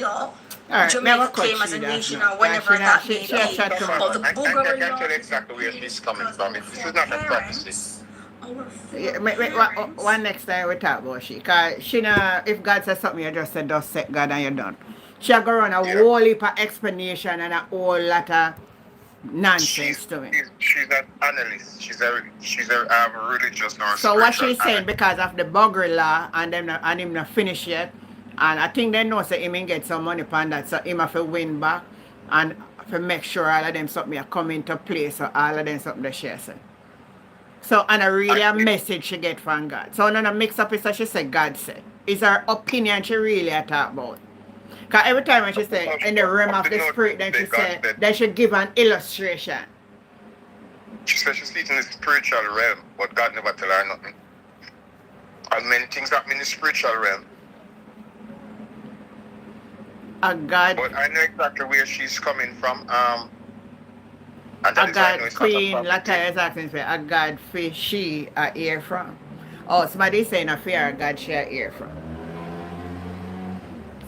Alright, Jamaica came as a nation or whenever that may be. But the boogery law... I can tell exactly where she's coming from. This is not a prophecy. One next time we talk about she. Because she know, if God says something, you just say, just set God and you're done. She'll go on a whole heap of explanation and a whole lot of nonsense to me. She's an analyst. She's a religious nurse. So what she's saying, because of the buggery law and him not finished yet, and I think they know say him get some money upon that, so him have to win back and to make sure all of them something come into place, so all of them something that she say. So and a really a message she get from God. So none of mix up is that she said God said. Is her opinion she really a talk about. Because every time when she say in the realm of the spirit, then she said they should give an illustration. She said she's in the spiritual realm, but God never tell her nothing. And many things happen in the spiritual realm. A God. But I know exactly where she's coming from. A God Queen Latta is asking for a God for she a hear from. Oh, somebody saying a fear God she a hear from.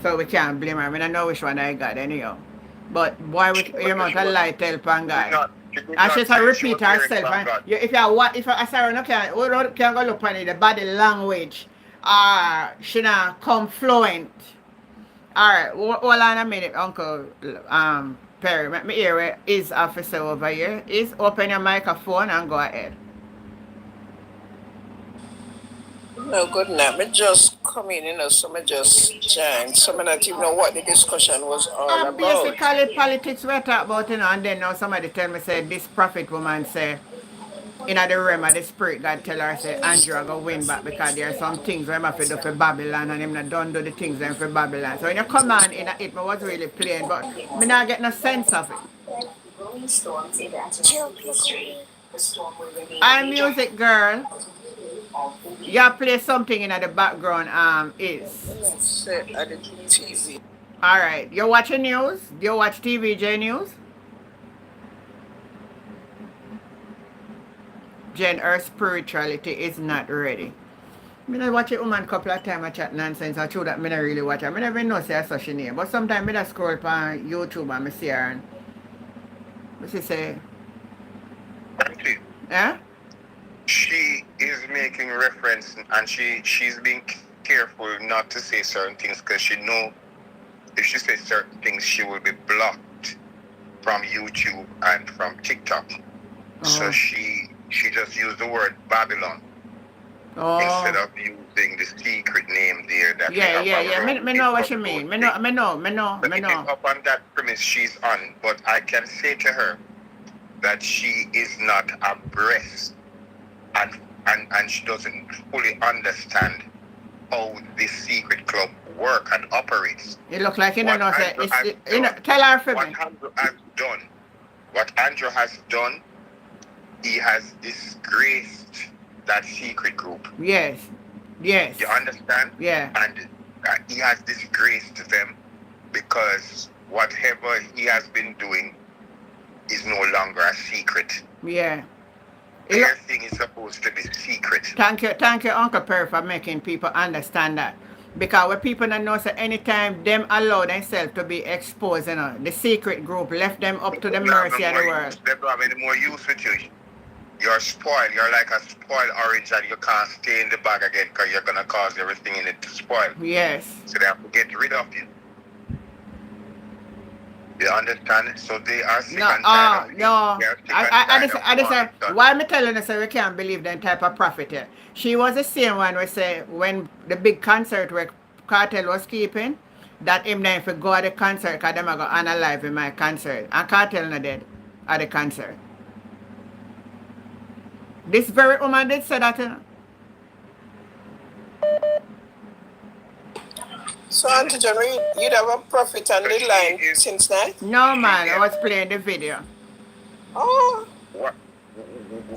So we can't blame her. I mean, I know which one I got anyhow. But why would you amount of light help on God? And she's a repeat herself. And if I sorry, no can go look on it, the body language. She not come fluent. Alright, hold on a minute, Uncle Perry. Let me hear it. Is officer over here. Is open your microphone and go ahead. No, good night. Me just come in, so me just joined. So me not even know what the discussion was all about. Basically, politics we talk about, and then now somebody tell me, say, this prophet woman say, in the realm of the spirit, God tell her, say, Andrew go win back because there are some things we have to do for Babylon, and him not done do the things then for Babylon. So when you come on in it, me was really plain, but me not get no sense of it. I'm music girl. You play something in the background, is. Set at the TV. Alright, you watching news? Do you watch TVJ News? Jen, her spirituality is not ready. I watch a woman couple of times I chat nonsense. I true that I don't really watch her. I never know say such a name. But sometimes I just scroll on YouTube and I see her and what she say? Yeah? She is making reference and she's being careful not to say certain things because she know if she says certain things she will be blocked from YouTube and from TikTok. So she just used the word Babylon instead of using the secret name there. That yeah. Me know what you mean. Me know. Up on that premise she's on, but I can say to her that she is not abreast and she doesn't fully understand how this secret club work and operates. It looks like tell her for me. What Andrew has done, he has disgraced that secret group. Yes. You understand? Yeah. And he has disgraced them because whatever he has been doing is no longer a secret. Yeah. Their thing is supposed to be secret. Thank you, Uncle Perry, for making people understand that. Because when people don't know, so anytime them allow themselves to be exposed, the secret group left them up to the mercy of the world. They don't have any more use with you. You're spoiled. You're like a spoiled orange and you can't stay in the bag again because you're going to cause everything in it to spoil. Yes. So they have to get rid of you. You understand? So they are sick and tired of you. No. They are sick and tired I of just what why am I telling you so we can't believe that type of prophet here? She was the same one we say when the big concert where Cartel was keeping, that him then if go at the concert because them are going to analyze in my concert. And Cartel not dead at the concert. This very woman did say that, So, Auntie John, you'd have a prophet on the line since night? No, man, I was playing the video. Oh. What?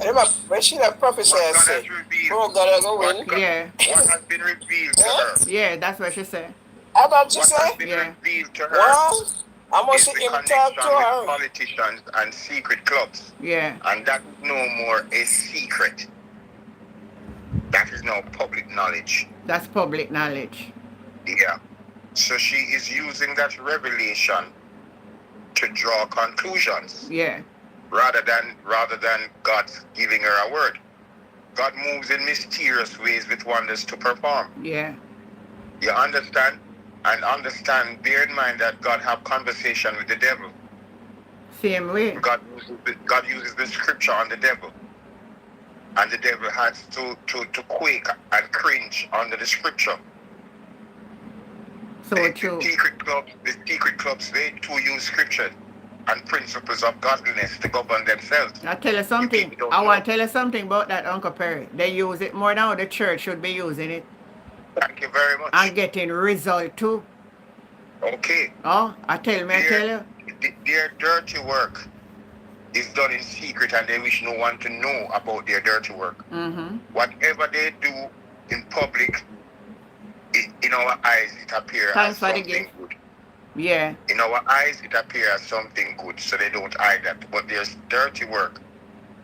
I remember when she that prophecy I said, oh God, I go win. Yeah. What has been revealed to her? Yeah, that's what she said. How about you What say? has been revealed to her? Well, I must is see the him talk to connection with her. politicians and secret clubs. Yeah. And that is no more a secret. That is now public knowledge. That's public knowledge. Yeah. So she is using that revelation to draw conclusions. Yeah. Rather than God giving her a word. God moves in mysterious ways with wonders to perform. Yeah. You understand? And understand, bear in mind that God have conversation with the devil. Same way. God uses the scripture on the devil. And the devil has to quake and cringe under the scripture. So true. The secret clubs, they too use scripture and principles of godliness to govern themselves. I'll tell you something. I want to tell you something about that, Uncle Perry. They use it more now. The church should be using it. Thank you very much. And getting result too. Okay. Oh, I tell you. Their dirty work is done in secret and they wish no one to know about their dirty work. Mm-hmm. Whatever they do in public, in our eyes, it appears as something good. Yeah. In our eyes, it appears as something good, so they don't hide that. But their dirty work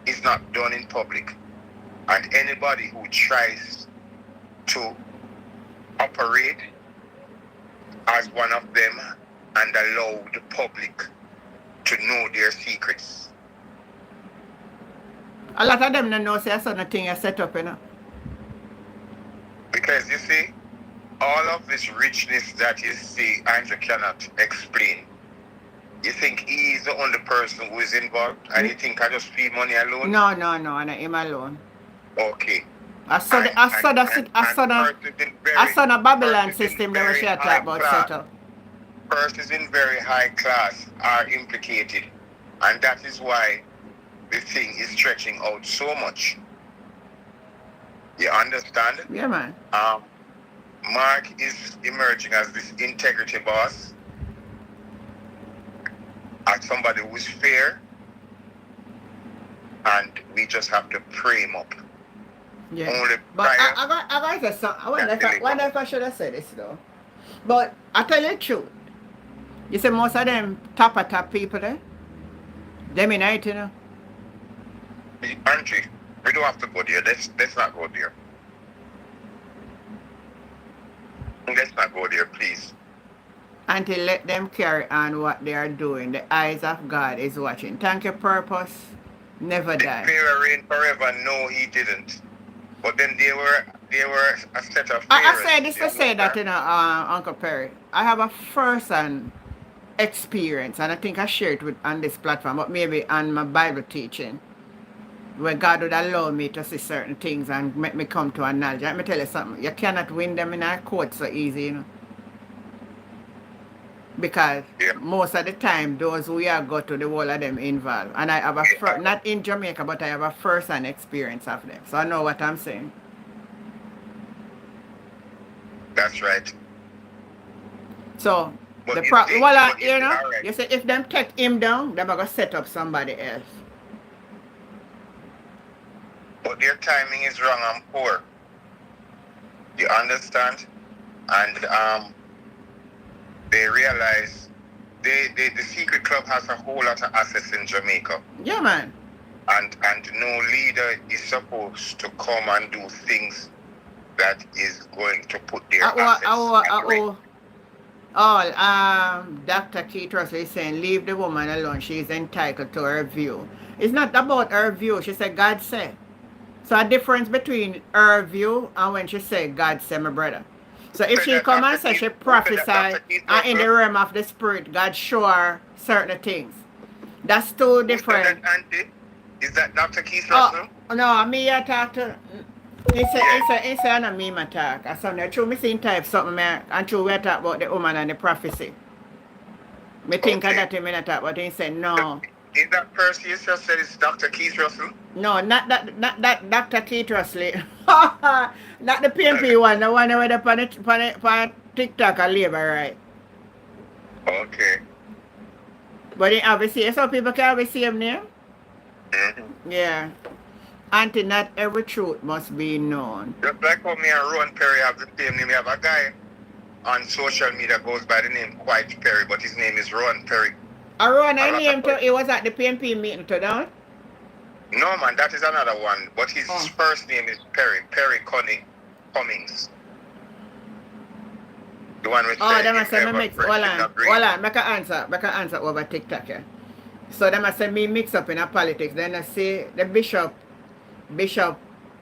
is not done in public. And anybody who tries to operate as one of them and allow the public to know their secrets. A lot of them don't know say certain thing is set up, Because you see, all of this richness that you see, Andrew cannot explain. You think he is the only person who is involved, and you think I just feed money alone? No, not him alone. Okay. I saw the Babylon system that we should talk about set up. Persons in very high class are implicated, and that is why the thing is stretching out so much. You understand? Yeah, man. Mark is emerging as this integrity boss, as somebody who is fair, and we just have to pray him up. Yeah. Only but I got something. I wonder if I should have said this though. But I tell you the truth. You see most of them top people there, them in it, Aren't we? We don't have to go there. Let's not go there. Let's not go there, please. Until let them carry on what they are doing. The eyes of God is watching. Thank you, purpose. Never die. Did Pharaoh reign forever? No, he didn't. But then they were a set of I say this to say that, Uncle Perry. I have a first-hand experience, and I think I share it on this platform, but maybe on my Bible teaching, where God would allow me to see certain things and make me come to a knowledge. Let me tell you something. You cannot win them in a court so easy, Because most of the time, those who are go to the whole of them involved. And I have not in Jamaica, but I have a first-hand experience of them. So I know what I'm saying. That's right. So, But you say if them take him down, they're going to set up somebody else. But their timing is wrong and poor. You understand? And they realize the secret club has a whole lot of assets in Jamaica. Yeah, man. And no leader is supposed to come and do things that is going to put their assets at risk. Dr. Keith Russell is saying, leave the woman alone. She is entitled to her view. It's not about her view. She said, God said. So a difference between her view and when she said, God said, my brother. So if she come and say she prophesy and in the realm of the spirit, God show her certain things. That's two different. Is that Dr. Keith Russell? No, me I talk to. It's a me my talk. I saw that true. Me seen type something and true we talk about the woman and the prophecy. Me think of that me not talk about. He said no. Is that person you just said it's Dr. Keith Russell? No, not that Dr. Keith Russell. Not the PMP one, the one where the on TikTok and labor, right? Okay. But he obviously, some people can have the same name. Mm-hmm. Yeah. Auntie, not every truth must be known. Just like how me and Ron Perry have the same name. We have a guy on social media goes by the name Quite Perry, but his name is Ron Perry. Ron, I named him. He was at the PMP meeting today. No, man, that is another one. But his first name is Perry Cummings. The one with they must say me mix. Hold on. Make an answer over TikTok. Yeah. So they must say me mix up in a politics. Then I say the Bishop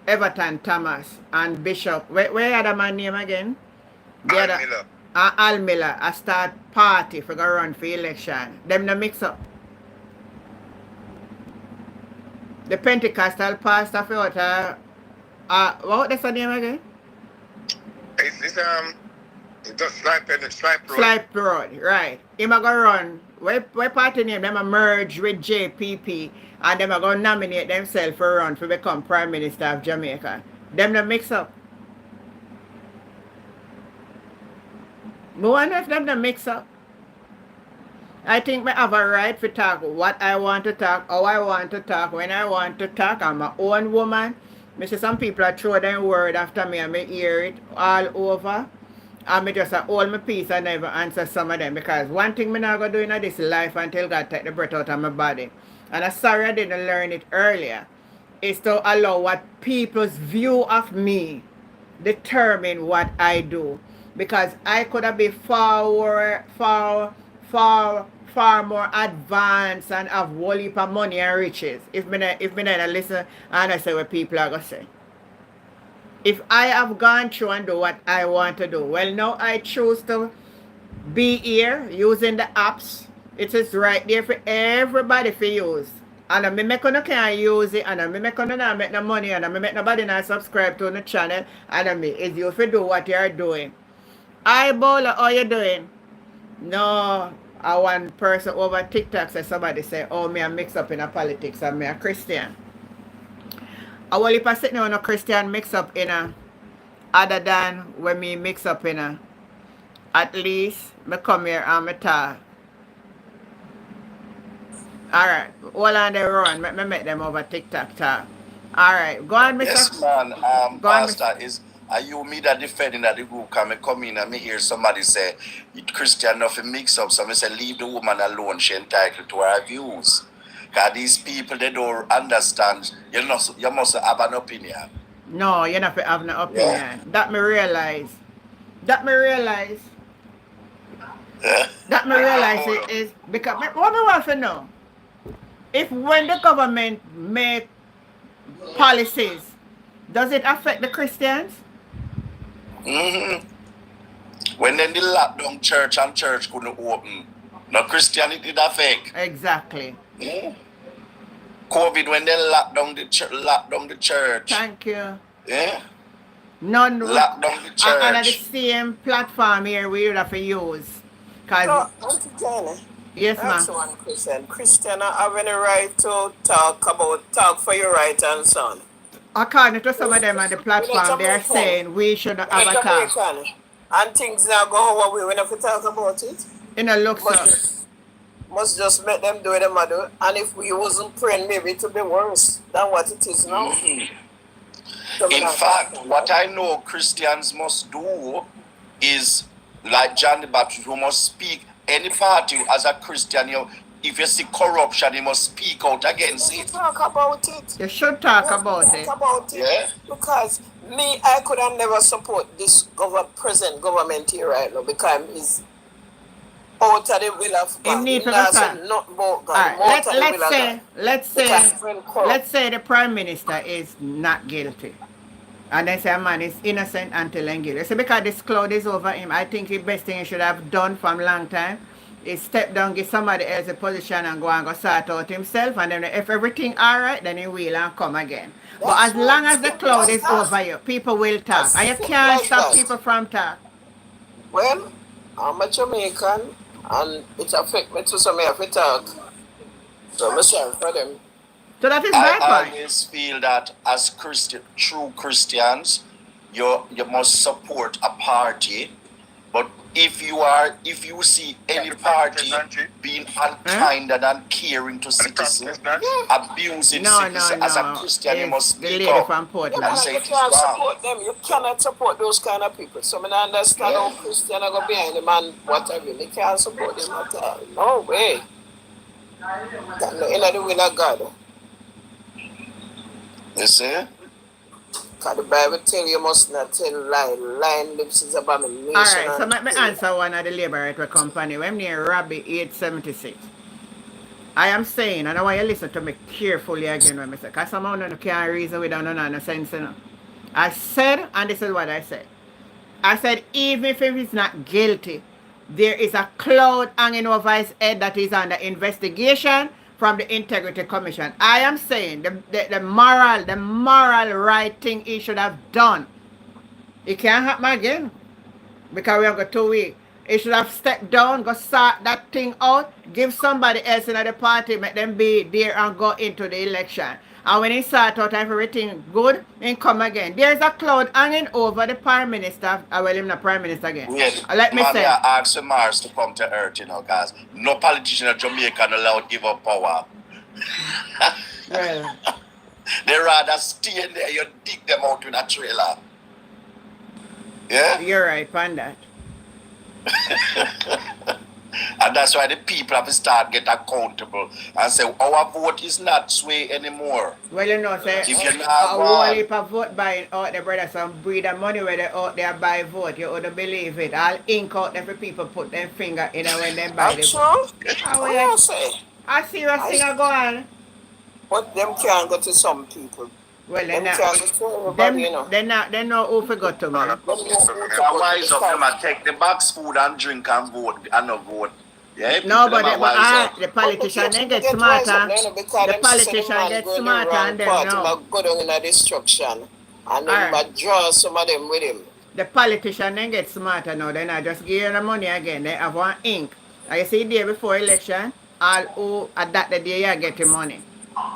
Everton Thomas and Bishop. Where are the man name again? Al Miller. Al Miller. I start party for go run for election. Them no mix up. The Pentecostal pastor for what is the name again? It's just Slipe Road. Slipe Road, right. Him a go run. Where party name? Them a merge with JPP and them a go nominate themselves for run to become Prime Minister of Jamaica. Them no mix up. I wonder if them no mix up. I think I have a right to talk what I want to talk, how I want to talk, when I want to talk. I'm my own woman. I see some people are throw them word after me and I hear it all over. And I just hold my peace and never answer some of them. Because one thing I'm not going to do in this life until God take the breath out of my body, and I'm sorry I didn't learn it earlier, is to allow what people's view of me determine what I do. Because I could have been far more advanced and have a whole heap of money and riches if me not listen and I say what people are going to say. If I have gone through and do what I want to do, well, now I choose to be here using the apps. It is right there for everybody to use. And I make no can use it, and I make no not make no money, and I make nobody not subscribe to the channel, and I mean, it's you to do what you are doing. Eyeball, how you doing? No, I one person over TikTok said somebody say, oh, me I mix up in a politics and me a Christian. I will if I sit now on a Christian mix up in a other than when me mix up in a at least me come here and me talk. Alright, hold on there run. Me make them over TikTok talk. Alright, go on, Mr. Yes, man. Pastor, are you me that defending that the group come in and me hear somebody say Christian nothing mix up, so I say leave the woman alone, she entitled to her views. Because these people they don't understand. You must have an opinion. No, you not have no opinion. Yeah. That me realize it is because what I want to know, if when the government make policies, does it affect the Christians? Mm-hmm. When then they lock down church and church couldn't open, no Christianity did affect. Exactly. Yeah. COVID when they lock down the church. Thank you. Yeah. None lock down the church. And the same platform here we would have to use. Cause Auntie Jenny, yes, ma'am. one question. Christian have any right to talk for your right and son? According to some of them on the platform, they are saying we should have a talk. And things now go our way when we talk about it. In a look, sir. Must just make them do what they do. And if we wasn't praying, maybe it would be worse than what it is now. Mm-hmm. In fact, what I know Christians must do is, like John the Baptist, who must speak any party as a Christian, if you see corruption, you must speak out against it. Talk about it. You should talk about it. Talk about it. Yeah. Because me, I could have never support this present government here right now because it's out of the will of God. It need to Not start. about God. Alright, Out of the will of God. let's say the prime minister is not guilty. And they say a man is innocent until then guilty. So because this cloud is over him, I think the best thing he should have done from a long time is step down, give somebody else a position and go sort out himself. And then if everything alright, then he will and come again. But as long as the cloud is over you, people will talk. And you can't stop people from talk. Well, I'm a Jamaican and it affects me to some of it talk. So I'm sorry for them. So that is my I point. always feel that as true Christians, you must support a party. But if you see any party being unkind and uncaring to citizens, abusing citizens, as a Christian, you must the speak lady up from Portland. and say You it is can't wrong. support them. You cannot support those kind of people. So I don't understand how Christian are going behind them and whatever. They can't support them at all. No way. That's not in the will of God. You see? Because the Bible tells you must not tell lie. Lying lips is abomination. Alright, so let me answer one of the labor right company. When near Robbie 876. I am saying, and I want you to listen to me carefully again when I say, because some of them can't reason without no sense. You know. I said, and this is what I said. I said, even if he's not guilty, there is a cloud hanging over his head that is under investigation from the Integrity Commission. I am saying the moral right thing he should have done. It can't happen again. Because we have got 2 weeks. He should have stepped down, go sort that thing out, give somebody else in the party, make them be there and go into the election. And when he sort out everything good, he come again. There's a cloud hanging over the prime minister. Well, him not prime minister again. Yes. Let me say. I ask Mars to come to earth, because no politician in Jamaica not allowed to give up power. Well, They rather stay in there, you dig them out with a trailer. Yeah? you're right on that. And that's why the people have to start get accountable and say our vote is not sway anymore. Well, you know, say, If you're not a one- whole heap of vote buying out there, brother, some breed of money where they out there buy vote. You wouldn't believe it. All ink out there for people put their finger in it when they buy the vote. Actually, what you say? A serious thing a go on. But them can't go to some people. Well, Them they can't go to everybody, you know. they know who forgot to man. So wise up them and take the box food and drink and vote and not vote. Yeah, No, people but them are wise up. the politician they get Get wise up, smarter. then, because The them politician say the man get going the smarter wrong and them part, know. He might go down in a destruction. And then Alright. he might draw some of them with him. The politician then get smarter now. They not just give you the money again. They have one ink. And you see the day before election, all who at that the day you get the money.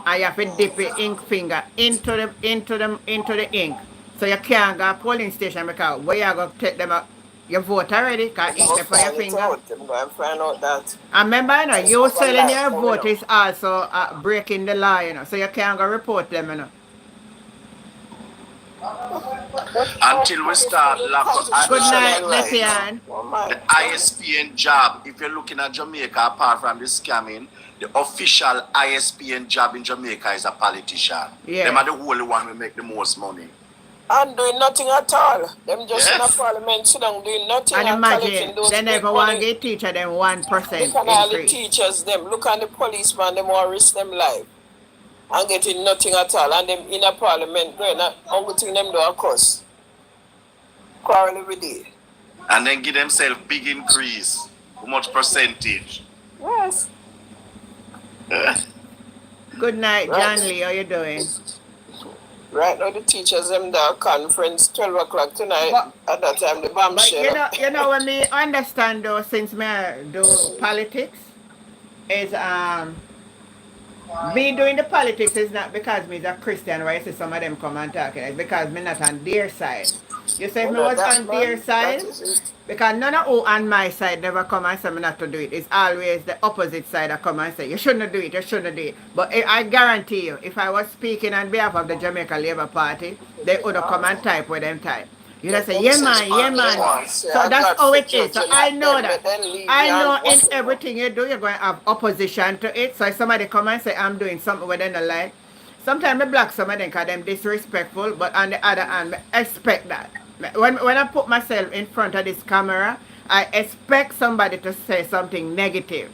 And you have to dip your ink finger into the ink. So you can't go to polling station because where you go take them out. You vote already, because ink there for your finger. Them go and find out that. And remember, you know, you That's selling life, your you vote know. is also breaking the law, you know. So you can't go report them, you know. Until we start lock up. Good night, Right. Netian. Oh, my The God. ISPN job, if you're looking at Jamaica, apart from the scamming, the official ISPN job in Jamaica is a politician. Yeah. Them are the only one who make the most money. And doing nothing at all. Them just in Yes. a parliament sit down doing nothing And collecting imagine, those they big never want to money. give teacher them 1% Look at all the increase. teachers, them. Look at the policeman, them want to risk them life. And getting nothing at all. And them in a parliament, going at only thing them do a cuss. Quarrel every day. And then give themselves big increase. How much percentage? Yes. Good night, Right. John Lee. How you doing? Right now the teachers them the conference 12 o'clock tonight. But- At that time the But bombshell. you know when me understand though, since me do politics, is me doing the politics is not because me is a Christian where you see some of them come and talking. It's because me not on their side. You say if me Oh, was that's on man, their that side, is it. because none of who on my side never come and say me not to do it. It's always the opposite side that come and say, you shouldn't do it, you shouldn't do it. But I guarantee you, if I was speaking on behalf of the Jamaica Labour Party, they would have come and type with them type. You just say, yeah man, yeah man. Say, So I that's got how for it is. So judging I at know them, that. let them leave I you know and in whatever. everything you do, you're going to have opposition to it. So if somebody come and say, I'm doing something within the line, sometimes I block some of them because them disrespectful, but on the other hand, I expect that. When I put myself in front of this camera, I expect somebody to say something negative.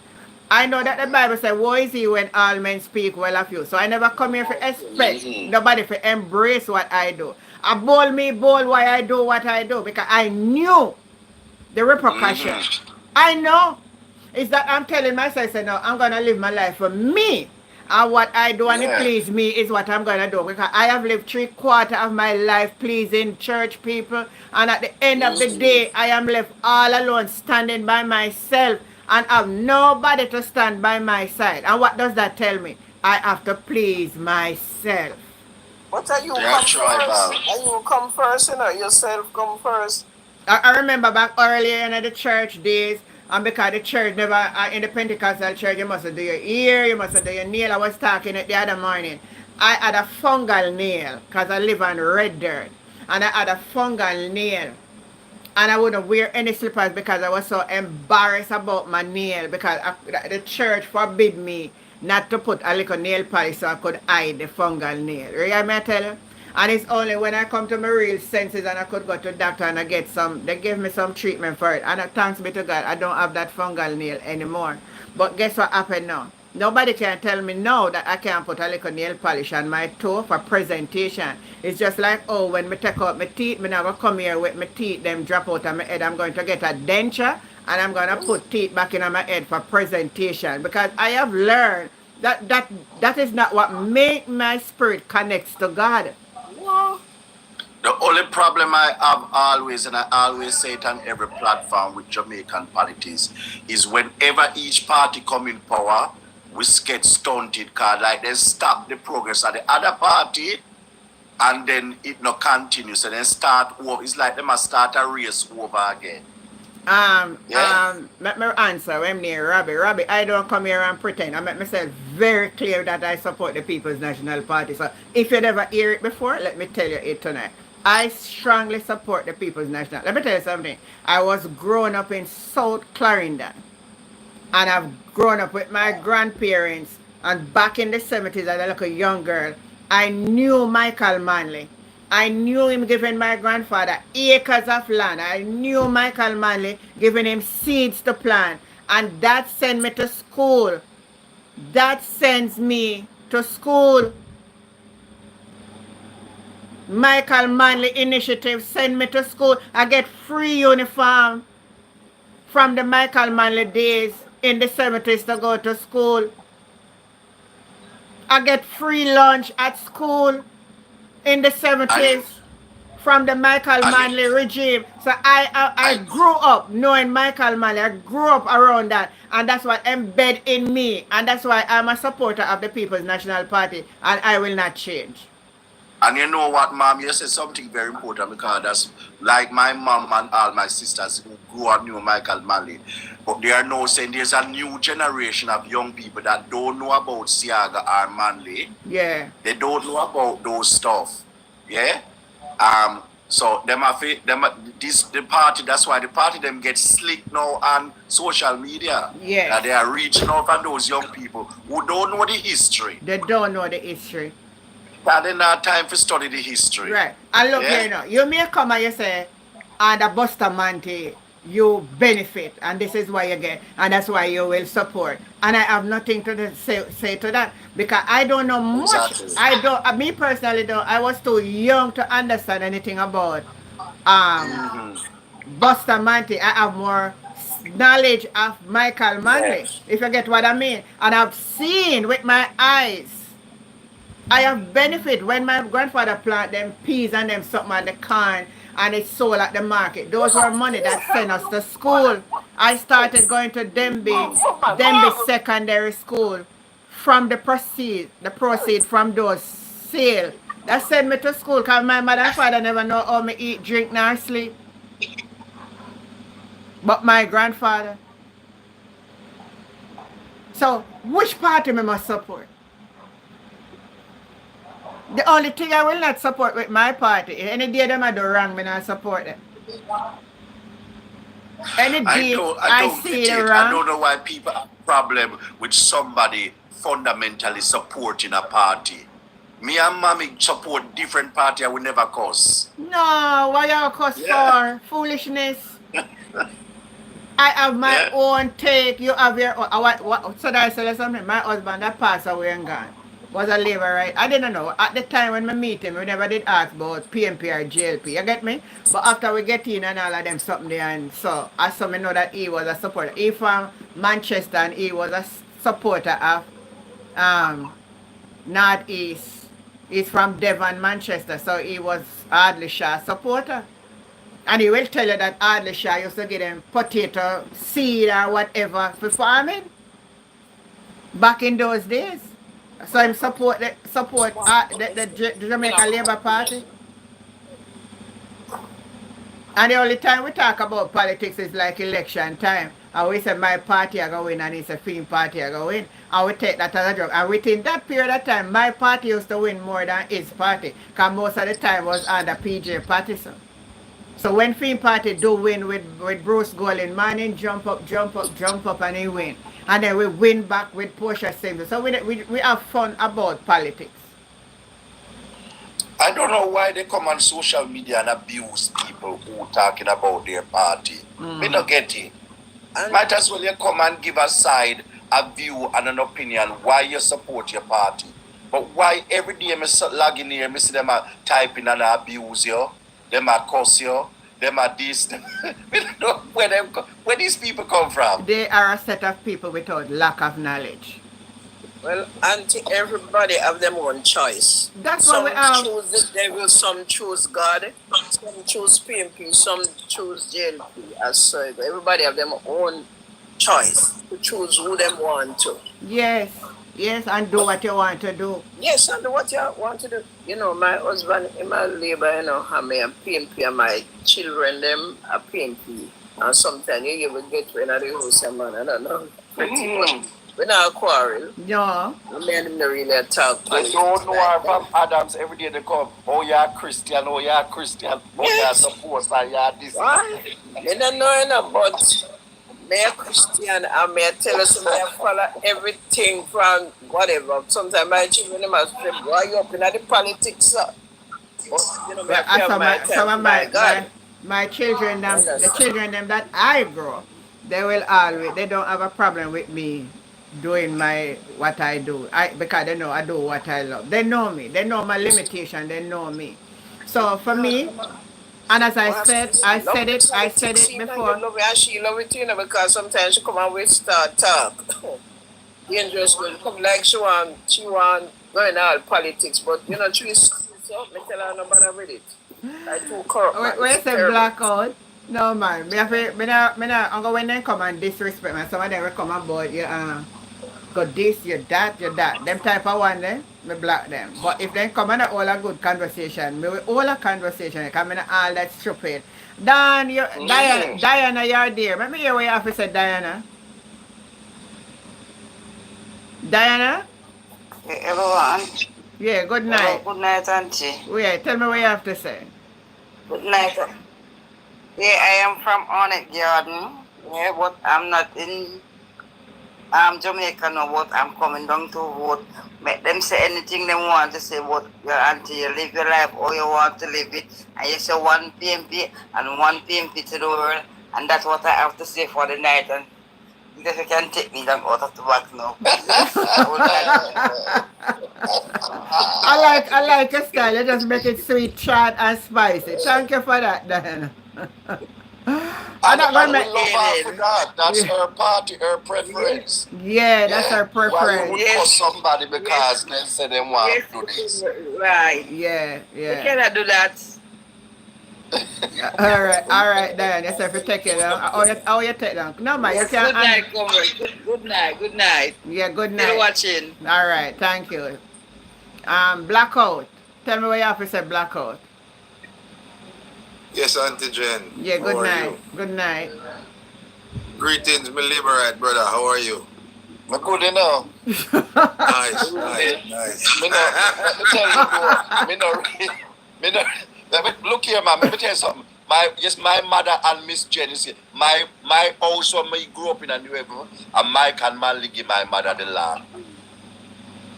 I know that the Bible says, woe is he when all men speak well of you. So I never come here to expect nobody to embrace what I do. I bold why I do what I do because I knew the repercussion. I know. It's that I'm telling myself, say, no, I'm going to live my life for me. And what I do and it please me is what I'm going to do. Because I have lived 3/4 of my life pleasing church people. And at the end of the day, I am left all alone standing by myself and have nobody to stand by my side. And what does that tell me? I have to please myself. What are you They come are first? tribal. Are you come first, you know, yourself come first? I remember back earlier in the church days, and because the church never, in the Pentecostal church, you must do your ear, you must do your nail. I was talking it the other morning. I had a fungal nail because I live on red dirt. And I had a fungal nail. And I wouldn't wear any slippers because I was so embarrassed about my nail because the church forbid me not to put a little nail polish so I could hide the fungal nail. Right, may I tell you? And it's only when I come to my real senses and I could go to the doctor and I get some, they give me some treatment for it. And thanks be to God, I don't have that fungal nail anymore. But guess what happened now? Nobody can tell me now that I can't put a little nail polish on my toe for presentation. It's just like, oh, when me take out my teeth, me never come here with my teeth, them drop out of my head. I'm going to get a denture and I'm going to put teeth back in my head for presentation. Because I have learned that is not what make my spirit connects to God. No. The only problem I have always, and I always say it on every platform with Jamaican politics, is whenever each party come in power, we get stunted because like they stop the progress of the other party and then it not continues. So then start, it's like they must start a race over again. Let me answer when near Robbie. Robbie, I don't come here and pretend. I make myself very clear that I support the People's National Party. So if you never hear it before, let me tell you it tonight. I strongly support the People's National. Let me tell you something. I was growing up in South Clarendon. And I've grown up with my grandparents. And back in the 70s as a little young girl, I knew Michael Manley. I knew him giving my grandfather acres of land. I knew Michael Manley giving him seeds to plant. And that sent me to school. That sends me to school. Michael Manley initiative send me to school. I get free uniform from the Michael Manley days in the 70s to go to school. I get free lunch at school in the 70s from the Michael Manley regime. So I grew up knowing Michael Manley. I grew up around that. And that's what embedded in me. And that's why I'm a supporter of the People's National Party. And I will not change. And you know what, Mom, you said something very important because that's like my mom and all my sisters who grew up knew Michael Manley. But they are now saying there's a new generation of young people that don't know about Siaga or Manley. Yeah. They don't know about those stuff. Yeah? So the party, that's why the party them get slick now on social media. Yeah. That they are reaching out for those young people who don't know the history. They don't know the history. But they not time to study the history. Right. And look here now. You may come and you say, and the Bustamante, you benefit, and this is why you get, and that's why you will support. And I have nothing to say to that because I don't know much. Exactly. Me personally, though, I was too young to understand anything about Bustamante. I have more knowledge of Michael Manley, if you get what I mean. And I've seen with my eyes. I have benefit when my grandfather planted them peas and them something on the corn and it sold at the market. Those were money that sent us to school. I started going to Denby Secondary School from the proceed from those sales. That sent me to school because my mother and father never know how me eat, drink, nor sleep. But my grandfather. So, which party me must support? The only thing I will not support with my party, any day them I do wrong, me not support them. Any day I I don't see get the it. I wrong, don't know why people have problem with somebody fundamentally supporting a party. Me and mommy support different party. I will never cause. no, what y'all cuss for? Foolishness. I have my Yeah. own take. You have your own. What, so that I said something. My husband that passed away and gone was a labor right. I didn't know. At the time when we meet him, we never did ask about PMP or JLP. You get me? But after we get in and all of them something there, and so I saw me know that he was a supporter. He from Manchester and he was a supporter of um Northeast. He's from Devon, Manchester, so he was Hardly Shaw supporter. And he will tell you that Hardly Shaw used to give them potato seed or whatever for farming back in those days. So him support the Jamaica Labour Party. And the only time we talk about politics is like election time. And we say my party are going to win and it's a film party are going to win. And we take that as a joke. And within that period of time, my party used to win more than his party. Because most of the time was under PJ Patterson. So when film party do win with Bruce Golding, Manning jump up, and he win. And then we win back with Portia Simpson. So we have fun about politics. I don't know why they come on social media and abuse people who talking about their party. Me not get it. Might as well you come and give a side, a view and an opinion why you support your party. But why every day me log in here, me see them a typing and abuse you, them a cuss you, them a this. We don't know where these people come from. They are a set of people without lack of knowledge. Well, auntie, everybody have their own choice. That's Some what we have. choose the devil, some choose God, some choose PMP, some choose JLP. As so everybody have their own choice to choose who them want to. Yes, and do what you want to do. Yes, and what you want to do. You know, my husband in my labor, you know, have me a PMP and my children them a PMP. And sometimes you will get when I do some man, I don't know. We not quarrel. No. Me and him not really talk. They don't know her from Adams every day they come. Oh, you're Christian, oh, you're Christian. Oh, you're supposed to, you're this. Why? You don't know enough, but me a Christian and me tell us me follow everything from whatever. Sometimes my children them must say, why you up in the politics, sir? But, you know, me But have my time. some of God. my children, the children them that I grow, they don't have a problem with me doing what I do. Because they know I do what I love. They know me. They know my limitation. They know me. So for me, and as I said it before. Love it and she love it, you know, because sometimes she come and we start talk. Dangerous girl come like she want going all politics, but you know she is so me tell her no bother with it. Like too corrupt. Man. When you It's say terrible. blackout, no man. I'm going when they come and disrespect me. Some of them will come about you got this, you that. Them type of one then, me block them. But if they come and all a good conversation, me with all a conversation, come in all that stupid. Diana, you're there. Let me hear what you have to say, Diana. Diana? Hello, Auntie. Yeah, good night. Hello, good night, Auntie. Yeah, tell me what you have to say. Good night. Yeah, I am from Onyx Garden. Yeah, but I'm not in Jamaica no, but I'm coming down to vote. Make them say anything they want to say, but your auntie, you live your life how you want to live it. And you say one PMP and one PMP to the world. And that's what I have to say for the night. And if you can take me down out of the back now. I like your style. You just make it sweet, short, and spicy. Thank you for that, Diana. I'm not going to make love her for that. That's her party, her preference. Yeah, that's her Why you preference. would call somebody because they say they want to do this? Right. Yeah. You cannot do that. All right, Diana. Yes, if you take it down. Oh, you take down. No, man, you can't. Good night, comrade. Good night. Yeah, good Still night. watching. All right, thank you. Blackout. Tell me what you have to say, Blackout. Yes, Auntie Jen. Yeah, good How are night. you? Good night. Greetings, my liberate brother. How are you? Me good, you know. Nice, nice. Me know, let me tell you, bro. Me know, let me, look here, man. Let me tell you something. My mother and Miss Jenny, see, my house when me grew up in a New Haven, and Mike and Manly give my mother the land.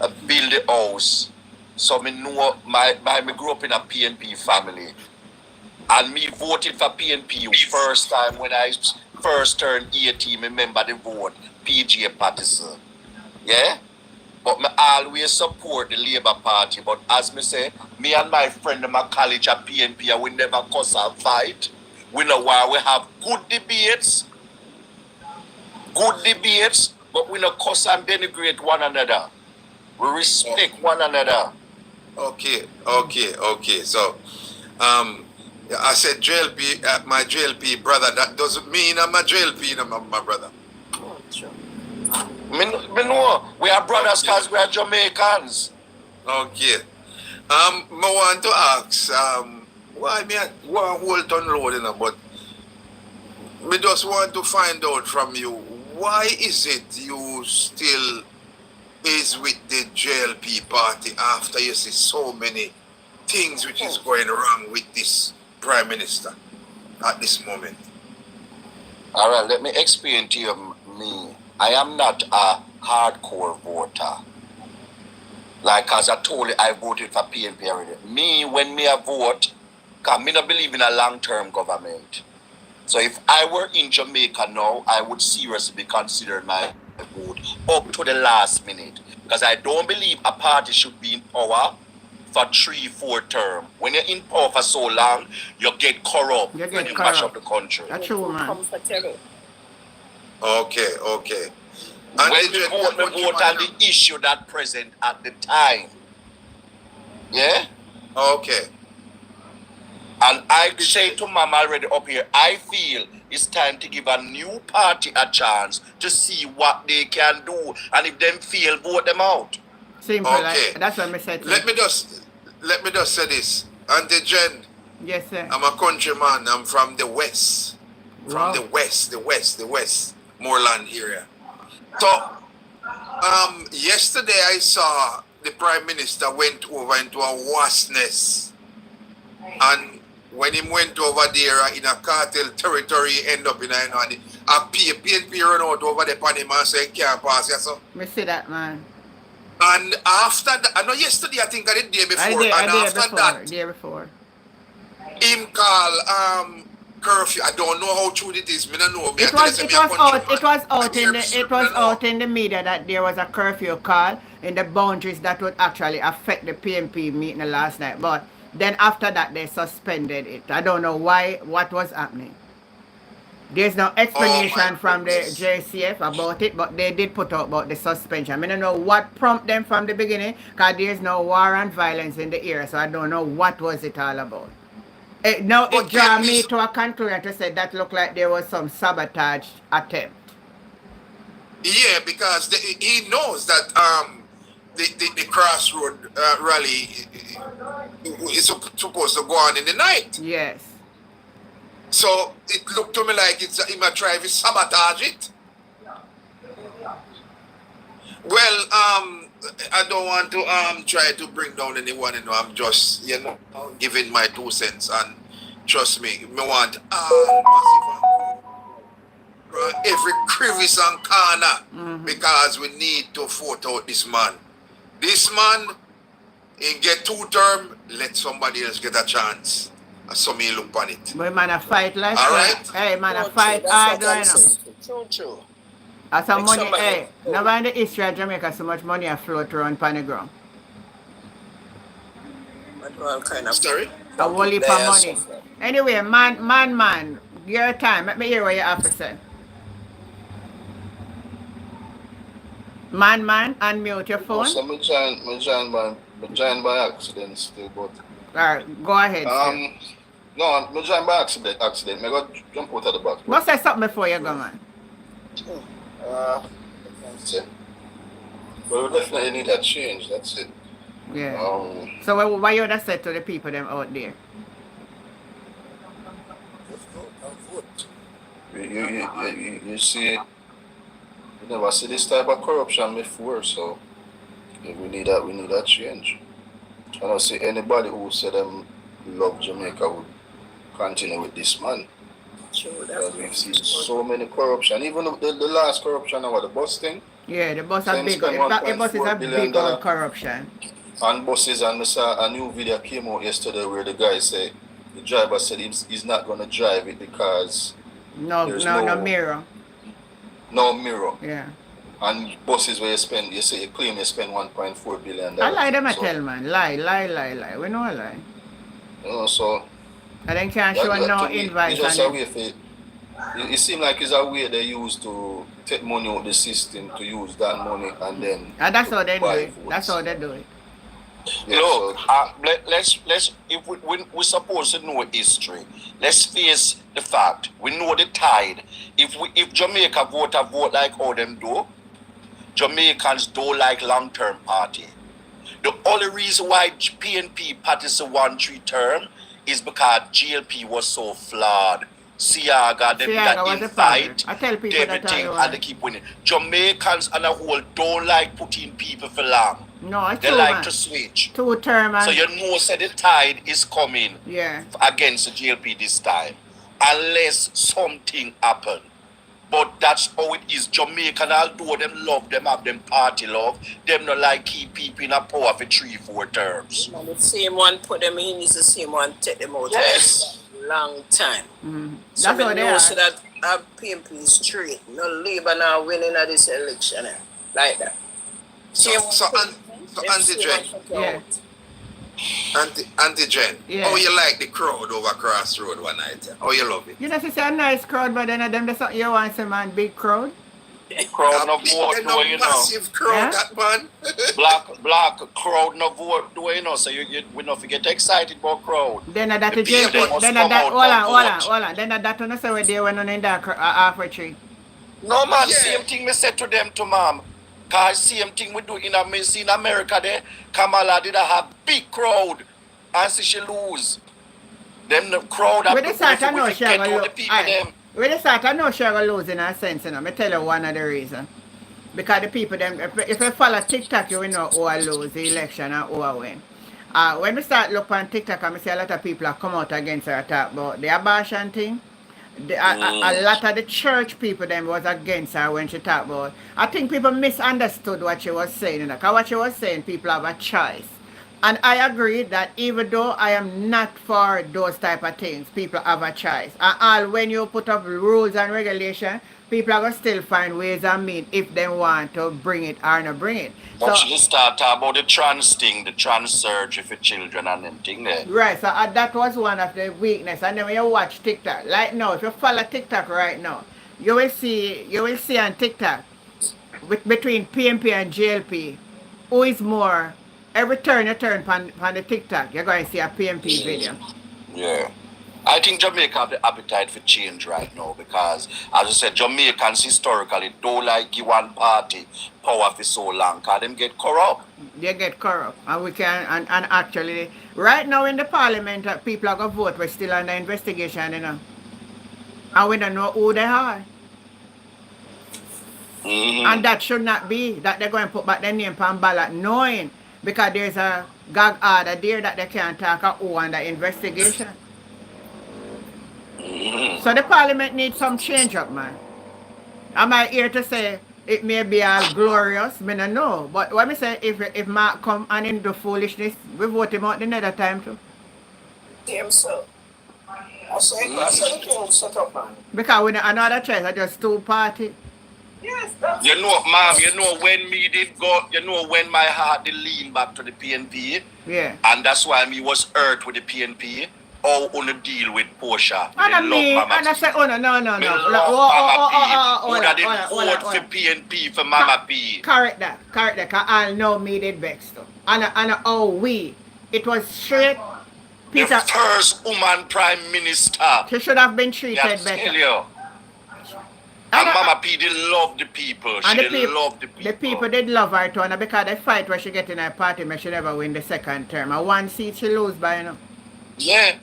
I build the house. So me know me grew up in a PNP family. And me voted for PNP first time when I first turned 18. Remember the vote, PJ Patterson. Yeah? But me always support the Labour Party. But as me say, me and my friend in my college at PNP, and we never cuss and fight. We know why we have good debates, but we not cuss and denigrate one another. We respect one another. Okay. So, I said JLP, my JLP brother. That doesn't mean I'm a JLP, my brother. Oh, sure. Me know we are brothers because we are Jamaicans. Okay. I want to ask, why me want hold on road, you know, but me just want to find out from you, why is it you still is with the JLP party after you see so many things which is going wrong with this Prime Minister at this moment? All right, let me explain to you me. I am not a hardcore voter. Like as I told you, I voted for PNP already. Me, when me a vote, because me not believe in a long-term government. So if I were in Jamaica now, I would seriously be considering my vote up to the last minute. Because I don't believe a party should be in power for 3-4 terms. When you're in power for so long, you get corrupt when you mash up the country. That's true, man. Comfortable. Okay. And when we vote on the issue that present at the time. Yeah? Okay. And I say to Mama already up here, I feel it's time to give a new party a chance to see what they can do. And if them fail, vote them out. Simple. Okay. That's what I said. Let me just say this. Auntie Jen. Yes, sir. I'm a countryman. I'm from the west. From the west. Moreland area. So, yesterday I saw the Prime Minister went over into a vastness. And when he went over there in a cartel territory, he end up in a PNP run out over the pan him and say he can't pass. Yeah, so. Me see that, man. And after that, I know yesterday, I think I did the day before. Day before. Him call curfew. I don't know how true it is. Me don't know. It was out in the media that there was a curfew call in the boundaries that would actually affect the PNP meeting last night. But then after that, they suspended it. I don't know what was happening. There's no explanation from the JCF about it, but they did put out about the suspension. I don't know what prompted them from the beginning, because there's no war and violence in the area, so I don't know what was it all about. It drew me to a conclusion to say that looked like there was some sabotage attempt. Yeah, because he knows that the Crossroad rally is supposed to go on in the night. Yes. So it looked to me like he might try to sabotage it. Well, I don't want to try to bring down anyone. I'm just giving my 2 cents, and trust me, me want every crevice and corner because we need to vote out this man. This man, he get 2 terms, let somebody else get a chance. So me look on it. But man, a fight like all right. Hey, man, a fight hard right now. True. As some money, hey, never in the history of Jamaica so much money afloat around on the ground. Sorry? A whole heap of money. Anyway, man, your time. Let me hear what you have to say. Man, unmute your phone. So me join by accident still, but... Alright, go ahead. No, me join by accident. Me go jump out of the box. Must say something before you go, man. That's it. But we definitely need that change. That's it. Yeah. So what you would say to the people them out there? You see, We never see this type of corruption before, so we need that change. I don't see anybody who said them love Jamaica would continue with this man. True, Because we've seen so many corruption. Even the last corruption about the bus thing. Yeah, the bus Saying are big. spend The bus is a $1.4 billion big old corruption. on buses, and I saw a new video came out yesterday where the guy said the driver said he's not gonna drive it because No there's mirror. no mirror. Yeah. And buses where you claim you spend $1.4 billion. I lie them I tell man. Lie. We know a lie. You know, so And then can't show no to me, invite. it's just a way for it seems like it's a way they use to take money out of the system to use that money and then And that's how they do buy it. votes. That's how they do it. Yeah, so- let's if we're supposed to know history, let's face the fact. We know the tide. If Jamaica vote like how them do, Jamaicans don't like long-term party. The only reason why PNP partisan won 3 term is because GLP was so flawed. Siaga, them Siaga that was a invite father. I tell people that everything I and they keep winning. Jamaicans on a whole don't like putting people for long. No, it's They true, like man. to switch. 2 term and So you know say the tide is coming yeah. against the GLP this time. Unless something happen. But that's how it is. Jamaican, although them love them, have them party love, them not like keep people in a power for 3-4 terms. Man, the same one put them in is the same one take them out. Yes. Long time. That's So how we they know are. so that our PNP straight. No Labour now winning at this election. Like that. Same So one Auntie Jen, Yeah. Auntie Jen, Yeah. how you like the crowd over Crossroad one night? How you love it? You know, it's a nice crowd, but then them that's what you want some man big crowd. Crowd no vote, no do you know. massive crowd, Yeah? that man. Black crowd no vote, do you know. So we not get excited about crowd. Then that The the jail. people must Then come that out and hold on. Then that on say where they went on in that halfway tree. No man, Yeah. same thing me said to them to mom. Cause same thing we do in America there. Kamala did have big crowd and see she lose. Them the crowd With the start, I know we she get gonna all the lose. people them. With the start, I know she gonna lose in a sense, you know. Me tell you one of the reasons. Because the people them, if you follow TikTok, you will know who I lose the election and who I win. When we start look on TikTok, I see a lot of people have come out against her talk about the abortion thing. A lot of the church people them was against her when she talked about. I think people misunderstood what she was saying. You know, because what she was saying, people have a choice. And I agree that even though I am not for those type of things, people have a choice. And all when you put up rules and regulations, people are going to still find ways and means if they want to bring it or not bring it. But So, she start talk about the trans thing, the trans surgery for children and them thing there. right, so that was one of the weakness. And then when you watch TikTok, like now, if you follow TikTok right now, you will see on TikTok between PNP and JLP, who is more. Every turn you turn on the TikTok, you're going to see a PNP video. Yeah. I think Jamaica have the appetite for change right now because, as I said, Jamaicans historically don't like give one party power for so long because them get corrupt. They get corrupt. And we can, and actually, right now in the parliament, people are going to vote. We're still under investigation, you know. And we don't know who they are. And that should not be, that they're going to put back their name on ballot knowing because there's a gag order there that they can't talk about who under investigation. So the parliament needs some change up, man. Am I here to say it may be all glorious? I don't know. But what me say, if Mark come and him do foolishness, we vote him out another time too. Same so. I say the king set up, man. Because we don't another choice, I just 2 party. Yes, that's You know, ma'am, you know when me did go, you know when my heart did lean back to the PNP, Yeah. and that's why me was hurt with the PNP. How on the deal with Portia? And I mean, and I say, oh no. Me love Oh, Mama P. Who that did vote for PNP for Mama P? Correct that, because I know me did vex too. And it was straight. The Peter, first woman prime minister. she should have been Yeah, treated tell better. you. And Mama P did love the people. She And the did people, love the people. the people did love her too, and because the fight where she get in her party, but she never win the second term. And 1 seat she lose by, you know. Yeah.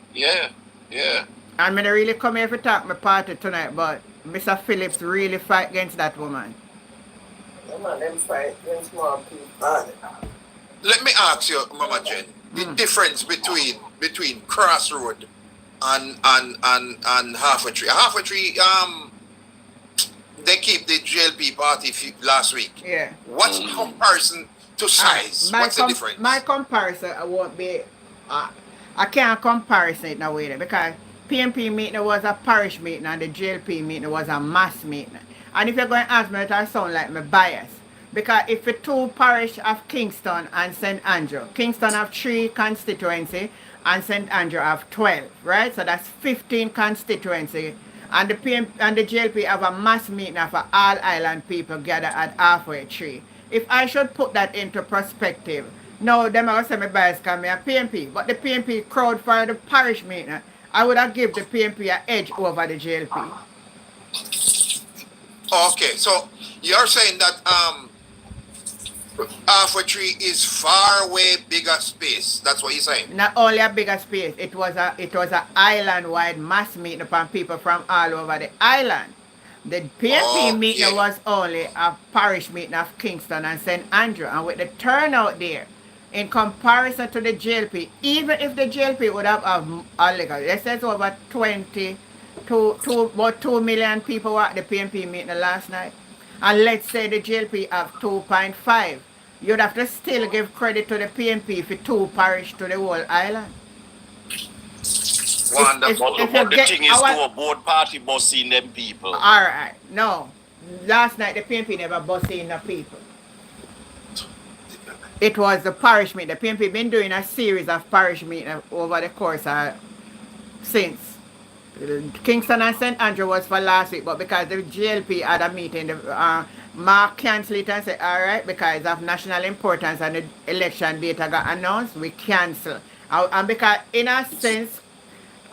I'm gonna really come here to talk my party tonight, but Mr. Phillips really fight against that woman. Them fight against small people. Let me ask you, Mama Jen, the difference between Crossroad and Half a Tree. Half a Tree, they keep the JLP party last week. Yeah. What's in comparison to size? What's the difference? My comparison won't be. I can't comparison it now with it because PNP meeting was a parish meeting and the JLP meeting was a mass meeting. And if you're going to ask me, it sound like my bias. Because if the two parish of Kingston and St. Andrew, Kingston have 3 constituency and St. Andrew have 12, right? So that's 15 constituency. And the and the JLP have a mass meeting of all island people gather at halfway tree. If I should put that into perspective, no, them I would say my bias can be a PNP, but the PNP crowd for the parish meeting, I would have give the PNP an edge over the JLP. Okay, so you're saying that Half a Tree is far way bigger space. That's what you're saying. Not only a bigger space, it was a island-wide mass meeting upon people from all over the island. The PNP meeting was only a parish meeting of Kingston and St. Andrew, and with the turnout there, in comparison to the JLP, even if the JLP would have let's say it's over about 2 million people were at the PNP meeting last night, and let's say the JLP have 2.5, you'd have to still give credit to the PNP for 2 parish to the whole island. Wonderful. But the thing is to both party bossing them people. Alright, no. Last night the PNP never bossing the people. It was the parish meeting. The PNP been doing a series of parish meetings over the course of since. Kingston and St. Andrew was for last week, but because the JLP had a meeting, Mark canceled it and said, alright, because of national importance and the election data got announced, we cancel. And because in a sense,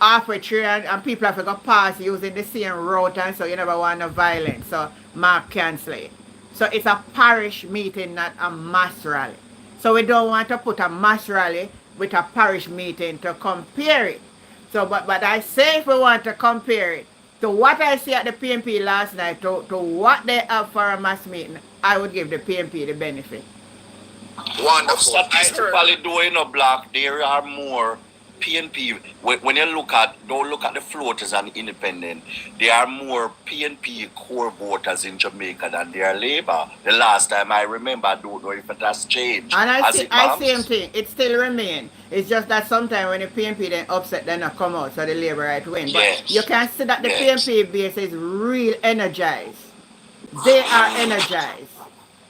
Half a Tree and people have to go past using the same route, and so you never want no violence. So Mark cancel it. So it's a parish meeting, not a mass rally. So we don't want to put a mass rally with a parish meeting to compare it. So but I say if we want to compare it to what I see at the PNP last night to what they have for a mass meeting, I would give the PNP the benefit. Wonderful. Statistically doing a block, there are more PNP. When you don't look at the floaters and independent, there are more PNP core voters in Jamaica than there are Labour. The last time I remember, I don't know if it has changed. And I same thing. It still remains. It's just that sometimes when the PNP then upset, then not come out, so the Labour right win. But you can see that the PNP base is real energized. They are energized.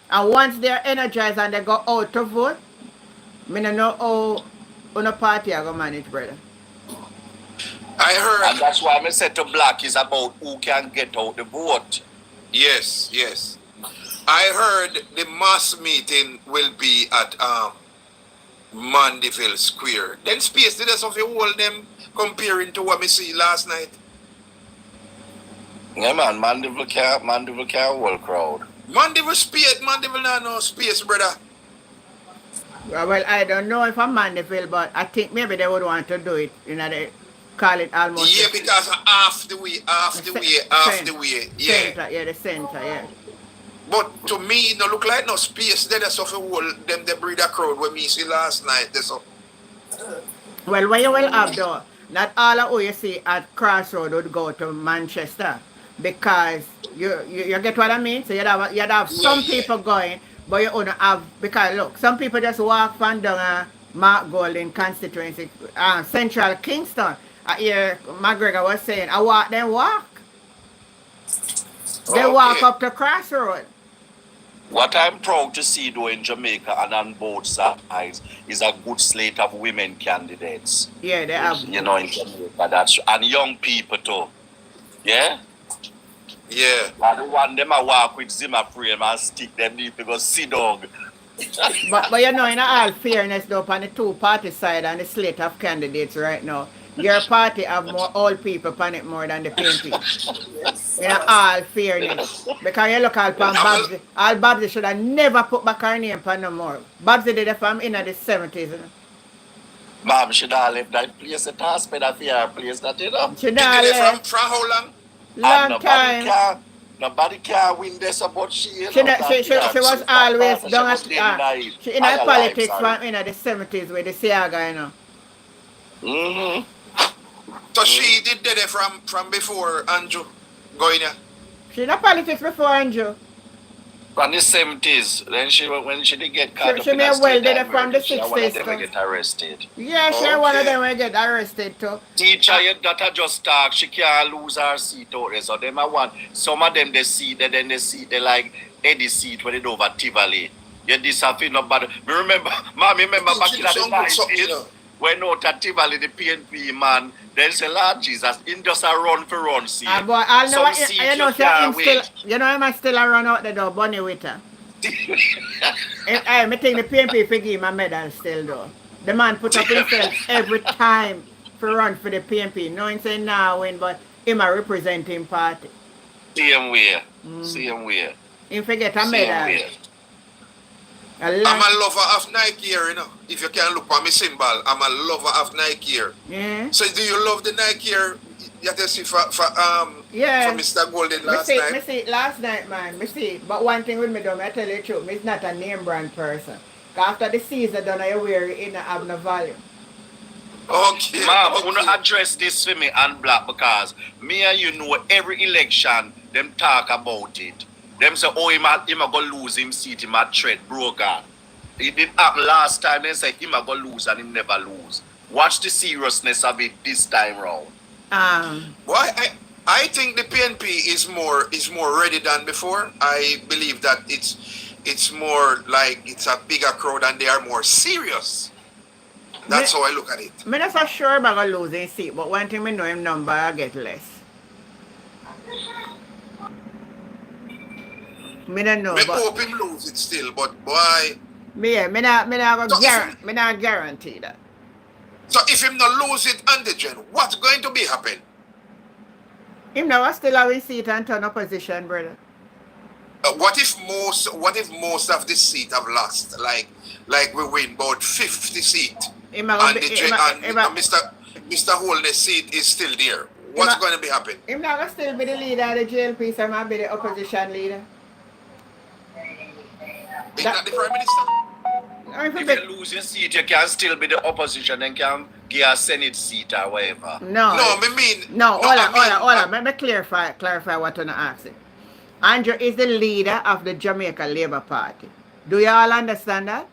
And once they're energized and they go out to vote, I don't know how on a party I go manage, brother. I heard. And that's why I said to Black is about who can get out the vote. Yes. I heard the mass meeting will be at Mandeville Square. Then space did us of you hold them comparing to what we see last night. Yeah man, Mandeville can't hold crowd. Mandeville not no space, brother. Well, I don't know if I'm Mandeville, but I think maybe they would want to do it, they call it almost. Yeah, because half the way. Yeah. Center, the center, yeah. But to me, it don't look like no space there. That's of a whole them they breed a crowd when me see last night. Well, what you will have though, not all of who you see at Crossroad would go to Manchester, because you get what I mean? So you'd have some people going, but you only have, because look, some people just walk from down Mark Golden constituency, Central Kingston. Here McGregor was saying, I walk, then walk. They walk up to Crossroad. What I'm proud to see though in Jamaica and on both sides is a good slate of women candidates. Yeah, they have. In Jamaica, and young people too. Yeah? Yeah. And the one them I walk with Zimmer frame and stick them deep because see dog. but in all fairness though, on the two-party side and the slate of candidates right now, your party have more old people on it more than the PNP. In all fairness. Because you look at Babsy, Babsy should have never put back her name on no more. Babsy did it from in the 70s. Mom should have left that place at hospital for her place that Should have left. From how long? Long time. Nobody can win this about she. You She, know, she was always she down was at, living naive. she in All her her politics life, from the 70s with the Siaga, you know. So she did that from before Andrew going here. She in her politics before Andrew. From the 70s, then when she did get caught up She in may a well state did it from the murder, she had one of 60s them too. get arrested. Yeah, she one of them will get arrested too. Teacher, your daughter just talk, she can't lose her seat out there. So them I want some of them they see that then they see they like Eddie seat when they do over Tivoli. You disappear no bad. Me remember, mommy remember back in the 90s when out at Tivoli the PNP man, they say Lord Jesus, in just a run for run see. But I know Some what seats you know, you so can't him still, wait. you know him still a run out the door, bunny with her. I think the PNP forgive him a medal still though. The man put up himself every time for run for the PNP. No one say nah win, but him a representing party. Same way. Same way. Him forget a Same medal. way. I'm a lover of Nike here, you know. If you can look at my symbol, I'm a lover of Nike here. Yeah. So do you love the Nike here? You have to see for Yeah. Mr. Golden last me night. see last night, man. Me see. But one thing with me though, I tell you the truth, me is not a name brand person. After the season done, I wear it in have no value. Okay. Ma'am, I want to address this for me and black because me and you know every election, them talk about it. Them say, oh, him a go lose him seat, him a threat, broken. It did happen last time, they say him a go lose and him never lose. Watch the seriousness of it this time round. Why I think the PNP is more ready than before. I believe that it's more like it's a bigger crowd and they are more serious. That's how I look at it. I'm not so sure about going to lose his seat, but one thing I know him number I get less. I don't know. I But hope him lose it still, but why? I not guarantee that. So if him not lose it antigen, what's going to be happen? Him now still have his seat and turn opposition, brother. What if most of the seat have lost? Like we win about 50 seats. And Mr. Holness seat is still there. What's going to be happening? Him now still be the leader of the JLP, so he might be the opposition leader. Is that the Prime Minister? If you lose your seat, you can still be the opposition and can get a Senate seat or whatever. No, hold on. Let me clarify what I'm asking. Andrew is the leader of the Jamaica Labour Party. Do you all understand that?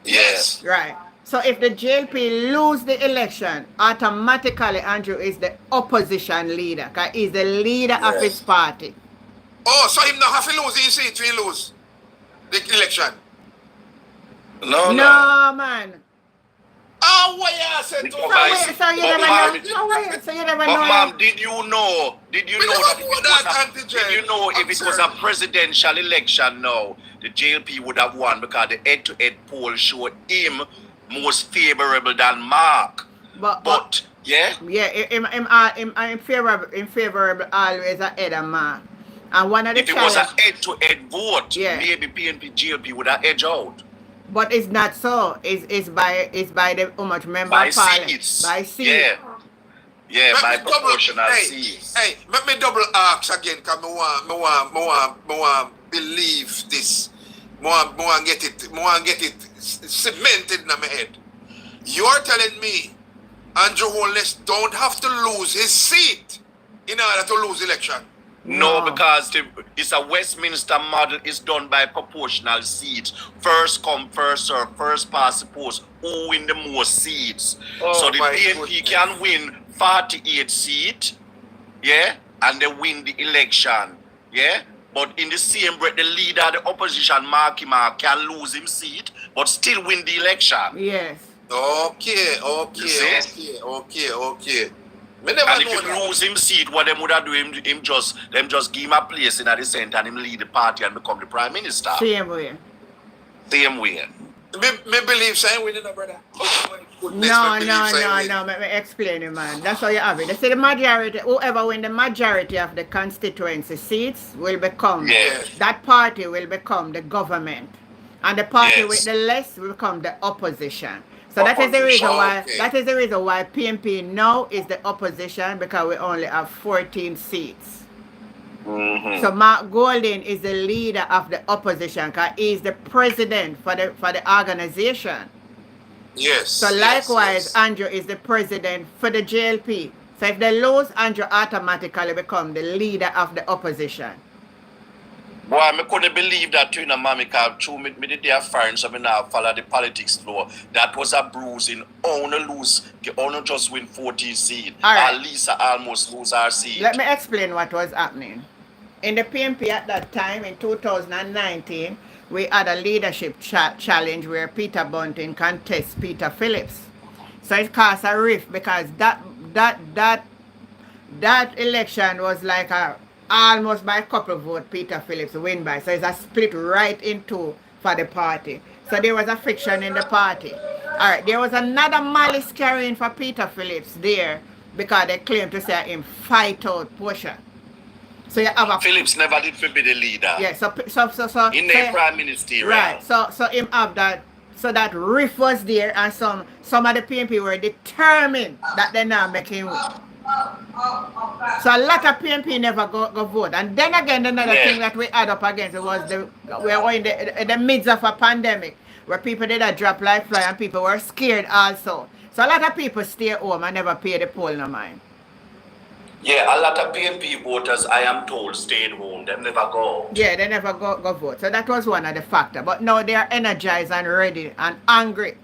Yes. Right. So if the JLP lose the election, automatically Andrew is the opposition leader because he's the leader of his party. Oh, so him not have to lose his seat to lose the election? No, man. Oh, what you said? So you never know. But ma'am, did you know if it was a presidential election now, the JLP would have won because the head-to-head poll showed him most favorable than Mark. But yeah, I'm favorable always ahead of Mark. And one of the if it was a head-to-head vote, maybe PNP JLP would have edged out. But it's not so. It's by the how much member by parliament. seats. By seats. Yeah, by proportional seats. Hey, let me double ask again because I want believe this. I want get it cemented in my head. You're telling me Andrew Holness don't have to lose his seat in order to lose election? No, because it's a Westminster model. It's done by proportional seats. First come, first serve, first past the post. Who win the most seats? So the PNP can win 48 seats, and they win the election, But in the same breath, the leader of the opposition, Marky Mark, can lose his seat, but still win the election. Yes. Okay. And if he lose him seat, what them would have do him just give him a place in the center and him lead the party and become the prime minister. Same way. Me believe saying winning a brother. No. Let me explain it, man. That's how you have it. They say the majority, whoever win the majority of the constituency seats will become, that party will become the government. And the party with the less will become the opposition. So that is the reason why PNP now is the opposition because we only have 14 seats. So Mark Golding is the leader of the opposition because he's the president for the organization. Yes. So likewise, Andrew is the president for the JLP. So if they lose, Andrew automatically become the leader of the opposition. Boy, I couldn't believe that too, mommy, because through me did their friends, so I now follow the politics floor. That was a bruising. Only lose, only just win 14 seed. All right. At least I almost lose our seed. Let me explain what was happening. In the PNP at that time, in 2019, we had a leadership challenge where Peter Bunting contests Peter Phillips. So it caused a rift because that election was like almost by a couple of votes Peter Phillips win by. So it's a split right in two for the party. So there was a friction in the party. All right, there was another malice carrying for Peter Phillips there because they claimed to say him fight out Portia. So you have a Phillips never did be the leader. Yeah, so in the prime minister. Right. So him have that. So that riff was there, and some of the PNP were determined that they now make him win. So a lot of PNP never go vote. And then again, another thing that we add up against it was we were in the midst of a pandemic where people did a drop like fly and people were scared also. So a lot of people stay home and never pay the poll no mind. Yeah, a lot of PNP voters, I am told, stayed home. They never go. Yeah, they never go vote. So that was one of the factors. But now they are energized and ready and hungry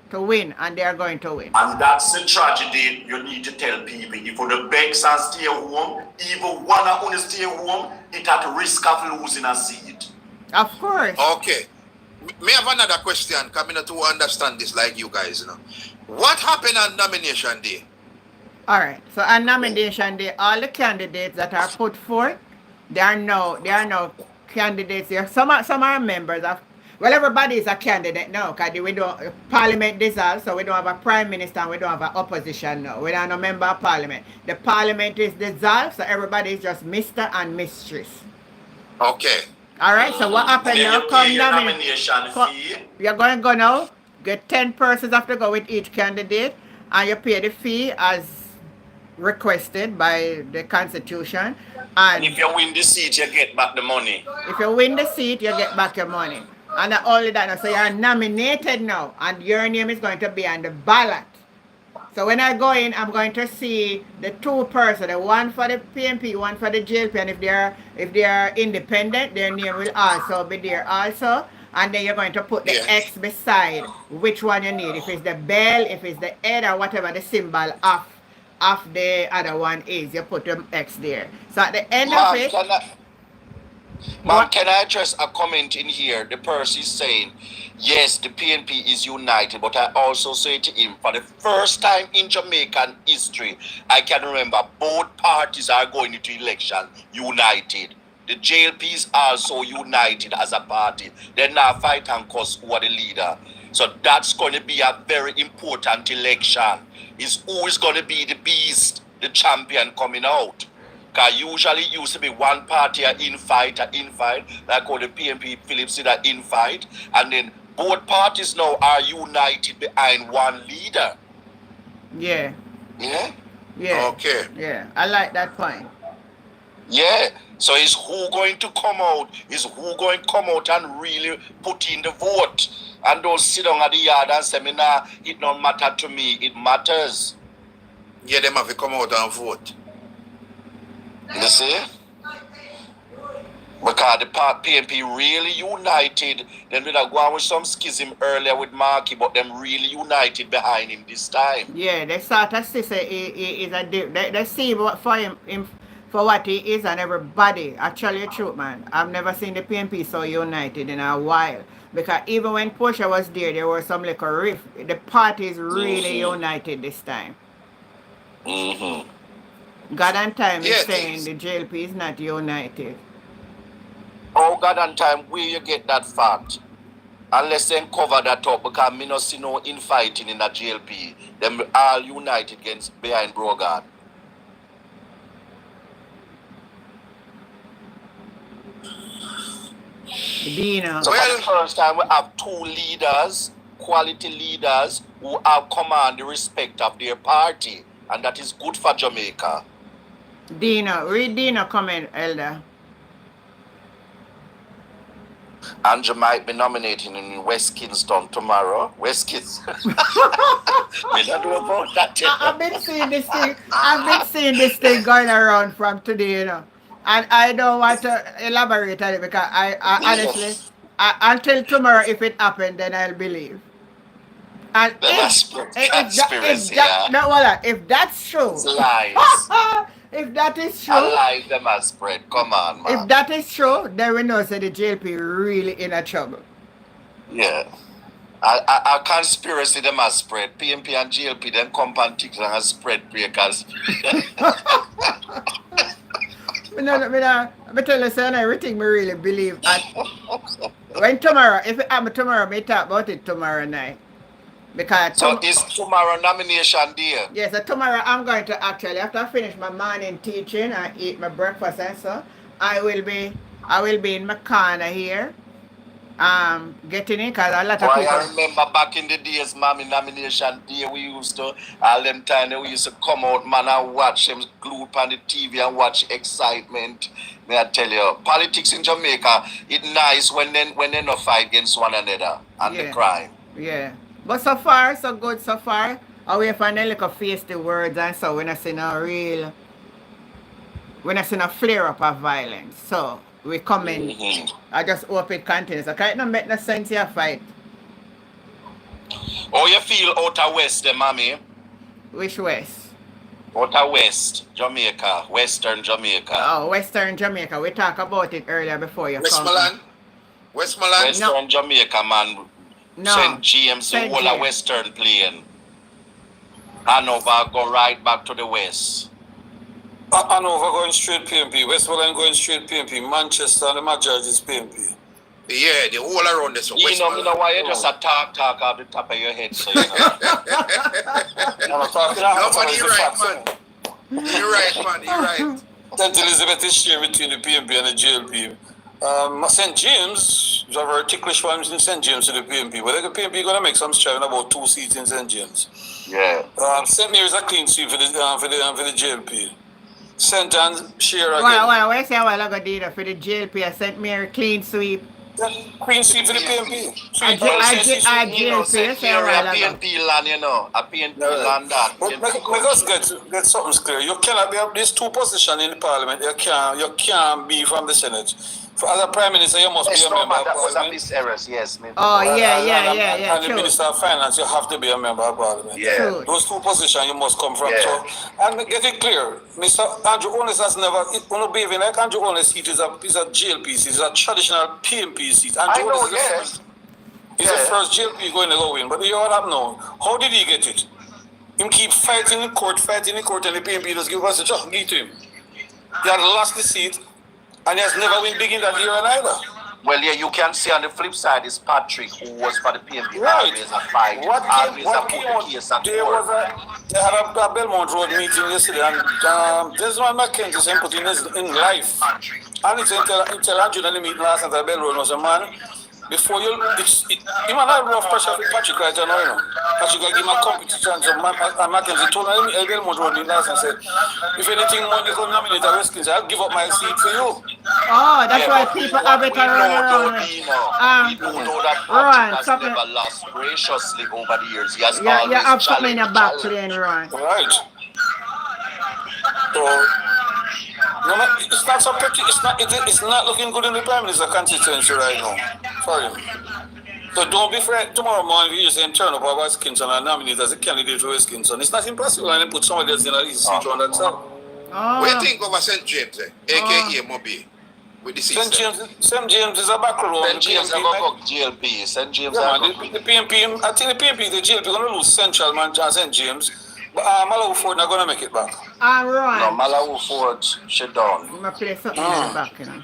to win, and they are going to win. And that's the tragedy you need to tell people. If you beg and stay home, even one of you stay home, it's at risk of losing a seat. Of course. Okay. May I have another question coming to understand this like you guys, you know. What happened on nomination day? All right. So on nomination day, all the candidates that are put forth, they are no candidates here. Some are members of. Well, everybody is a candidate now because we don't parliament dissolved, so we don't have a prime minister and we don't have an opposition now. We don't have a member of parliament. The parliament is dissolved, so everybody is just Mr. and Mistress. Okay. All right. So what happened now? Come nomination fee. You're going to go now. Get 10 persons have to go with each candidate, and you pay the fee as requested by the Constitution. And if you win the seat, you get back the money. If you win the seat, you get back your money. And not only that, so you are nominated now, and your name is going to be on the ballot. So when I go in, I'm going to see the two persons, the one for the PNP, one for the JLP, and if they are independent, their name will also be there also. And then you're going to put the X beside which one you need. If it's the bell, if it's the head, or whatever the symbol of the other one is, you put the X there. So at the end of it... Can I address a comment in here? The person is saying, yes, the PNP is united, but I also say to him, for the first time in Jamaican history, I can remember both parties are going into election united. The JLP is also united as a party. They're now fight and cuss who are the leader. So that's going to be a very important election. Is who is going to be the beast, the champion coming out. Because usually it used to be one party in fight, like how the PNP Phillips did in fight. And then both parties now are united behind one leader. Yeah. Yeah? Yeah. Okay. Yeah, I like that point. Yeah. So is who going to come out? Is who going to come out and really put in the vote? And don't sit down at the yard and say, nah, it don't matter to me. It matters. Yeah, them have to come out and vote. You see? Because the PNP really united. Then we have gone with some schism earlier with Markey, but them really united behind him this time. Yeah, they start to see he is they see what for him for what he is and everybody. Actually, the truth, man. I've never seen the PNP so united in a while. Because even when Portia was there was some little rift. The party is really united this time. God and Time is saying the JLP is not united. Oh, God and Time, where you get that fact? Unless they cover that up, because me not see no infighting in the JLP. Them all united against behind Brogard. Dina. So for the first time we have two leaders, quality leaders, who have command the respect of their party. And that is good for Jamaica. Dino, read Dino comment, Elder. Andrew might be nominating in West Kingston tomorrow. West Kingston. We don't know about that yet. I've been seeing this thing. I've been seeing this thing going around from today, and I don't want to elaborate on it because I honestly, until tomorrow, if it happened, then I'll believe. And Conspiracy, if that's true, it's lies. if that is true, I like them as spread. Come on, man. if that is true, then we know that the JLP really in a trouble. Yeah. A conspiracy them has spread. PMP and GLP them company and has spread breakers. I tell you, son, everything we really believe. When tomorrow, if it happen tomorrow, we talk about it tomorrow night. Because so is tomorrow nomination day? Yes, so tomorrow I'm going to actually, after I finish my morning teaching and eat my breakfast and so, I will be in my corner here, getting in because a lot of people. I remember back in the days, mommy, nomination day, we used to, all them time, we used to come out, man, and watch them glued on the TV and watch excitement. May I tell you, politics in Jamaica, it's nice when they not fight against one another and the crime. Yeah. But so far, so good so far. Away from the little face the words and so when I see no flare up of violence. So we come in. I just hope it continues. Okay, it don't make no sense here fight. Oh, you feel outer west, mommy? Which west? Outer west, Jamaica, Western Jamaica. Oh, Western Jamaica. We talked about it earlier before you Westmoreland? Westmoreland? Western Jamaica, man. No. St. James, the whole of Western Plain. Hanover go right back to the west. Hanover going straight PMP. Westmoreland going straight PMP. Manchester, the majority is PMP. Yeah, the whole around this. You know why you just a talk off the top of your head, so you know. Nobody right, man. You're right, man. You're right. St. Elizabeth is sharing between the PMP and the JLP. St. James, there are very ticklish ones in St. James to the PMP, but the PMP going to make some strive about 2 seats in St. James. Yeah. St. Mary's a clean sweep for the JLP. St. Anne's share again. Well, I say a while ago, Dina, for the JLP, I St. Mary clean sweep. Yeah, clean sweep for the PMP. PNP land, you know. A PNP land that. But make us get something clear. You cannot be up these 2 positions in the parliament. You can't be from the Senate. As a Prime Minister, you must be a member of Parliament. That was a Parliament. miserrors, yes. Oh, yeah. And the Minister of Finance, you have to be a member of Parliament. Yeah. True. Those 2 positions you must come from. Yeah. So, and get it clear, Mr. Andrew Honest has never, like Andrew Honest seat is a JLP seat, it's a traditional PMP seat. I know, yes. He's the first JLP going to go in, but you know what happened now? How did he get it? Him keep fighting in court, and the PMP just give us a job, give to him. He had lost the seat, and he has never been big in that era either. Well, yeah, you can see on the flip side is Patrick, who was for the PMP, Right. always a fight, They had a Belmont Road meeting yesterday, and there's one Mackenzie saying put in life. And it's until Andrew and the meeting last night at Belmont was a man. Before you, he might have rough pressure for Patrick right now, you know. Patrick got give him a competition, so Mackenzie told him, Belmont Road meeting last night, said, if anything more, you can nominate a Westkins, I'll give up my seat for you. Oh, that's why people have it around. People know that Patrick has never lost graciously over the years. He has always you have something in challenged. the back today, Ron. Right. So, no, it's not so pretty. It's not looking good in the Prime Minister constituency right now. Sorry. So don't be afraid. Tomorrow morning, you just turn up our Westkinson and nominate as a candidate for Westkinson. It's not impossible, and put somebody else in a easy seat on that side. What do you think of St. James, aka Mobi? With the St. James is a back row. St. James are going to GLP. St. James the PMP, I think the PMP, the GLP, going to lose Central Man, St. James. But Malawi Ford not going to make it back. All right. No, Malawi Ford, she done. I'm going to play something in the back, you know.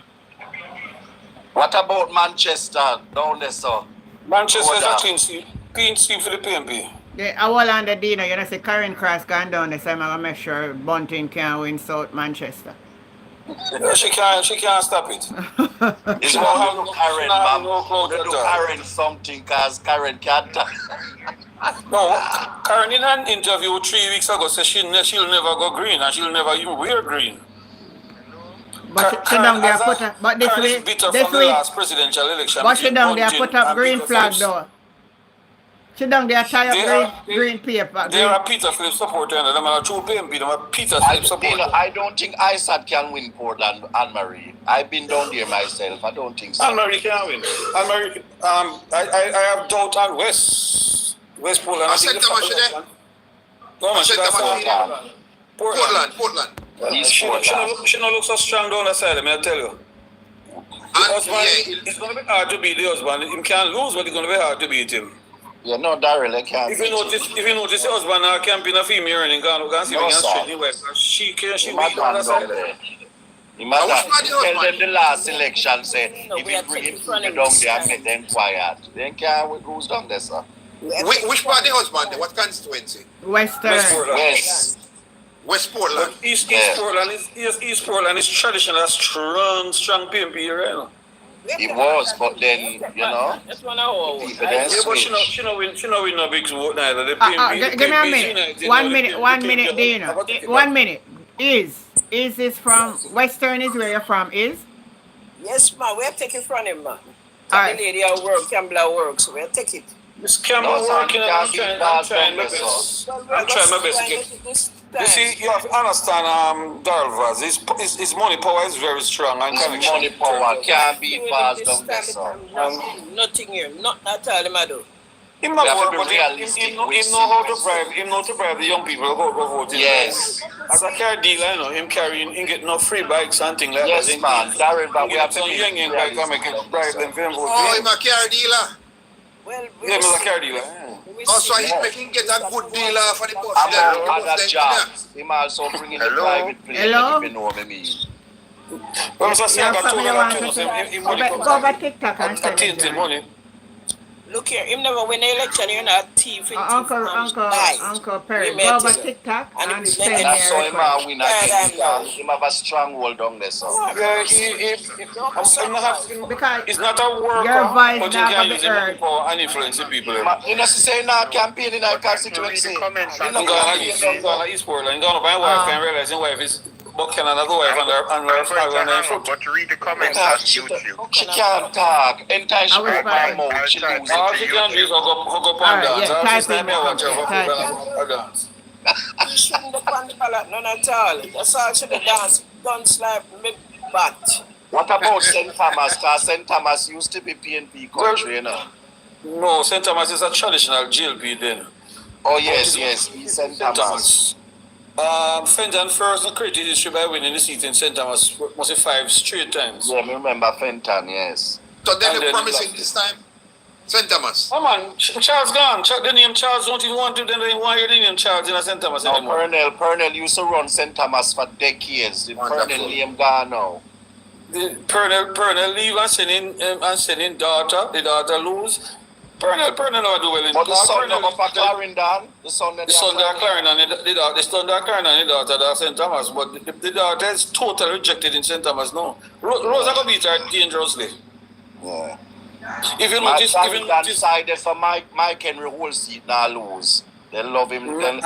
What about Manchester down there, sir? Manchester is a clean sweep for the PMP. I will on the dinner, you know, say Karen Cross gone down there, so I'm going to make sure Bunting can win South Manchester. Yeah, she can't stop it. It's more of Karen, ma'am. Do Karen something, because Karen can't. No, Karen in an interview 3 weeks ago said she'll never go green and she'll never even wear green. But she down there put up, but this Karen is week, bitter this from the week, last presidential election. but she between down there Bunting put up and green Peter flag Phillips. though. She down there tie up green paper. They are a Peter Phillips supporter, and them are a true PMP. Them are Peter Phillips supporter. I don't think ISAT can win Portland, Anne-Marie. I've been down there myself. I don't think so. Anne-Marie can win. Anne-Marie, I have doubt on West Portland. I said that No, man, she got Portland. She don't look so strong down the side, I tell you. The husband, it's going to be hard to beat the husband. He can't lose, but it's going to be hard to beat him. Yeah, no, Daryl, I can't. If you notice the husband camping a female and can see if he can straighten wife. She beat on the side. Tell them the last election say if you bring him down there and make them quiet. Then can't who's down there, sir? Which part the husband? What constituency? Western. West Portland. East Portland is traditional, strong PMP right now. It was, but then, That's one hour. Yeah, but she no win no big vote neither. The PMP, Give me a minute. 1 minute, Dana. 1 minute. Is this from Western is where you're from, is? Yes, man, we're taking from him, man. Alright. The lady at work, Campbell work, so we'll take it. Miss Campbell working and I'm trying my best. I'm trying my best to get. You see, you have to understand, Darl Vaz, his money power is very strong and connection. Money power can't be passed down there, sir. Nothing here, not at all, Mado. Him not work, but him know how to bribe. Him know to bribe the young people who go vote. Yes. As a car dealer, him get no free bikes and things like that. Yes, man. Darren, but we have to some young bike and make it bribe them for them vote. Oh, I'm a car dealer. Well, yeah, he's a car dealer. So he's making get a good deal for the bus. I'm other jobs. Him also bringing the private plane. Hello? If you know what I mean. Well, Mr. Siaga told Go over TikTok and send it. Money. Look here, him never win the election, you're not thief. Uncle Perry, go over TikTok and send me That's a how request. him win again. Him have a strong hold down there, so. Yeah, it's not a worker, Your voice but you never can be use it heard. for and influence the people. You know, say now campaign in our constituency. I'm going to East Portland. I'm going to my wife and realize his wife is bucking another wife and her flag on her foot. But read the comments on YouTube. She can't talk. Anytime she break my mouth, she loses. All she can do is hook up and dance. All she's time here watch her hook up and dance. You shouldn't have on the ballot, none at all. That's all should have danced, dance like me bat. What about St. Thomas? Because St. Thomas used to be PNP country, you know. No, St. Thomas is a traditional GLP then. Oh, yes, St. Thomas. Fenton first created history by winning the seat in St. Thomas, must be 5 straight times. Yeah, I remember Fenton, yes. So then they're promising this time? St. Thomas. Oh man, Charles gone. The name Charles don't even want to, then they want to hear the name Charles in St. Thomas anymore. Pernell used to run St. Thomas for decades. The Pernell name gone now. Pernell leave and send in daughter, the daughter lose. Pernell never do well in but the son of Clarendon, the son of Clarendon, the son of Clarendon, the daughter of St. Thomas, but the daughter is totally rejected in St. Thomas now. Rosa can beat her dangerously. Yeah. If you notice, decided for Mike Henry whole seat now lose. They love him. I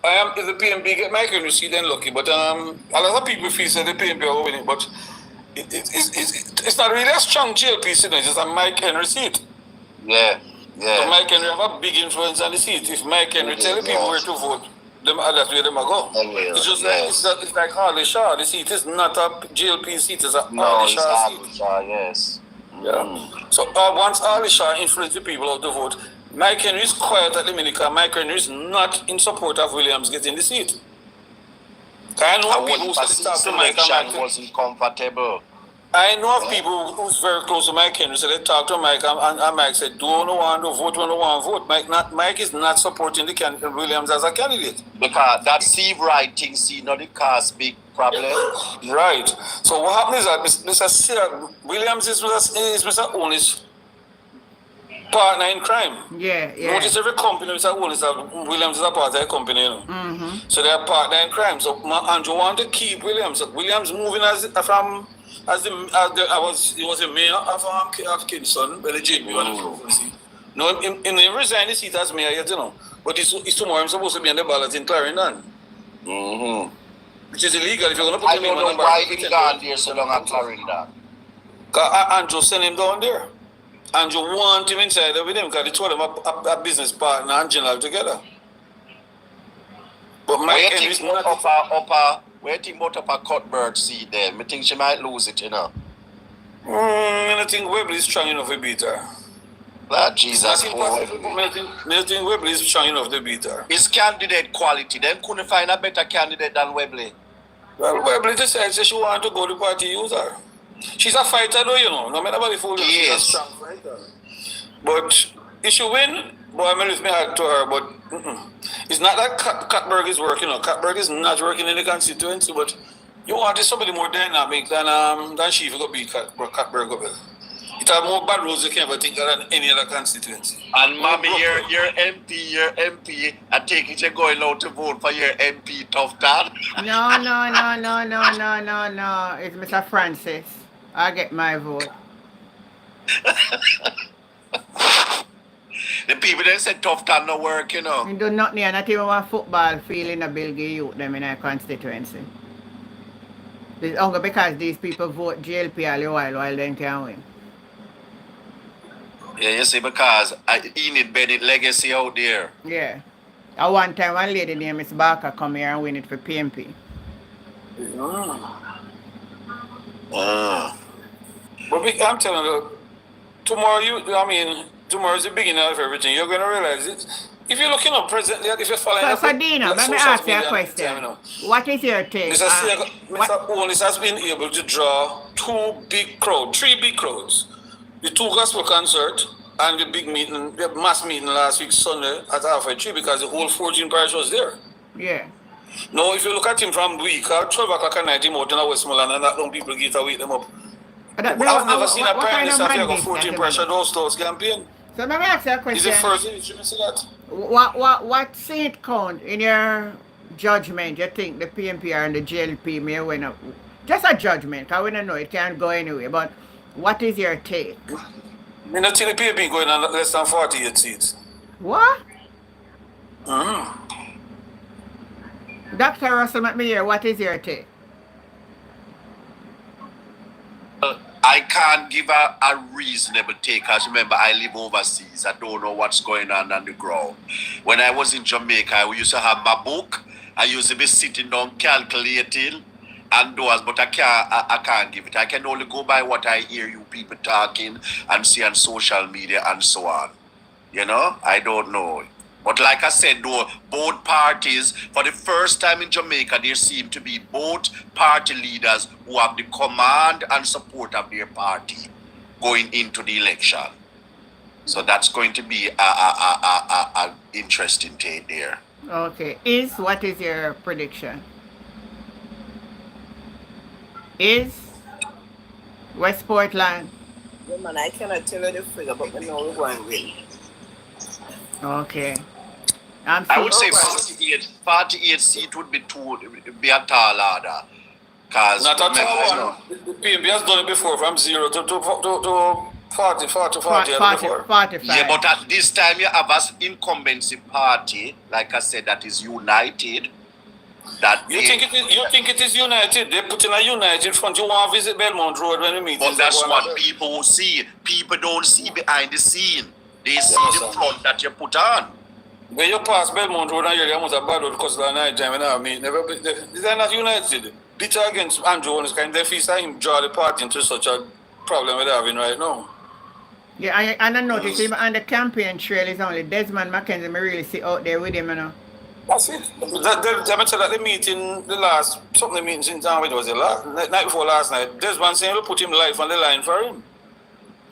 am. If the PMP get Mike Henry seat, then lucky. But a lot of people feel that the PMP are winning, but it's not really a strong GLP seat. It's just a Mike Henry seat. Yeah. So Mike Henry have a big influence on the seat. If Mike Henry tell the people where to vote, that's where they go. It's just it's like Harley Shaw. The seat is not a GLP seat. It's a Harley Shaw seat. Yes. Yeah. So once Harley Shaw influence the people out to vote, Mike Henry is quiet at the minute because Mike Henry is not in support of Williams getting the seat. I know people who said the election wasn't comfortable. I know of people who's very close to Mike Henry, so they talk to Mike and Mike said, don't want to vote, don't want to vote. Mike is not supporting the Williams as a candidate. Because that Steve Wright thing, not the cause big problem. Right. So what happens is that Mr. Williams is Mr. Only's partner in crime. Yeah. Notice every company Mr. Only Williams is a part of the company, you know. Mm-hmm. So they're a partner in crime. So Andrew wanted to keep Williams. So Williams moving from he was a mayor of Kingston, but the JP. No, he resigned the seat as mayor yet, you know. But it's tomorrow I'm supposed to be on the ballot in Clarendon. Mm-hmm. Which is illegal if you're going to put I him don't in know why he gone there so long at Clarendon. Because Andrew sent him down there. Andrew want him inside there with him because they told him a business partner and general together. But Where Mike you Henry's think about up a Cuthbert seat there? I think she might lose it, you know. I think Webley is strong enough to beat her. Lord Jesus, I think Webley is strong enough to beat her. His candidate quality, them couldn't find a better candidate than Webley. Well, Webley decides she want to go to party use her. She's a fighter though, you know. No matter what the fool is, she's a strong fighter. But if she win, boy, I may lift my hat to her, but it's not that Cuthbert is working. Cuthbert is not working in the constituency, but you want somebody more dynamic than she if you go beat Cuthbert. It has more bad roads you can ever think than any other constituency. And mommy, your MP, I take it you're going out to vote for your MP, tough dad. No. It's Mr. Francis. I get my vote. The people that said tough dad no work, you know. You do nothing, not even one football field in a Bilgi youth them in a constituency. It's only because these people vote GLP all the while they can win. Yeah, you see, because Enid Bennett legacy out there. Yeah. At one time, one lady named Miss Barker come here and win it for PMP. But I'm telling you, tomorrow is the beginning of everything. You're going to realize it. If you're looking up presently, if you're following... So Dina, let me ask you a question. What is your take? Mr. Owens has been able to draw three big crowds. The two gospel concert and the big meeting, the mass meeting last week Sunday at halfway 3 because the whole 14 parish was there. Yeah. Now, if you look at him from week, 12 o'clock at night, him out in Westmoreland and that long people get to wake them up. I've never seen a prime minister have 14 parish at those campaign. So let me ask you a question. Is it first in history, see that? What seat count in your judgment you think the PMP and the GLP may win up? Just a judgment, because we don't know, it can't go anyway, but what is your take? I don't think the PMP going on less than 48 seats. What? Dr. Russell McMeyer, what is your take? I can't give a reasonable take because remember I live overseas. I don't know what's going on the ground. When I was in Jamaica, I used to have my book. I used to be sitting down calculating and doors, but I can't give it. I can only go by what I hear you people talking and see on social media and so on. You know, I don't know. But like I said, though, both parties, for the first time in Jamaica, there seem to be both party leaders who have the command and support of their party going into the election. So that's going to be a interesting take there. Okay. What is your prediction? West Portland? Yeah, man, I cannot tell you the figure, but we know we're going to win. Okay. I would say 48 seat would be a tall order. Not at all. The PMP has done it before from 0 to 40 before. 45. Yeah, but at this time you have an incumbency party, like I said, that is united. You think it is united? They put in a united front. You want to visit Belmont Road when we meet. But that's what people see. People don't see behind the scene. They see the front that you put on. When you pass Belmont Road and you're almost a bad road because of the night time, they're not united. Bitter against Andrew on this kind of feast, him draw the party into such a problem we're having right now. Yeah, and I noticed even on the campaign trail is only Desmond McKenzie me really see out there with him, you know. That's it. I tell that the meeting, the meetings in town, it was the night before last night, Desmond saying we'll put him life on the line for him.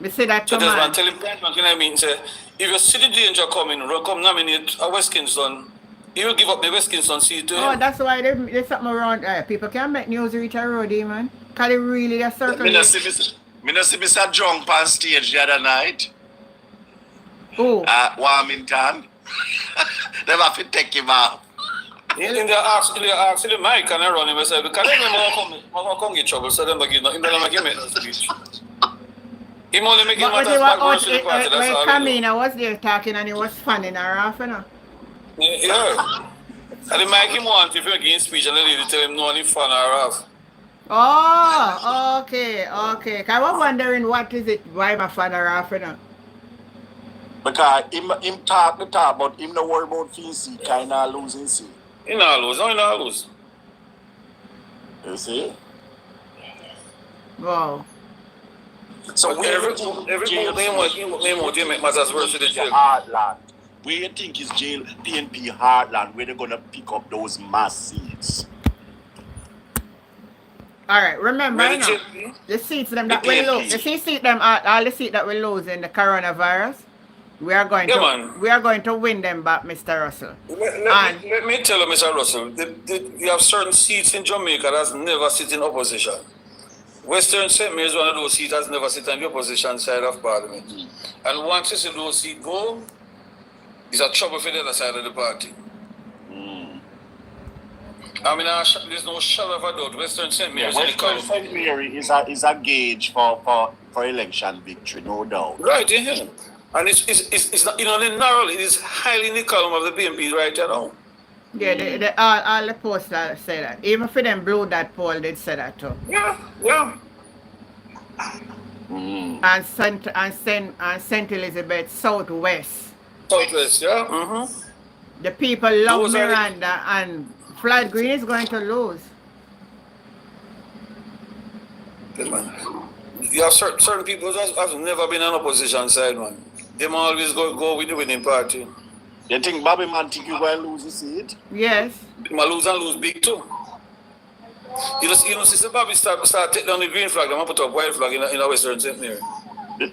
We see that so Desmond tell him, in a meeting, say, if you see the danger coming, we'll come nominate a West Kingston. He will give up the West Kingston seat to him. Oh, that's why there's something around. People can make news reach a road, man. Because they really, they're circling. I see Mr. Drunk on stage the other night. Who? Warmington. They have to take him out. In the ask the mic and I run him and say, because they come get trouble, so they don't give no speech. Him only making matters back worse to the party, that's all. Camina was there talking and he was fanning her off, you know. Yeah. And the mic him want if you give speech and the lady tell him no and he fan or off. Oh, okay. I was wondering what is it, why my father off, you know? Because him talk the talk, but him no worry about fee seat, kind of losing seat. He not lose, no, he not lose. You see? Wow. So every move they make matters worse with the jail. Heartland. Where you think is jail PNP Heartland, where they're gonna pick up those mass seats? Alright, remember now, the seats them that we lose, the seat them all the seats that we lose in the coronavirus, we are going to win them back, Mr. Russell. Let me tell you, Mr. Russell, you have certain seats in Jamaica that's never sit in opposition. Western St. Mary's one of those seats has never sit on the opposition side of Parliament. And once you see those seats go, it's a trouble for the other side of the party. I mean, there's no shadow of a doubt. Western St. Mary's Western St. Mary is a gauge for election victory, no doubt. Right, yeah. And it's not, narrowly, it is highly in the column of the BNP right now. Yeah, all the posters say that. Even for them blew that poll, they say that too. Yeah. And St. Elizabeth Southwest. Southwest, yeah. Mm-hmm. The people love Miranda and Floyd Green is going to lose. Good man. You have certain people that have never been on opposition side, man. They always go with the winning party. You think Bobby Montague will lose his seat? Yes. He might lose big too. You know, since Bobby start take down the green flag, I'm going to put up white flag in a Western St. Mary. You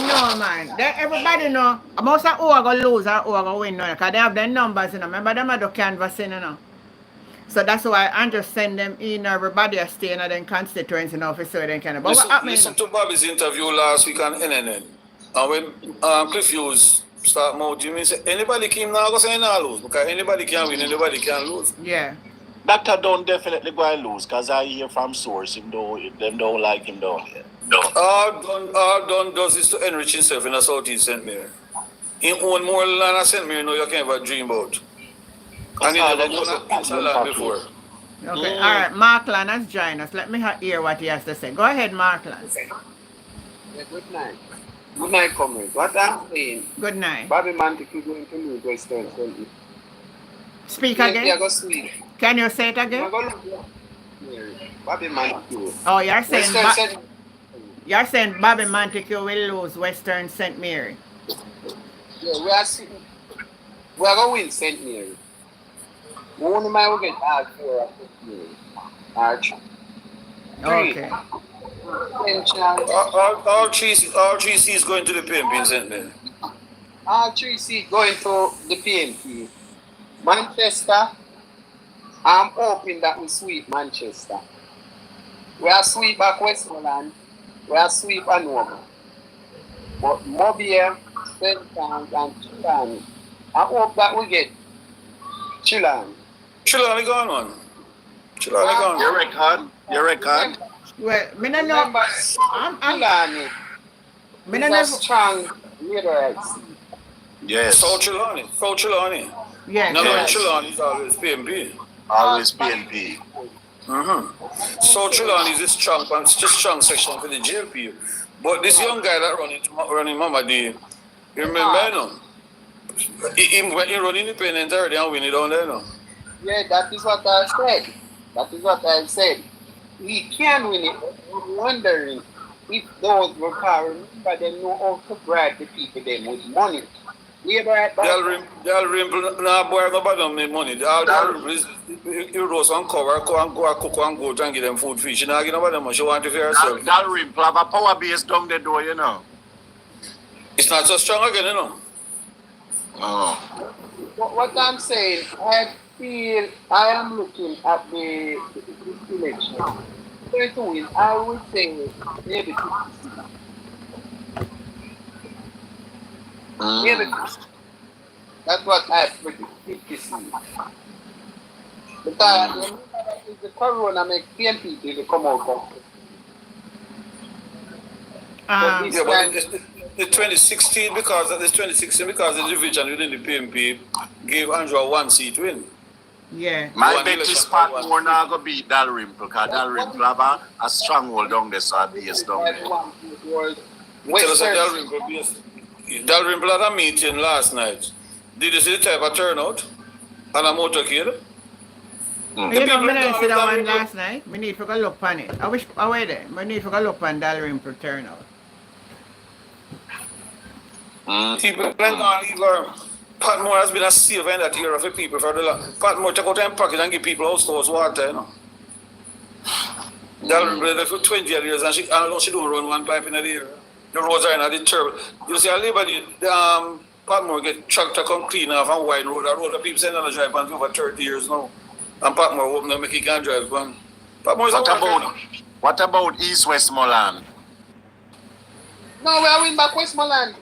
know, man. Everybody know. Most of who are going to lose and who are going to win now. Because they have their numbers, you know. Remember, them are the canvassing, you know. So that's why I just send them in. Everybody are staying at their constituency now for so they can. But listen to Bobby's interview last week on NNN. And when Cliff Hughes start mouthing, you say anybody can now go say not lose. Because anybody can win, anybody can lose. Yeah. Dr. Dunn definitely going to lose because I hear from source them don't like him down here. No. All Dunn does is to enrich himself in a Southeast St. Mary. He own more land at St. Mary now you can't ever dream about. And he never owned a piece of land before. Okay, all right. Markland has joined us. Let me hear what he has to say. Go ahead, Markland. Yeah, good night. Good night, comrade. What I'm saying. Good night. Bobby Montague going to lose Western St. Speak again. Yeah, go sleep. Can you say it again? Bobby Montague. Oh, you're saying Bobby Montague will lose Western St. Mary. Yeah, we are going to win St. Mary. We only might will get R4 at St. Mary. R3. Okay. All three seats going to the PNP in St. Mary. All three seats going to the PNP. Manchester, I'm hoping that we sweep Manchester. We are sweep back Westmoreland. We are sweep Hanover. But Mobile, St. John's and Chillan, I hope that we get Chillan. Chillan gone on. Chillan gone. Your record. Well, I don't know. I'm strong leaders. Yes. South Chilani. Yes. No, Chilani is always PNP. Always PNP. South Chilani is a strong section for the JLP. But this young guy that running Mama D, you remember, you know? He run independent already and win it down there, no? Yeah, that is what I said. We can win it. I'm wondering if those were power, remember they know how to bribe the people them with money. They'll rim now boy nobody don't make money. They'll roast and cover, go and cook and go and give them food fish. You know, give nobody much. You want to fear yourself. That rim have a power base down the door, you know. It's not so strong again, you know. Oh. What I'm saying, I am looking at the election. Going to win, I would say maybe 50. Maybe 50. That's what I predict, 50. Because the corona makes PNP to come out of it. But Um, this Yeah, but time, the 2016 because of this 2016 because the division within the PMP gave Andrew a 1 seat win. yeah. He My won the bet is election by one Patmore seat. now go beat Dalrymple because Dalrymple have a stronghold down there, so a base down there. everyone was You tell us that Western. Dalrymple had a meeting last night. Did you see the type of turnout on a motorcade? Mm. The You know, people I in didn't see that one Dalrymple, last night. We need to go look on it. I wish I were there. We need to go look on Dalrymple turnout. people like Oliver. Patmore has been a saver in that era for people for the long. Patmore take out them pocket and give people house to house water, you know. Dalrymple there for 20 years and she don't run one pipe in a day. The roads are in a terrible. You see, a labor Patmore get tractor come clean off and wide road. A road that people send on the drive and over 30 years now. And Patmore open up make he can drive one. Patmore's What about East Westmoreland? No, we are win back Westmoreland.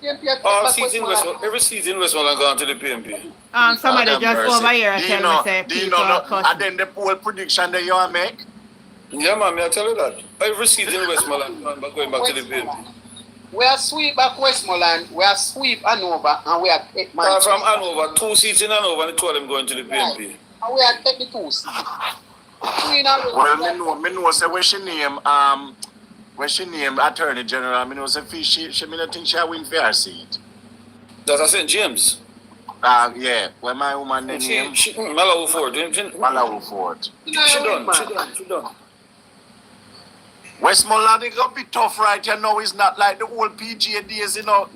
All season Westmoreland, every season Westmoreland gone to the PMP. Somebody God have just mercy. over here Do you tell know, me say do you people know, are cussing. and then the poll prediction that you are make? Yeah, man, I tell you that. Every season Westmoreland going back to the PMP. We are sweep back Westmoreland, we are sweep Hanover, and we are take From Hanover, 2 seats in Hanover, and 2 of them going to the PMP. And we are take the 2 seats. Well, me know say when she name Attorney General, me know say she me not think she win for her seat. That's a St. James. Yeah, when my woman name Malawi Ford. Malawi Ford. She done. Westmoreland is gonna be tough right here now. It's not like the old PGA days, you know.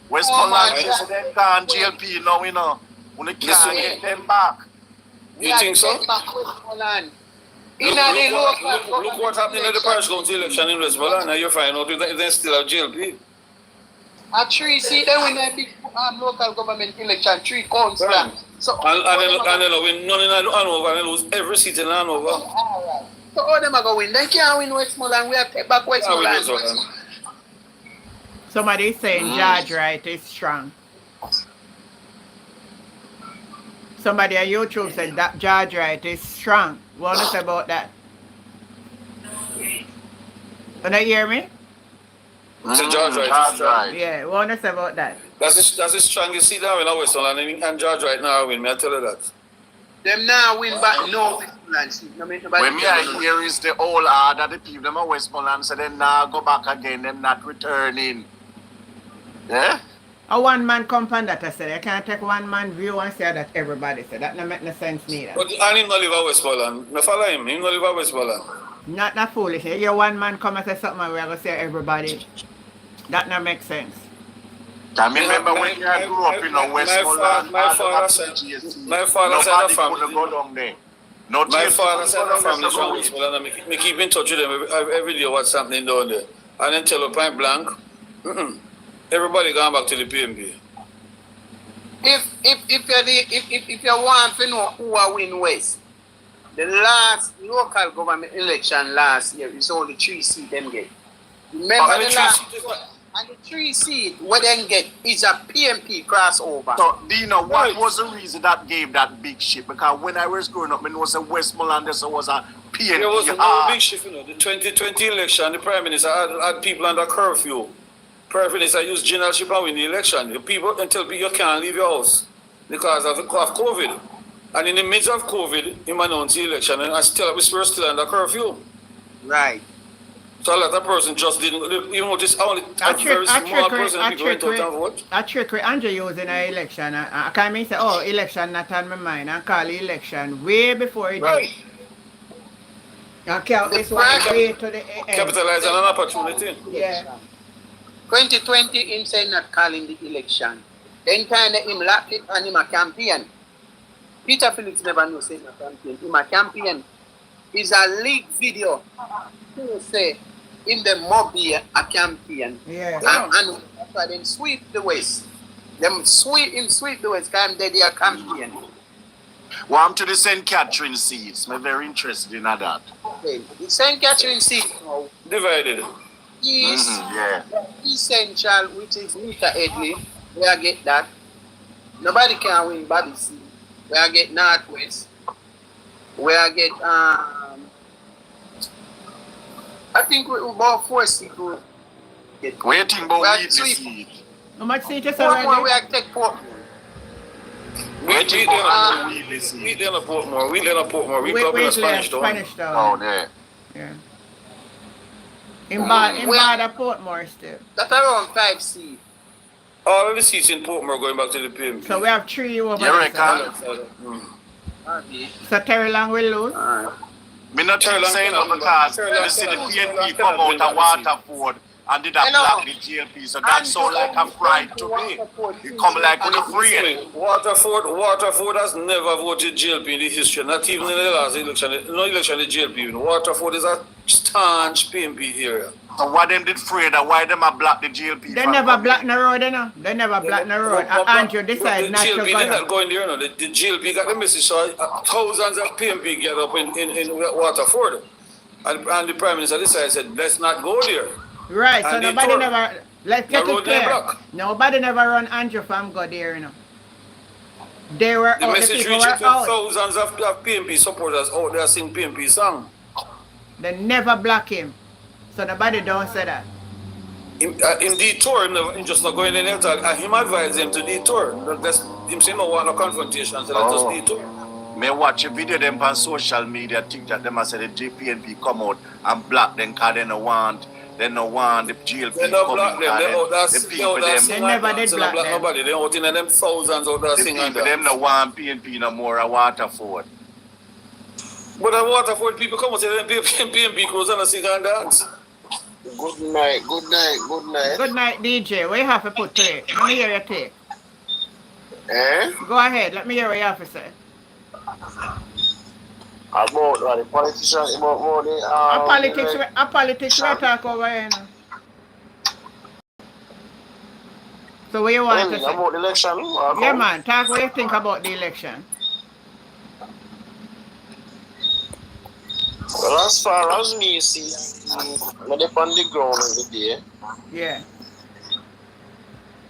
Westmoreland is them gone GLP now, you know. When they can't get them back. You think so? Back Westmoreland. Look what happened in the parish council election in Westmoreland. Now you find out if they still have GLP. At 3 seats, they win a big local government election, 3 councillors. So, and then win none in Hanover and they lose every seat in Hanover. Alright. So all them are going to win. They can't win Westmoreland. We have to take back Westmoreland. Somebody is saying George Wright is strong. Somebody on YouTube said that George Wright is strong. What is about that? Can you hear me? So George Wright is strong. Yeah, what is about that? That's the strongest seat now in Westmoreland and George Wright now win. Me I tell you that. Them now win back no Westmoreland seat. No, when me I hear is the whole that the people them are Westmoreland so they now go back again, them not returning. Yeah? A one man company that I said, I can't take one man view and say that everybody said. That don't make no sense neither. But and him not live at Westmoreland. Me follow him. Him not live at Westmoreland. Not that foolish. You hear one man come and say something and we're going to say everybody. That not make sense. I remember when I grew up in Westmoreland, my father said a family. Go down there. My father said a family from Westmoreland and me keep in touch with them every day what's happening down there. And then tell a point blank, everybody going back to the PMP. If you want to know who will win West, the last local government election last year is only 3 seats them get. Remember the last and the 3 seats what them get is a PMP crossover. So Dino, what was the reason that gave that big shift? Because when I was growing up, it was a Westmoreland, there was a PMP. There was no big shift, you know. The 2020 election, the Prime Minister had people under curfew. Prime Minister used generalship and win the election. The people until you can't leave your house because of COVID. And in the midst of COVID, he announced the election and we're still under curfew. Right. So a lot of person just didn't, you know, just only a very small person people went out and vote. A trickery Andrew used in an election. I can't mean say, oh, election not on my mind. I call the election way before it did. I count this one way to the end. Capitalize on an opportunity. Yeah. 2020, him saying not calling the election. Then kind of him locked it and him a campaign. Peter Phillips never knows saying a campaign. Him a campaign. It's a leaked video. Who say in the Mobi a campaign. Yeah. And that's why them sweep the West. Them sweep the West because they a campaign. Well, I'm to the St. Catherine seats. I'm very interested in that. Okay. The St. Catherine seat now divided. East, East Central, which is Mr. Edley, where I get that. Nobody can win Bobby C. Where I get Northwest. Where I get I think we about 4 seats. What do you think about We are weed this sweet. week? How much seat is Portmore, we already? are take Portmore. What do you think about weed this We week? then a Portmore. We then a Portmore. We Wait, go up in a wait, Spanish town. Spanish Oh, town. there. Yeah. In Bad Portmore still. That's around 5 seat. All of the seats in Portmore going back to the PMP. So we have 3 over You there. reckon? So Terry Long will lose. Me not Terry Long saying cannot that because Terry you Long see the cannot- PNP Terry come Long out cannot of Waterford and did a Hello. black the GLP, so that's so like a pride to me. You come like with a friend. Waterford has never voted GLP in the history, not even in the last election. No election in GLP. Waterford is a staunch PMP area. So why them did afraid that why them a block the GLP? They from never coming? block the road, you know. They never block the road. And Andrew decided not to GLP go did there. not go in there, no. The GLP got the message, so thousands of PMP get up in Waterford. And the Prime Minister decided, said, let's not go there. Right, so And they nobody told- never, let's get the it road they clear. block. Nobody never run Andrew from go there, you know. They were The out, the message people reached were to out. thousands of PMP supporters out there sing PMP song. They never block him. So nobody don't say that. In detour, him just not going in there. Him advised him to detour. That's him saying no want no confrontation, so let us detour. Me watch a video them on social media, think that them a say the GPNP come out and block them because they no want the GLP They don't come block in. them. They out there The they people out there them, sing They like never that. did So block block them. nobody. They out in them thousands out there the singing people that. them no want PNP no more at Waterford. But the Waterford people come and say them PMP crews and sing and dance. Good night, good night, good night. Good night, DJ. What you have to put to it? Let me hear your take. Eh? Go ahead. Let me hear what you have to say. About the politicians, about the A politics we talk over here now. So what you want to say? about the election. Yeah, man. Talk what you think about the election. Well, as far as me see, I'm on the ground every day, Yeah.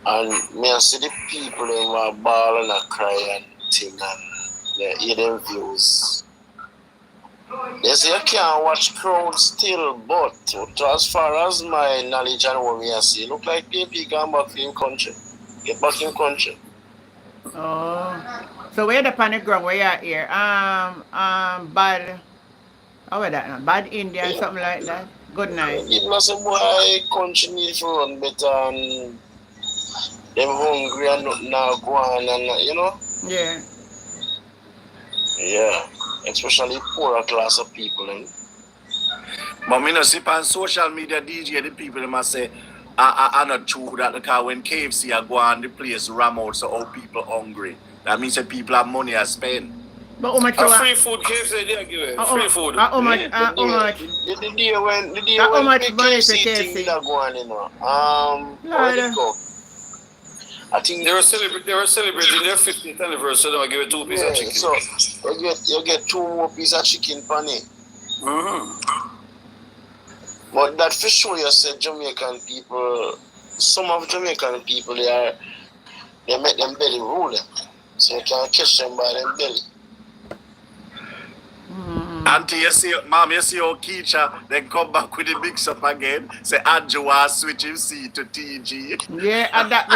and me I see the people in my ball and I cry and thing and they hear them views. They say you can't watch crowds still, but as far as my knowledge and what me I see, look like people come back in country. Get back in country. Oh. So where the panic ground where you at here? Bad. How was that now? Bad Indian, something like that. Good night. People say, boy, country need to run better and them hungry and nothing now go on and, you know? Yeah. Yeah. Especially poorer class of people. But me no see on social media DJ the people them a say I not true that because when KFC are go on the place ram out so all people hungry. That means that people have money to spend. But how much Free food KFC they give it. Free food. How much? How much? The day when How much the money for KFC KFC? thing that go on, you know. How did it go? I think They were celebrating their 50th anniversary, so they give it 2 pieces of chicken. So you get 2 more pieces of chicken per day. But that for sure you said Jamaican people, some of Jamaican people they make them belly rule them. So you can't catch them by them belly. Auntie, you see, mom, you see how Keisha then come back with the mix up again. Say Andrew was switch him C to TG. Yeah, and that,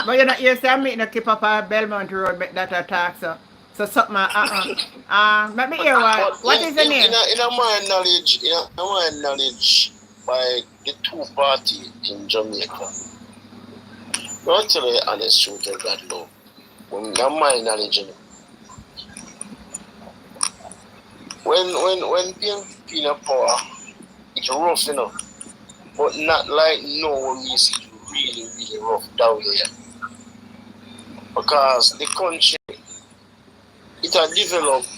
but you know, you say I'm meeting a keep up on Belmont Road, make that attack, so something, let me hear what is the name? In my knowledge, by the 2 parties in Jamaica, don't tell you the honest truth of God, no. In my knowledge, you know. When PNP in power, it's rough, you know. But not like no when we see it really rough down here. Because the country, it has developed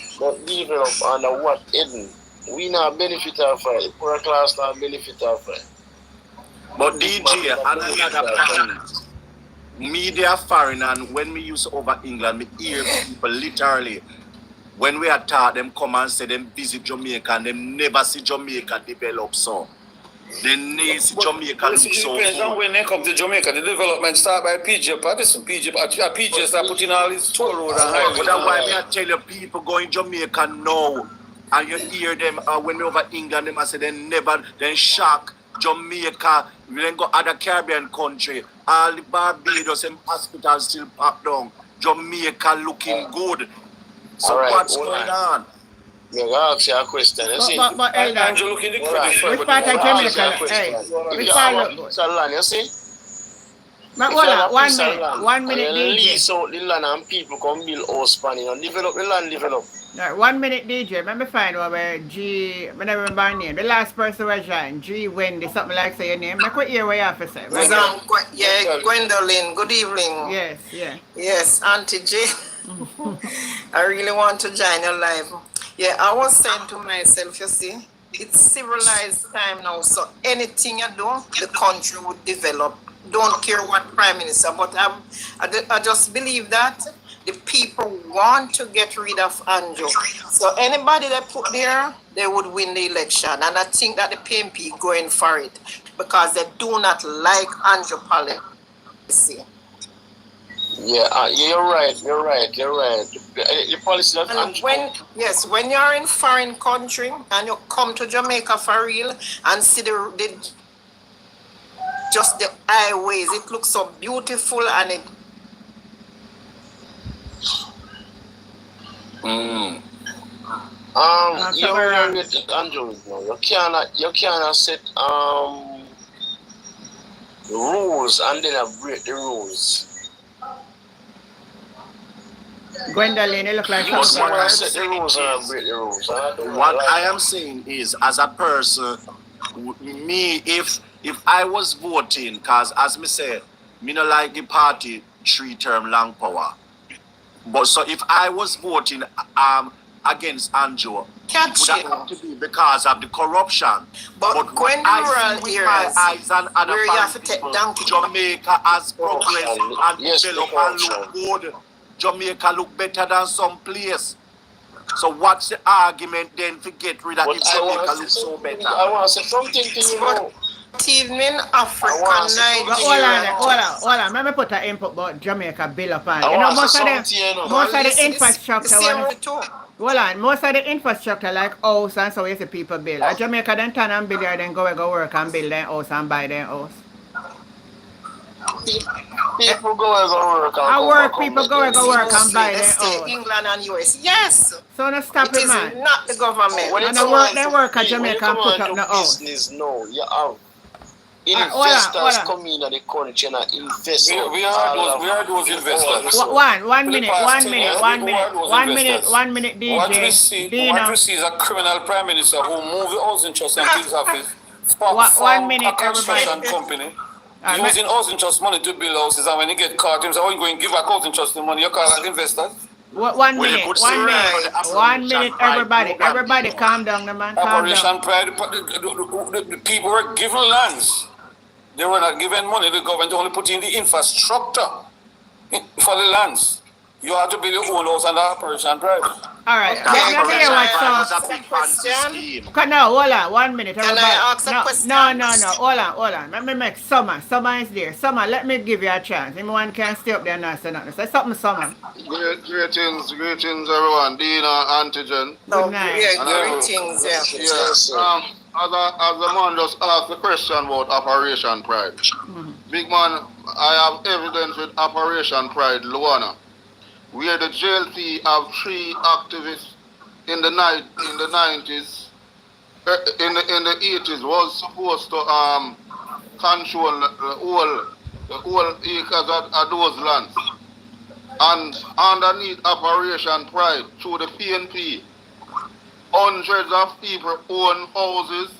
under what hidden. We not benefit of it. The poor class not benefit of it. But DJ, another point. Media foreign and when we use over England, we hear people literally. When we are taught them come and say them visit Jamaica and them never see Jamaica develop so. They never see Jamaica look so good. When they come to Jamaica, the development start by PJ Patterson. PJ start putting all his toll road and highway. But that's why I tell you people going Jamaica now and you hear them when we over England them I say they never then shock Jamaica, we then go other Caribbean country, all the Barbados and hospitals still packed down. Jamaica looking good. So All right, what's hold going on. on? Yeah, I'll ask you a question. You see, But Elder, Andrew looking the credit for which it. part of I'll ask you a Jamaica? Hey, question. If which you part have look a good? piece of land, you see? But If hold you have on, a 1 piece of minute, land, 1 minute and you DJ. lease out the land and people come build house on it, and develop the land, develop. Right, 1 minute DJ. Let me find out where G, I never remember her name. The last person was joined, G Wendy, something like say your name. I could hear what you have to say. Right? Gwendolyn, good evening. Yes, yeah. Yes, Auntie J. I really want to join your live. Yeah, I was saying to myself, you see, it's civilized time now, so anything you do, the country would develop. Don't care what prime minister, but I just believe that the people want to get rid of Andrew. So anybody they put there, they would win the election. And I think that the PMP going for it because they do not like Andrew policy. Yeah, you're right. The policy that And when you're in foreign country and you come to Jamaica for real and see just the highways, it looks so beautiful and it. You're with Andrew now. You cannot set rules and then break the rules. Gwendolyn, you look like You must something. set the rules and break the rules. What I am saying is, as a person, me, if I was voting, because as me said, me no like the party 3-term long power. But so if I was voting against Andrew, would that have to be because of the corruption? But when I see with my eyes and other where you have to people, take donkey. Jamaica has progressed and Yes, developed and look good. Jamaica look better than some place. So what's the argument then to get rid of But it? Jamaica look so better. I want to say something to you now. Evening African night. Hold on. Let me put an input about Jamaica bill up on. You know, most of the infrastructure. Hold on, most of the infrastructure like house and so you see people build. At Jamaica then turn and build then go work and build their house and buy their house. People go work and people go work and buy their house. England and US. Yes. So no stop it, man. Not the government. When and they work at Jamaica and put up the house. Business, no, you have investors come in the country and invest. We are those investors. One minute, DJ. What we see is a criminal prime minister who moved the housing trust and his office. 1 minute, a construction company. Using housing trust money to build houses, and when you get caught, you say, "Oh, you going to give back housing trust the money?" You call that investors. 1 minute, everybody calm down, the man. Operation Pride, the people were given lands. They were not given money. The government only put in the infrastructure for the lands. You have to build your own house under Operation Pride. All right. Let me hear what No, hold on. 1 minute. Can I ask a question? No. Hold on. Let me make Summer. Summer is there. Summer, let me give you a chance. Anyone can stay up there and not say nothing. Say something, Summer. Greetings, everyone. Dina, Antigen. Good night. Greetings, Yes. As the man just asked the question about Operation Pride. Big man, I have evidence with Operation Pride, Luana, where the JLT have 3 activists in the 90s, in the 80s was supposed to control the whole acres of those lands. And underneath Operation Pride, through the PNP, hundreds of people own houses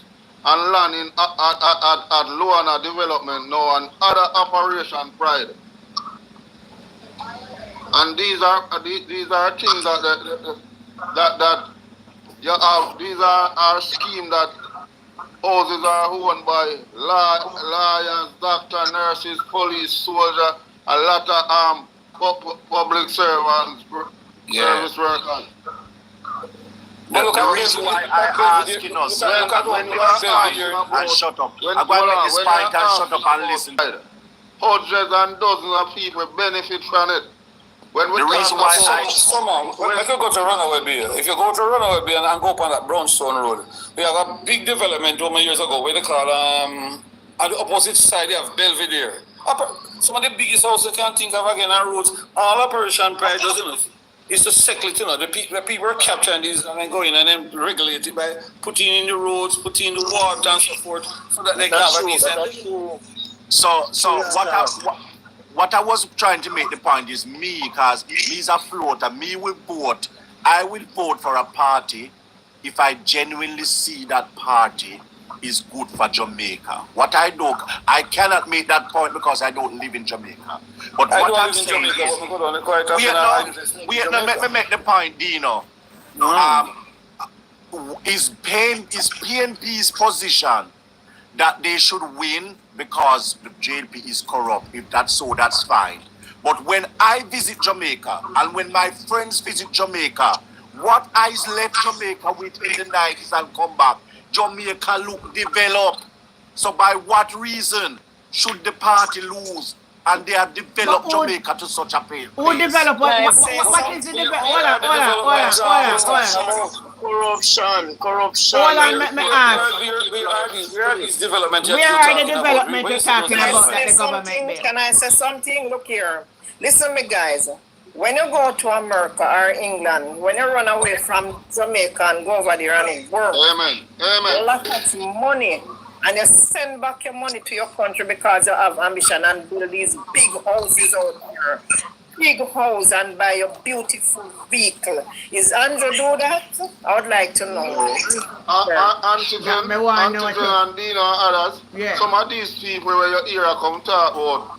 and land at Luana Development now and other Operation Pride. And these are things that you have. These are schemes that houses are owned by lawyers, doctors, nurses, police, soldiers, a lot of public servants, service workers. The reason why I ask you when you are here and shut up. I'm going to make this point and shut up and listen. Hundreds and dozens of people benefit from it. When we The reason why I could go to Runaway Bay. If you go to Runaway Bay and go up on that Brownstone Road, we have a big development over years ago where they call on the opposite side they have Belvedere. Some of the biggest houses you can think of again on roads. All Operation Pride does is to settle it, the people are capturing these and then going and then regulate it by putting in the roads, putting in the water and so forth, so that they can have a decent. So what I was trying to make the point is me, because me's a floater, me will vote. I will vote for a party if I genuinely see that party is good for Jamaica. What I do, I cannot make that point because I don't live in Jamaica. But what I'm saying is, let me make the point, Dino. Is PNP's position that they should win because the JLP is corrupt? If that's so, that's fine. But when I visit Jamaica and when my friends visit Jamaica, what I left Jamaica with in the 90s and come back, Jamaica look developed. So by what reason should the party lose and they have developed Jamaica to such a place? Who developed what is the development? Hold on. Corruption. Hold on, let me ask. Where are these development? Where are the development you're talking about that the government made? Can I say something? Look here. Listen me, guys. When you go to America or England, when you run away from Jamaica and go over there and work, you lot of money, and you send back your money to your country because you have ambition and build these big houses out here. Big house and buy a beautiful vehicle. Is Andrew do that? I would like to know. Antigen and Dino and others, some of these people where you hear come talk about,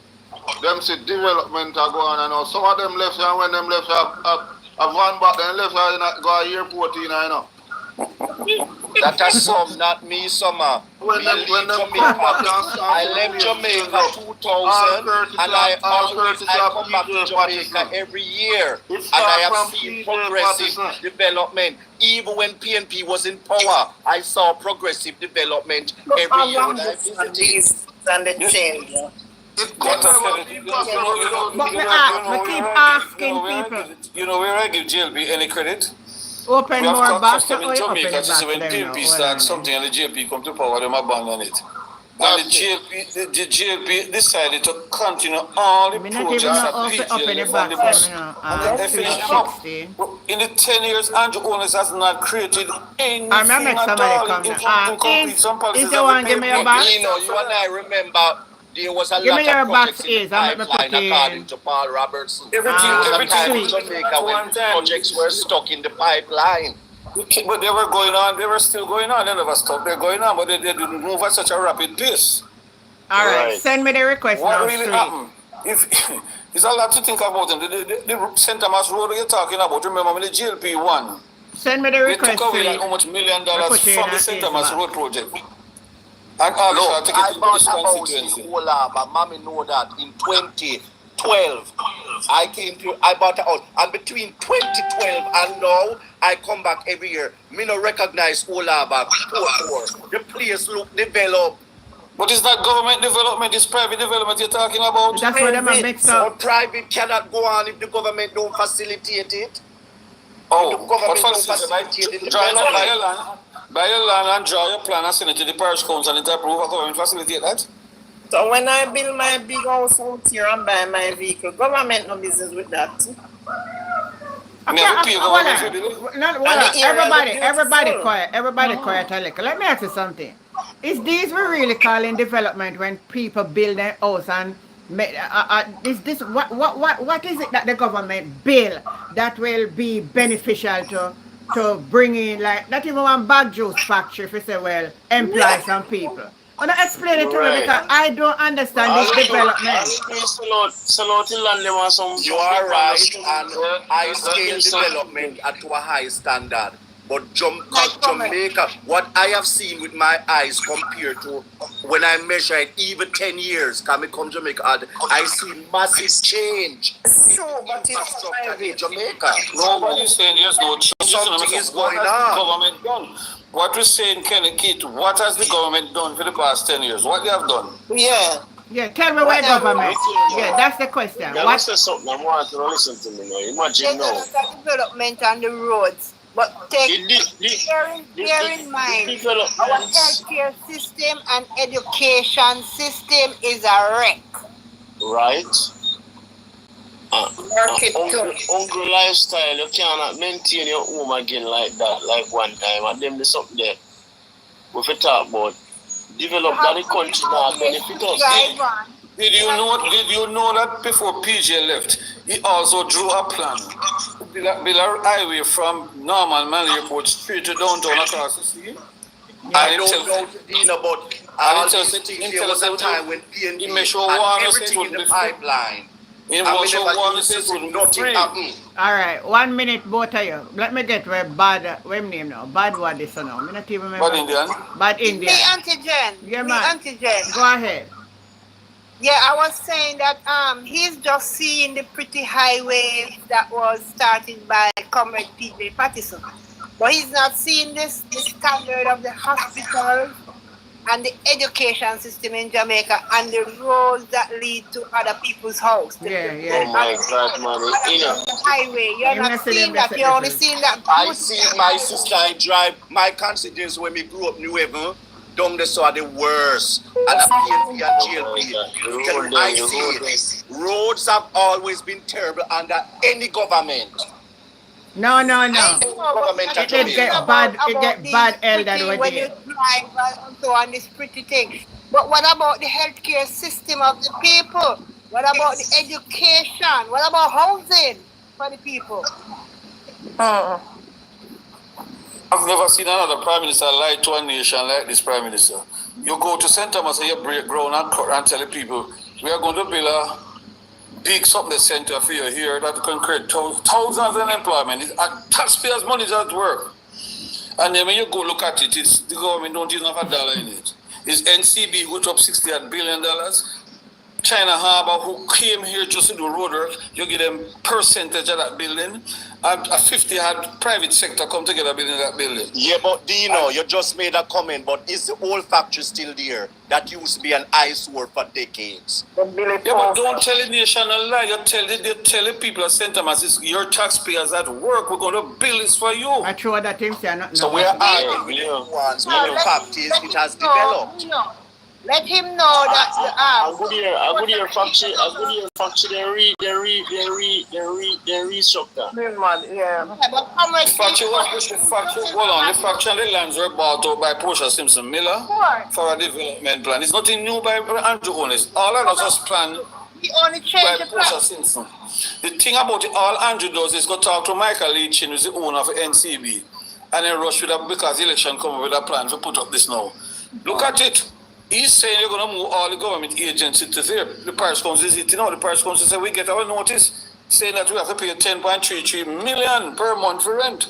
them say development are going on, and some of them left and when them left a van back, then left and go to airport, you know. That is some, not me, summer. I left Jamaica 2000 and I come back to Jamaica every year. And I have seen progressive development. Even when PNP was in power, I saw progressive development every year when I visited. And the change. But keep asking people. You know where I give JLP any credit? Open more box in Jamaica. When PNP starts something and the JLP come to power, them abandon it. And the JLP decided to continue all the projects that PGL and they finished them up. In the 10 years, Andrew Owners has not created anything at all, including some policies that we pay. You and I remember there was a lot of projects in the pipeline according to Paul Robertson. Everything in Jamaica when projects were stuck in the pipeline. But they were going on, they were still going on, they never stopped, they're going on, but they didn't move at such a rapid pace. All right, send me the request what now. What really happened? There's a lot to think about. The St. Thomas Road you're talking about, remember when the GLP won? Send me the request. They took away like how much $1 million from the St. Thomas Road project. And I bought a house in Olaba. Mommy know that in 2012. I bought a house. And between 2012 and now, I come back every year. Me no recognize Olaba. The place look developed. But is that government development? Is private development you're talking about? That's what them a mix up. Private cannot go on if the government don't facilitate it. Oh, what facilitate it? Buy your land and draw your plan and send it to the parish council and approve a government facilitate that? So when I build my big house out here and buy my vehicle, government no business with that. Everybody quiet a little. Let me ask you something. Is these we really calling development when people build their house and is this what is it that the government build that will be beneficial to bring in, like, not even one bag juice factory if you say, well, employ some people? I don't explain it to me because I don't understand this development. You are right, and high scale development to a high standard. But Jamaica, what I have seen with my eyes compared to when I measure it, even 10 years, come Jamaica, I see massive change. Sure, but it's private. Jamaica. Nobody's saying there's no change. Something is going on. Government done? What we're saying, Kenny Keith, what has the government done for the past 10 years? What they have done? Yeah. Yeah, tell me where government. Yeah, that's the question. Yeah, What? say something. I want to listen to me now. Imagine There's a now. lot of development on the roads, but bear in mind, our developments, healthcare system and education system is a wreck. right? Hungry lifestyle, you cannot maintain your home again like that, like one time. And them, there's something there. We fit talk about develop that the country now benefit us. Did you know that before PJ left, he also drew a plan build a highway from Norman Manley Airport straight to downtown across the sea? I don't know, Dina, but all these things, there was a time when PNP had everything in the pipeline. And we never used to see nothing happen. All right, 1 minute, both of you. Let me get where bad, where name now? Bad what this now? I'm not even remember. Bad Indian. Bad Indian. Me antigen. Yeah, me man. antigen. Go ahead. Yeah, I was saying that he's just seeing the pretty highway that was started by Comrade P.J. Pattison. But he's not seeing the standard of the hospitals and the education system in Jamaica and the roads that lead to other people's house. Oh my God, man. The highway, you're not seeing that. You're only seeing that. I see my sister I drive, my constituency when we grew up New Haven, down the so are the worst. And a PNP and GLP. I see it. Roads have always been terrible under any government. No. It get bad elder when you drive and so on this pretty thing. But what about the healthcare system of the people? What about the education? What about housing for the people? I've never seen another prime minister lie to a nation like this prime minister. You go to St. Thomas and you break ground and tell the people, we are going to build a big something center for you here that can create thousands of employment. Taxpayers' money is at work. And then when you go look at it, it's the government don't even have a dollar in it. It's NCB who up $68 billion. China Harbour, who came here just to do road work, you give them percentage of that building. And a 50 had private sector come together building that building. Yeah, but Dino, you just made a comment, but is the old factory still there? That used to be an eyesore for decades. Yeah, but don't tell the nation a lie. You tell the people at St. Thomas, it's your taxpayers at work. We're going to build this for you. I true that thing say not. So we're arguing with the ones where the fact is it has developed. Let him know that I go there factory, they restructure. The factory and the lands were bought out by Portia Simpson Miller for a development plan. It's nothing new by Andrew Onis. All of us was planned by Portia Simpson. The thing about it, all Andrew does is go talk to Michael Lee Chin, who's the owner of NCB, and then rush with that because the election come up with a plan to put up this now. Look at it. He's saying you're going to move all the government agencies to there. The Parish Council is it. You know, the Parish Council said we get our notice saying that we have to pay 10.33 million per month for rent.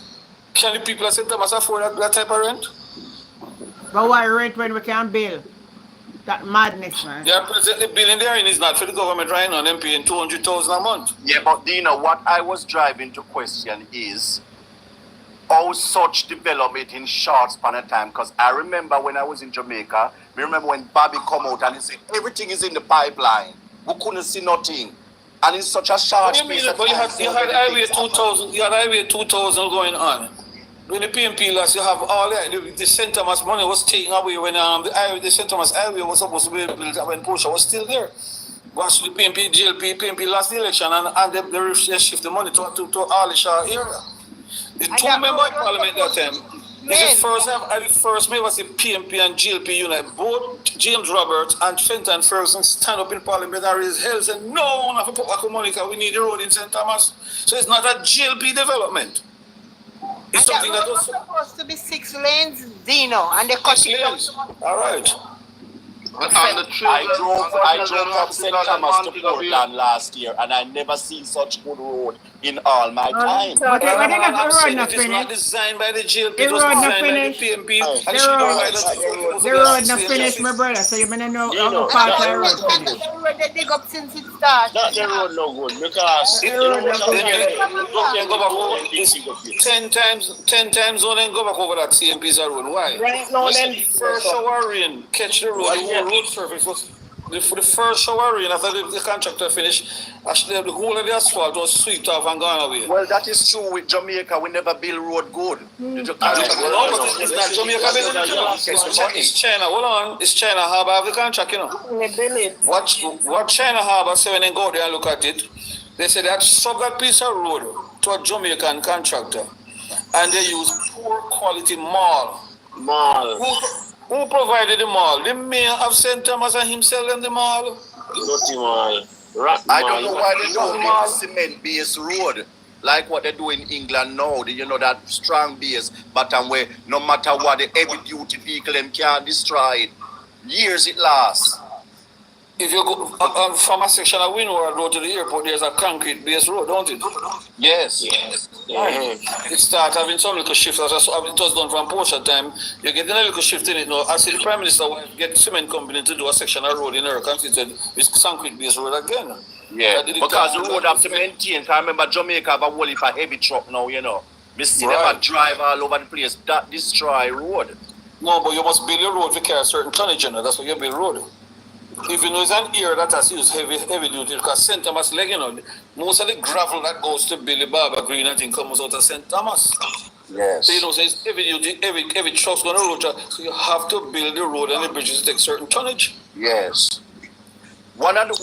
Can the people at St. Thomas afford that type of rent? But why rent when we can build? That madness, man. Yeah, presently building there is not for the government right now. Them paying 200,000 a month. Yeah, but Dino, what I was driving to question is how such development in short span of time. Because I remember when I was in Jamaica, I remember when Bobby come out and he said everything is in the pipeline. We couldn't see nothing. And in such a short space of time. You had Highway 2000. You had Highway 2000 going on. When the PNP lost, you have all that. The St. Thomas money was taken away when the St. Thomas Highway was supposed to be built when Portia was still there. Once the PNP, GLP lost the election and they shift the money to Alisha area. The two members of parliament that time. The first me was the PNP and GLP unite. Both James Roberts and Fenton Ferguson stand up in parliament and raise hell and say, no, we have to put back money because we need the road in St. Thomas. So it's not a GLP development. It's something that was supposed to be 6 lanes, Dino, and they cut it down. All right. I drove from St. Thomas to Portland last year and I never seen such good road in all my time. But it is not designed by the GLP, it was designed by the PNP. The road not finished, my brother, so you may not know how part of the road finished. The road they dig up since it started. Not the road no good because can go back over 10 times on and go back over that same piece of road. Why? Right now then first shower rain, catch the road, the whole road surface was for the first shower rain after the contractor finished, actually the whole of the asphalt was swept off and gone away. Well, that is true with Jamaica. We never build road good. No, but it's not Jamaica building it, you know. It's China. Hold on. It's China Harbour have the contract, you know. What China Harbour say when they go there and look at it, they say they had sub that piece of road to a Jamaican contractor. And they use poor quality mall. Who provided the mall? The mayor of St. Thomas and himself in the mall. I don't know why they don't build cement-based road like what they do in England now. You know that strong base bottom where no matter what the heavy-duty vehicle them can't destroy it. Years it lasts. If you go from a section of Windward Road to the airport, there's a concrete-based road, don't it? Yes. It starts having some little shift. As it was done from Porsche time, you get a little shift in it now. I see the Prime Minister get the cement company to do a section of road in her constituency. It's concrete-based road again. Yeah, because the road have to maintain. I remember Jamaica have a whole heap of heavy truck now, you know. We see them drive all over the place. That destroy road. No, but you must build your road to carry a certain tonnage, you know. That's why you build road. If you know it's an area that has used heavy duty, because St. Thomas leg, you know, most of the gravel that goes to Billy Barber Green, I think, comes out of St. Thomas. Yes. So you know, so it's heavy duty, every truck's going to road, so you have to build the road and the bridges to take certain tonnage. Yes. One of the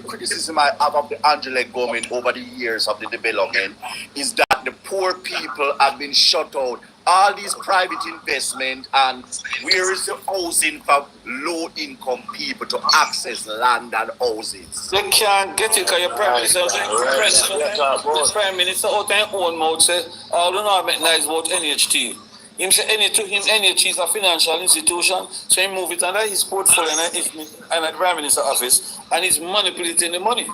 criticism I have of the Angela government over the years of the development is that the poor people have been shut out. All these private investment, and where is the housing for low-income people to access land and houses? They can't get it because your Prime Minister, the Prime Minister out in own mouth say, I don't know how nice about NHT. Him say to him NHT is a financial institution, so he move it under his portfolio and the Prime Minister office, and he's manipulating the money.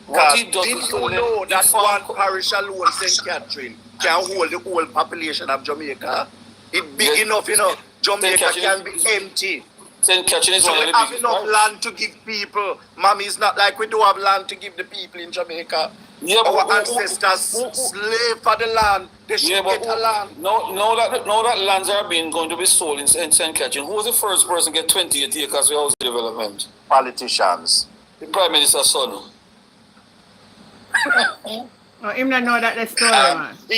What he does did you know that one parish alone, St. Catherine, can hold the whole population of Jamaica? It's big enough, you know. Jamaica can be empty. St. Catherine is so one of we the have biggest enough land to give people. Mommy, it's not like we do have land to give the people in Jamaica. Yeah, our ancestors slave for the land. They should get a land. Now that lands are going to be sold in St. Catherine, who was the first person to get 28 acres for housing development? Politicians. The Prime Minister's son. Oh, him not know that the story, man. Do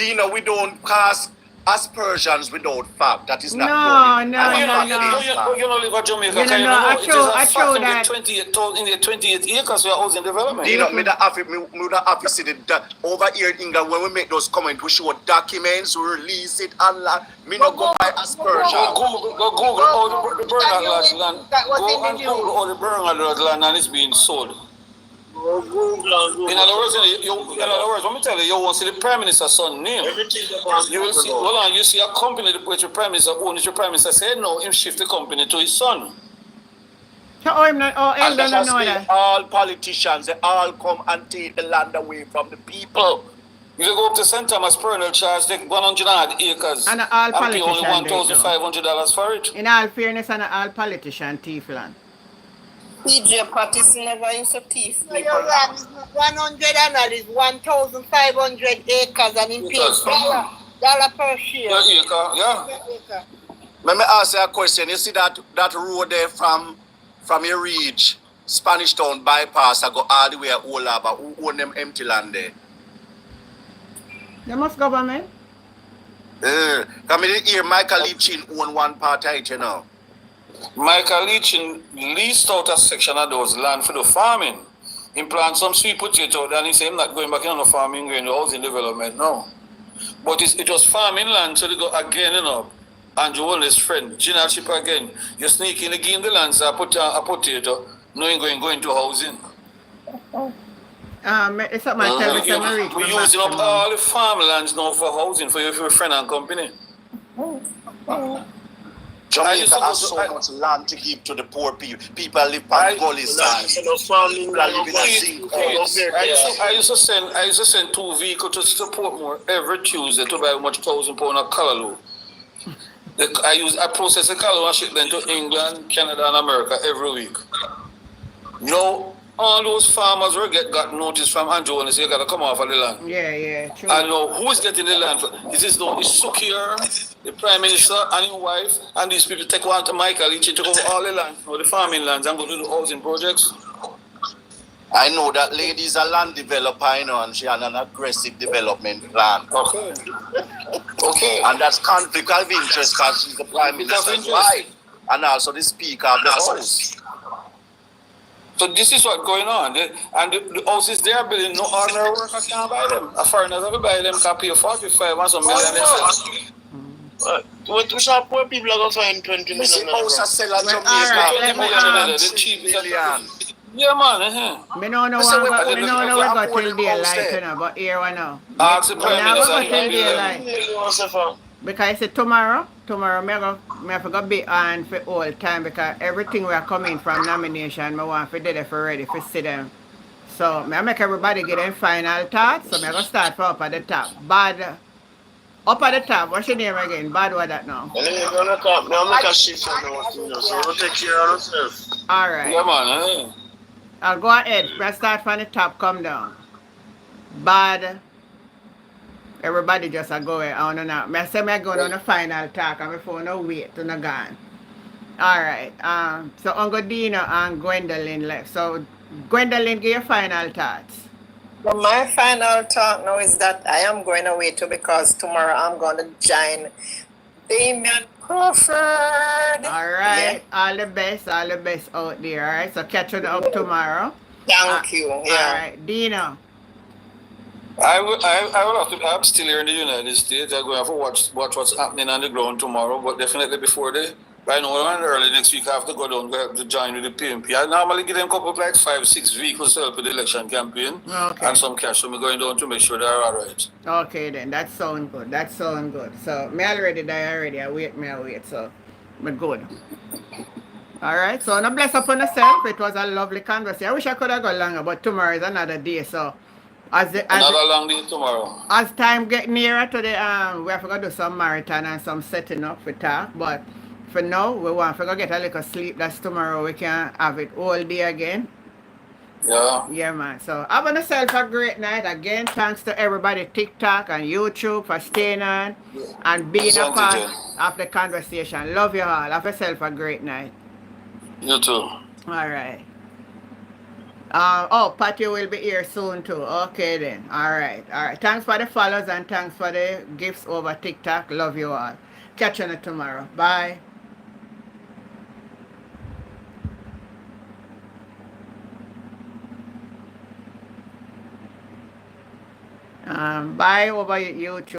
you know we don't cast aspersions without fact. That is not no. You know, live at Jamaica. I show that. 28 acres for housing development. You know, me the office that over here in England, when we make those comments, we show documents, we release it online. Me not go by aspersion. Go Google all the Bernard land. Go and Google all the Bernard land and it's being sold. In other words, let me tell you, you won't see the Prime Minister's son name. You will see, hold on, you see a company which the Prime Minister owns, the Prime Minister said no, him shift the company to his son. All politicians, they all come and take the land away from the people. If you go up to St. Thomas Pernell charge, they 100 acres and all pay only $1,500 for it. In all fairness, and all politician thief land. PJ Pattis never used to thief. So your land is not 100 and all is 1,500 acres and in pays $1 per share. Yeah. Let me ask you a question. You see that road there from you reach Spanish Town bypass, I go all the way at Olaba. Who own them empty land there? They must government. Come in here, Michael Leachin own one part of it, you know. Michael Leachin leased out a section of those land for the farming. He planted some sweet potato, then he said, I'm not going back into farming, going to housing development, no. But it was farming land, so they go again, you know. Andrew Wallace's friend, Gina Ship again. You sneak in again the land, so I put a potato, knowing going to housing. It's not my territory. We're using up all the farmlands now for housing for your friend and company. Jamaica has so much land to give to the poor people. People live on gully sides. I used to send 2 vehicles to Portmore every Tuesday to buy much £1,000 of callaloo. I process the callaloo and ship them to England, Canada, and America every week. No, all those farmers will got notice from Andrew and say you gotta come off of the land. Yeah, true. I know who's getting the land. This is no, it's Sukir, the Prime Minister and his wife, and these people take one to Michael, each took over all the land, the farming lands, and go to the housing projects. I know that lady is a land developer, you know, and she has an aggressive development plan. Okay. Okay. And that's conflict of interest because she's the Prime Minister's wife and also the Speaker of the House. So this is what's going on. The houses they are building, no ordinary worker can buy them. A foreigner have to buy them, can pay 45 and some million. What we shall poor people are going to find 20 million. This house is selling the cheap million. Yeah, man. Me no know we got till daylight, you know, but here we know. Ask the Prime Minister. Till daylight. Because it's tomorrow me have to go be on for all time because everything we are coming from nomination, I want to do it for ready for see them. So I make everybody get them final thoughts. So I'm going to start from up at the top. Bad. Up at the top. What's your name again? Bad what that now? I'm make a shift now, so we'll take care of ourselves. Alright. Yeah, man. I'll go ahead. Let's start from the top, come down. Bad. Everybody just a go away. I don't know. I say I go on the final talk and before no wait to no gone. Alright. So Uncle Dino and Gwendolyn left. So Gwendolyn, give your final thoughts. Well, my final thought now is that I am going away too because tomorrow I'm going to join Damian Crossroad. Alright. Yeah. All the best out there. Alright. So catch you up tomorrow. Thank you. Yeah. Alright. Dino. I will have to. I'm still here in the United States. I'm going to have to watch what's happening on the ground tomorrow, but definitely before I know early next week I have to go down to join with the PMP. I normally give them a couple of like 5-6 vehicles to help with the election campaign and some cash. So I'm going down to make sure they're all right. Okay then, that sounds good. So me already die already. I wait. So I'm good. Alright, so no bless upon yourself. It was a lovely conversation. I wish I could have gone longer, but tomorrow is another day. So another long day tomorrow. As time get nearer to the we have to go do some marathon and some setting up for talk. But for now, we want to go get a little sleep. That's tomorrow. We can have it all day again. Yeah. Yeah, man. So have yourself a great night. Again, thanks to everybody TikTok and YouTube for staying on and being a part of the conversation. Love you all. Have yourself a great night. You too. All right. Patty will be here soon too. Okay then. All right. Thanks for the follows and thanks for the gifts over TikTok. Love you all. Catch you tomorrow. Bye. Bye over YouTube.